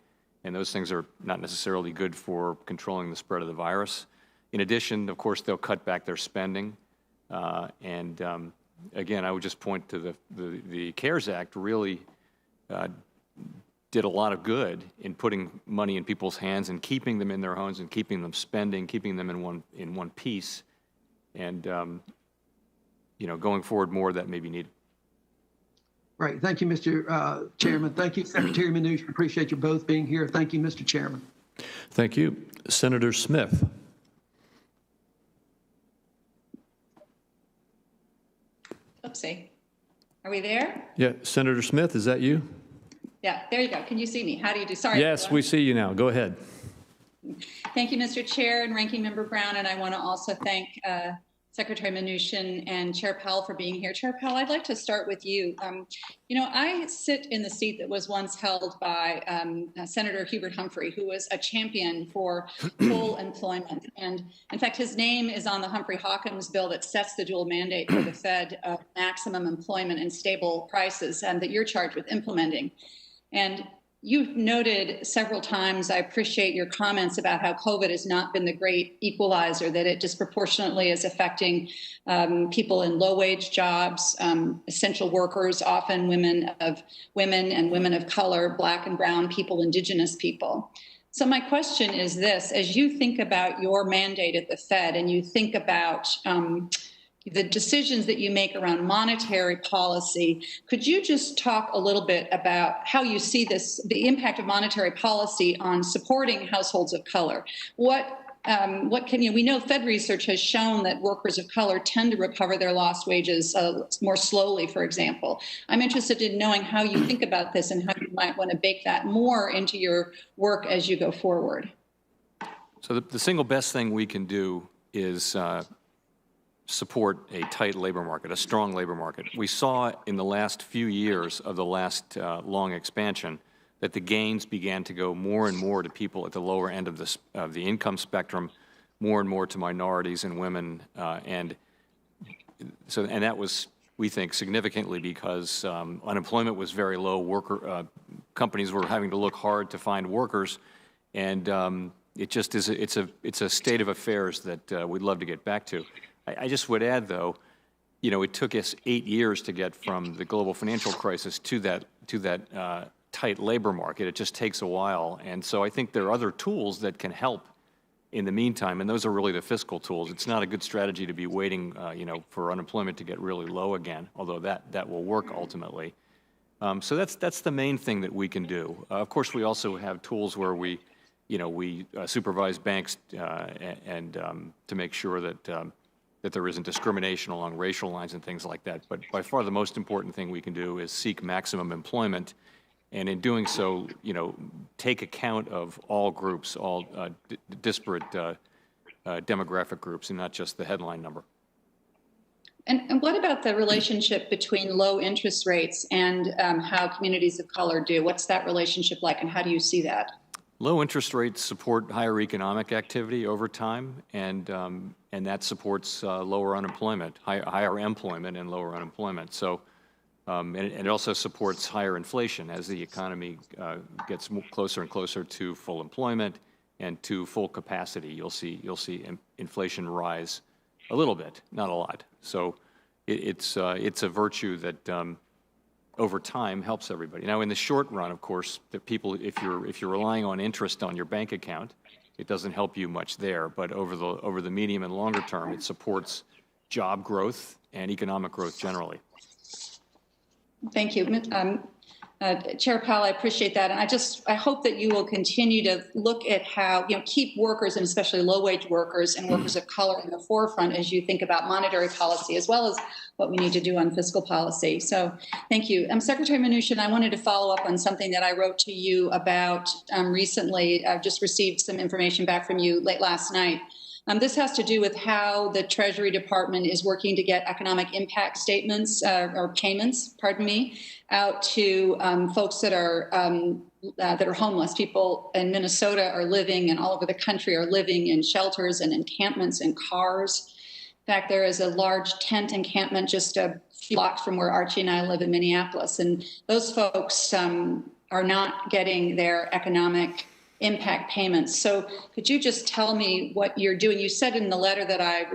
and those things are not necessarily good for controlling the spread of the virus. In addition, of course, they'll cut back their spending, again, I would just point to the CARES Act really did a lot of good in putting money in people's hands and keeping them in their homes and keeping them spending, keeping them in one piece, and you know, going forward, more of that may be needed. Right. Thank you, Mr. Chairman. Thank you, Secretary Mnuchin. Appreciate you both being here. Thank you, Mr. Chairman. Thank you. Senator Smith. Oopsie. Are we there? Yeah, Senator Smith, is that you? Yeah, there you go. Can you see me? How do you do? Sorry. Yes, everyone. we see you now. Go ahead. Thank you, Mr. Chair and Ranking Member Brown. And I want to also thank Secretary Mnuchin and Chair Powell for being here. Chair Powell, I'd like to start with you. You know, I sit in the seat that was once held by Senator Hubert Humphrey, who was a champion for full employment. And in fact, his name is on the Humphrey-Hawkins bill that sets the dual mandate for the Fed of maximum employment and stable prices, and that you're charged with implementing. And you've noted several times, I appreciate your comments about how COVID has not been the great equalizer, that it disproportionately is affecting people in low-wage jobs, essential workers, often women and women of color, Black and brown people, Indigenous people. So my question is this: as you think about your mandate at the Fed and you think about the decisions that you make around monetary policy, could you just talk a little bit about how you see the impact of monetary policy on supporting households of color? What can you, we know Fed research has shown that workers of color tend to recover their lost wages more slowly, for example. I'm interested in knowing how you think about this and how you might want to bake that more into your work as you go forward. So the single best thing we can do is support a tight labor market, a strong labor market. We saw in the last few years of the last long expansion that the gains began to go more and more to people at the lower end of the income spectrum, more and more to minorities and women, and that was, we think, significantly because unemployment was very low. Companies were having to look hard to find workers, and it just is. It's a state of affairs that we'd love to get back to. I just would add, though, you know, it took us 8 years to get from the global financial crisis to that tight labor market. It just takes a while, and so I think there are other tools that can help in the meantime, and those are really the fiscal tools. It's not a good strategy to be waiting, you know, for unemployment to get really low again, although that will work ultimately. So that's the main thing that we can do. Of course, we also have tools where we supervise banks and to make sure that that there isn't discrimination along racial lines and things like that. But by far the most important thing we can do is seek maximum employment, and in doing so, you know, take account of all groups, all disparate demographic groups, and not just the headline number. And what about the relationship between low interest rates and how communities of color do? What's that relationship like, and how do you see that? Low interest rates support higher economic activity over time, and that supports lower unemployment, higher employment and lower unemployment. So, and it also supports higher inflation as the economy gets closer and closer to full employment and to full capacity. You'll see inflation rise a little bit, not a lot. So, it's a virtue that over time helps everybody. Now, in the short run, of course, the people, if you're relying on interest on your bank account, it doesn't help you much there. But over the medium and longer term, it supports job growth and economic growth generally. Thank you. Chair Powell, I appreciate that. And I hope that you will continue to look at how, you know, keep workers, and especially low-wage workers and workers of color in the forefront as you think about monetary policy, as well as what we need to do on fiscal policy. So thank you. Secretary Mnuchin, I wanted to follow up on something that I wrote to you about recently. I've just received some information back from you late last night This has to do with how the Treasury Department is working to get economic impact statements or payments, pardon me, out to folks that are homeless. People in Minnesota are living, and all over the country are living in shelters and encampments and cars. In fact, there is a large tent encampment just a few blocks from where Archie and I live in Minneapolis, and those folks are not getting their economic impact payments. So could you just tell me what you're doing? You said in the letter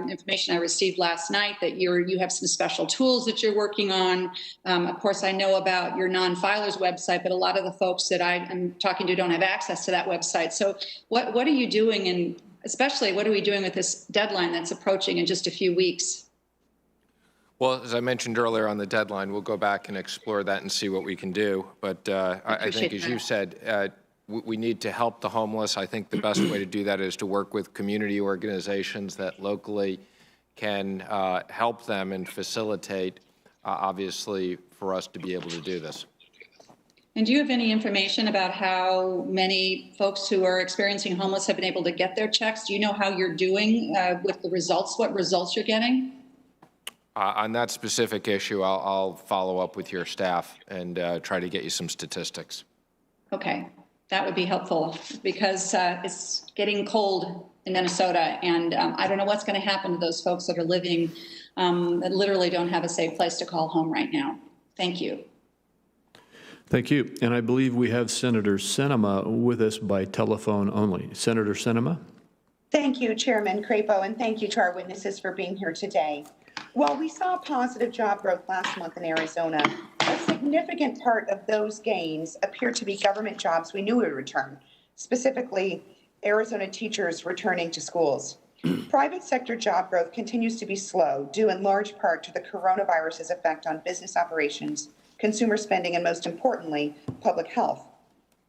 information I received last night that you have some special tools that you're working on. Of course, I know about your non-filers website, but a lot of the folks that I'm talking to don't have access to that website. So what are you doing, and especially what are we doing with this deadline that's approaching in just a few weeks? Well, as I mentioned earlier on the deadline, we'll go back and explore that and see what we can do. But I think, as you said, we need to help the homeless. I think the best way to do that is to work with community organizations that locally can help them and facilitate, obviously, for us to be able to do this. And do you have any information about how many folks who are experiencing homeless have been able to get their checks? Do you know how you're doing with the results, what results you're getting? On that specific issue, I'll follow up with your staff and try to get you some statistics. Okay. That would be helpful because it's getting cold in Minnesota, and I don't know what's going to happen to those folks that are living that literally don't have a safe place to call home right now. Thank you. Thank you. And I believe we have Senator Sinema with us by telephone only. Senator Sinema. Thank you, Chairman Crapo, and thank you to our witnesses for being here today. While we saw positive job growth last month in Arizona, a significant part of those gains appear to be government jobs we knew would return, specifically Arizona teachers returning to schools. Private sector job growth continues to be slow, due in large part to the coronavirus's effect on business operations, consumer spending, and most importantly, public health.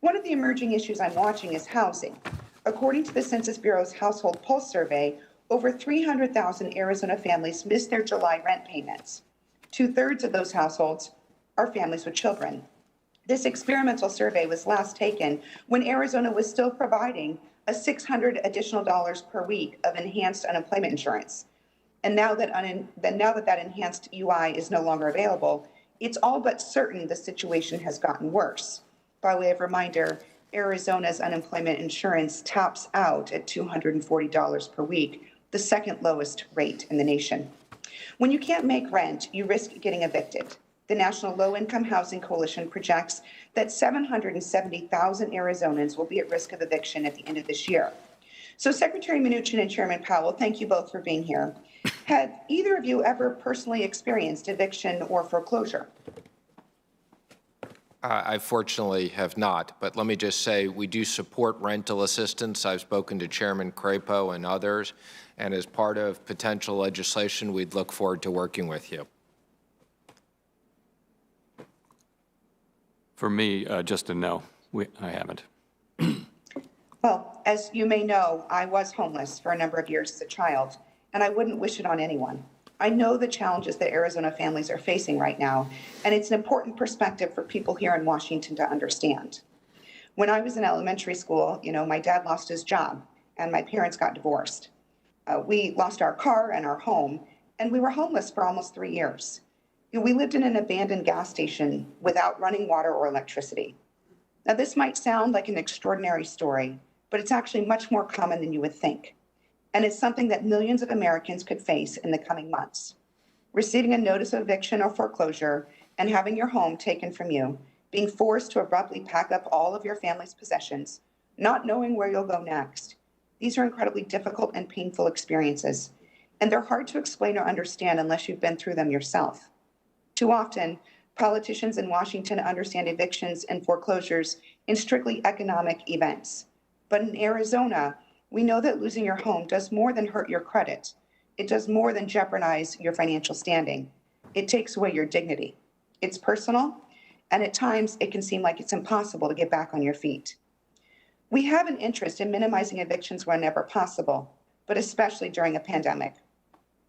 One of the emerging issues I'm watching is housing. According to the Census Bureau's Household Pulse Survey, over 300,000 Arizona families missed their July rent payments. 2/3 of those households are families with children. This experimental survey was last taken when Arizona was still providing a $600 additional per week of enhanced unemployment insurance. And now that that enhanced UI is no longer available, it's all but certain the situation has gotten worse. By way of reminder, Arizona's unemployment insurance tops out at $240 per week, the second lowest rate in the nation. When you can't make rent, you risk getting evicted. The National Low-Income Housing Coalition projects that 770,000 Arizonans will be at risk of eviction at the end of this year. So Secretary Mnuchin and Chairman Powell, thank you both for being here. Have either of you ever personally experienced eviction or foreclosure? I fortunately have not, but let me just say we do support rental assistance. I've spoken to Chairman Crapo and others, and as part of potential legislation, we'd look forward to working with you. For me, just a no. I haven't. Well, as you may know, I was homeless for a number of years as a child, and I wouldn't wish it on anyone. I know the challenges that Arizona families are facing right now, and it's an important perspective for people here in Washington to understand. When I was in elementary school, my dad lost his job, and my parents got divorced. We lost our car and our home, and we were homeless for almost 3 years. We lived in an abandoned gas station without running water or electricity. Now, this might sound like an extraordinary story, but it's actually much more common than you would think. And it's something that millions of Americans could face in the coming months. Receiving a notice of eviction or foreclosure and having your home taken from you, being forced to abruptly pack up all of your family's possessions, not knowing where you'll go next. These are incredibly difficult and painful experiences, and they're hard to explain or understand unless you've been through them yourself. Too often, politicians in Washington understand evictions and foreclosures in strictly economic events. But in Arizona, we know that losing your home does more than hurt your credit. It does more than jeopardize your financial standing. It takes away your dignity. It's personal, and at times it can seem like it's impossible to get back on your feet. We have an interest in minimizing evictions whenever possible, but especially during a pandemic.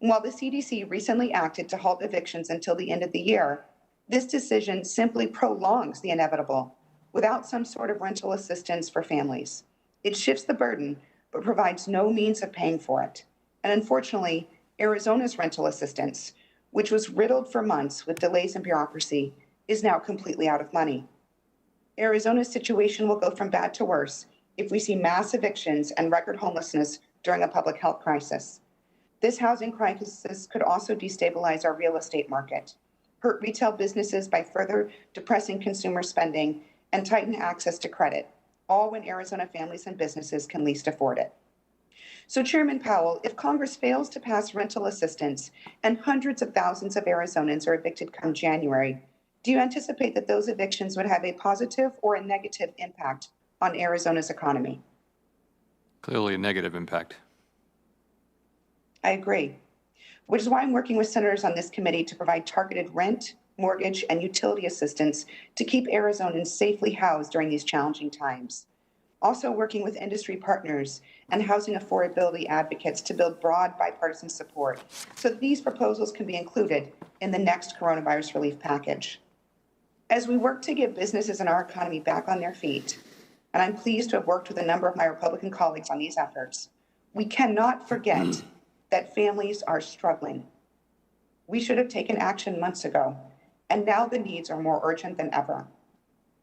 While the CDC recently acted to halt evictions until the end of the year, this decision simply prolongs the inevitable without some sort of rental assistance for families. It shifts the burden but provides no means of paying for it. And unfortunately, Arizona's rental assistance, which was riddled for months with delays and bureaucracy, is now completely out of money. Arizona's situation will go from bad to worse if we see mass evictions and record homelessness during a public health crisis. This housing crisis could also destabilize our real estate market, hurt retail businesses by further depressing consumer spending, and tighten access to credit, all when Arizona families and businesses can least afford it. So, Chairman Powell, if Congress fails to pass rental assistance and hundreds of thousands of Arizonans are evicted come January, do you anticipate that those evictions would have a positive or a negative impact on Arizona's economy? Clearly a negative impact. I agree, which is why I'm working with senators on this committee to provide targeted rent, mortgage, and utility assistance to keep Arizonans safely housed during these challenging times. Also working with industry partners and housing affordability advocates to build broad bipartisan support so that these proposals can be included in the next coronavirus relief package. As we work to get businesses and our economy back on their feet, and I'm pleased to have worked with a number of my Republican colleagues on these efforts, we cannot forget that families are struggling. We should have taken action months ago, and now the needs are more urgent than ever.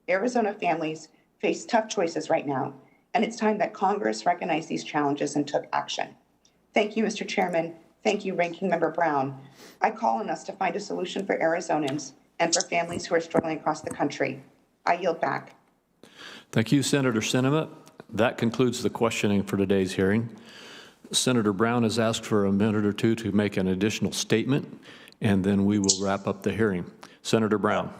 Arizona families face tough choices right now, and it's time that Congress recognized these challenges and took action. Thank you, Mr. Chairman. Thank you, Ranking Member Brown. I call on us to find a solution for Arizonans and for families who are struggling across the country. I yield back. Thank you, Senator Sinema. That concludes the questioning for today's hearing. Senator Brown has asked for a minute or two to make an additional statement, and then we will wrap up the hearing. Senator Brown.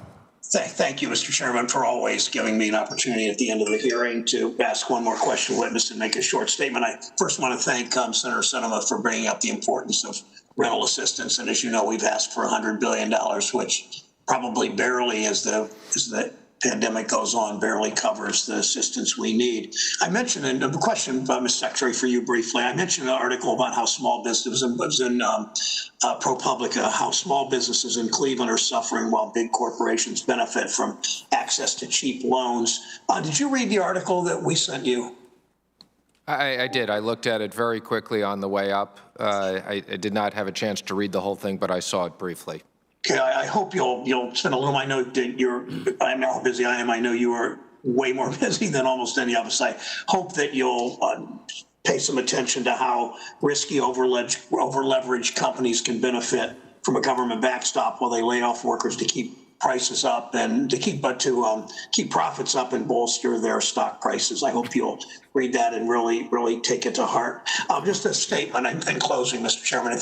Thank you, Mr. Chairman, for always giving me an opportunity at the end of the hearing to ask one more question witness and make a short statement. I first want to thank Senator Sinema for bringing up the importance of rental assistance. And as you know, we've asked for $100 billion, which probably barely, as the pandemic goes on, barely covers the assistance we need. I mentioned, and a question, Ms. Secretary, for you briefly, I mentioned an article about how small businesses, it was in ProPublica, how small businesses in Cleveland are suffering while big corporations benefit from access to cheap loans. Did you read the article that we sent you? I did. I looked at it very quickly on the way up. I did not have a chance to read the whole thing, but I saw it briefly. Okay, I hope you'll spend a little. I know that I know how busy I am. I know you are way more busy than almost any of us. I hope that you'll pay some attention to how risky, over-leveraged companies can benefit from a government backstop while they lay off workers to keep prices up and to keep profits up and bolster their stock prices. I hope you'll read that and really take it to heart. Just a statement in closing, Mr. Chairman, and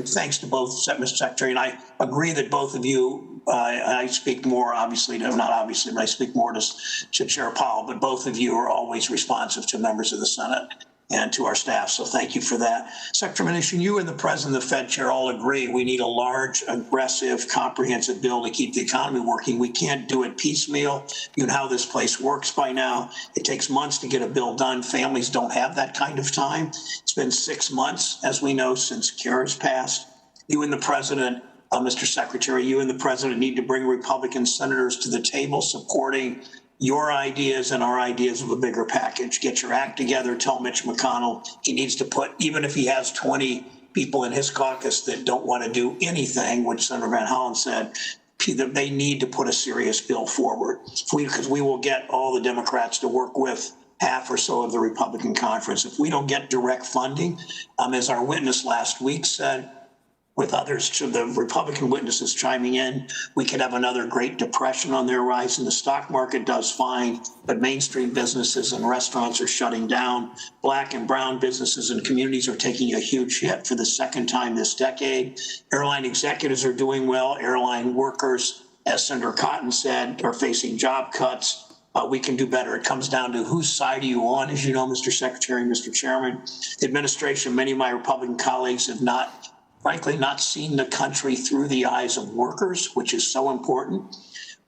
thanks to both Mr. Secretary, and I agree that both of you, I speak more obviously, not obviously, but I speak more to Chair Powell, but both of you are always responsive to members of the Senate and to our staff, so thank you for that. Secretary Mnuchin, you and the President of the Fed Chair all agree we need a large, aggressive, comprehensive bill to keep the economy working. We can't do it piecemeal. You know how this place works by now. It takes months to get a bill done. Families don't have that kind of time. It's been 6 months, as we know, since CARES passed. You and the President, Mr. Secretary, you and the President need to bring Republican senators to the table supporting your ideas and our ideas of a bigger package. Get your act together. Tell Mitch McConnell he needs to put, even if he has 20 people in his caucus that don't want to do anything, which Senator Van Hollen said, they need to put a serious bill forward. Because we will get all the Democrats to work with half or so of the Republican conference. If we don't get direct funding, as our witness last week said, with others, to the Republican witnesses chiming in, we could have another Great Depression on the horizon. The stock market does fine, but mainstream businesses and restaurants are shutting down. Black and brown businesses and communities are taking a huge hit for the second time this decade. Airline executives are doing well. Airline workers, as Senator Cotton said, are facing job cuts. We can do better. It comes down to whose side are you on, as you know, Mr. Secretary, Mr. Chairman. The administration, many of my Republican colleagues have frankly not seen the country through the eyes of workers, which is so important,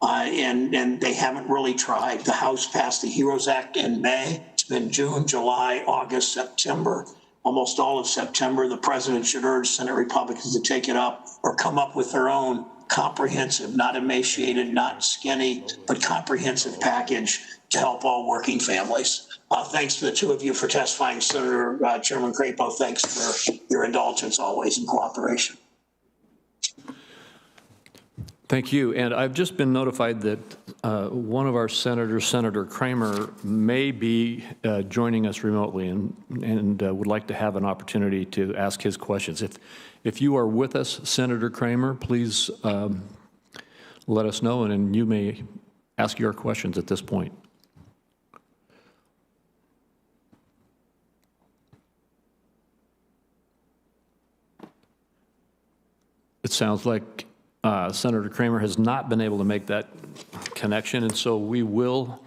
and they haven't really tried. The House passed the HEROES Act in May. It's been June, July, August, September, almost all of September. The president should urge Senate Republicans to take it up or come up with their own comprehensive, not emaciated, not skinny, but comprehensive package to help all working families. Thanks to the two of you for testifying. Senator Chairman Crapo, thanks for your indulgence always and cooperation. Thank you. And I've just been notified that one of our senators, Senator Kramer, may be joining us remotely and would like to have an opportunity to ask his questions. If you are with us, Senator Kramer, please let us know, and you may ask your questions at this point. It sounds like Senator Kramer has not been able to make that connection, and so we will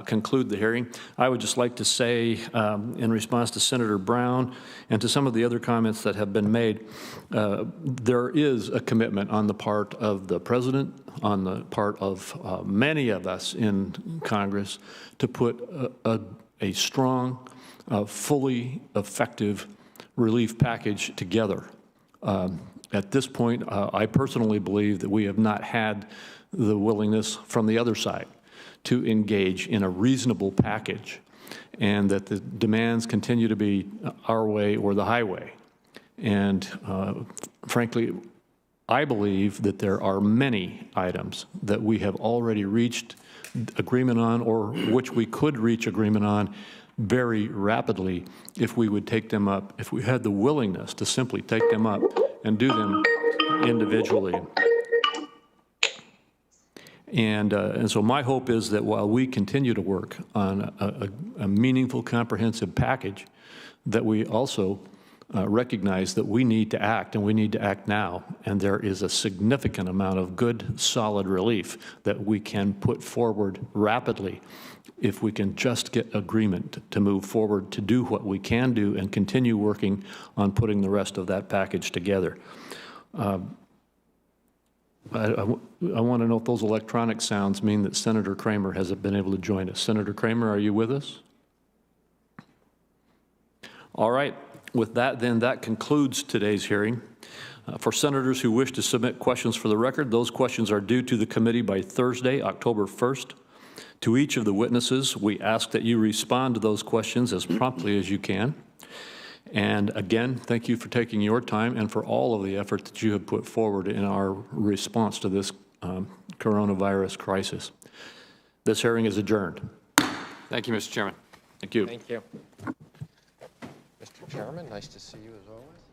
conclude the hearing. I would just like to say, in response to Senator Brown and to some of the other comments that have been made, there is a commitment on the part of the President, on the part of many of us in Congress, to put a strong, fully effective relief package together. At this point, I personally believe that we have not had the willingness from the other side to engage in a reasonable package, and that the demands continue to be our way or the highway. And frankly, I believe that there are many items that we have already reached agreement on, or which we could reach agreement on very rapidly if we would take them up, if we had the willingness to simply take them up and do them individually. And so my hope is that while we continue to work on a meaningful, comprehensive package, that we also recognize that we need to act, and we need to act now. And there is a significant amount of good, solid relief that we can put forward rapidly if we can just get agreement to move forward to do what we can do and continue working on putting the rest of that package together. I want to know if those electronic sounds mean that Senator Kramer hasn't been able to join us. Senator Kramer, are you with us? All right. With that, then, that concludes today's hearing. For senators who wish to submit questions for the record, those questions are due to the committee by Thursday, October 1st. To each of the witnesses, we ask that you respond to those questions as promptly as you can. And again, thank you for taking your time and for all of the effort that you have put forward in our response to this coronavirus crisis. This hearing is adjourned. Thank you, Mr. Chairman. Thank you. Thank you. Mr. Chairman, nice to see you as always.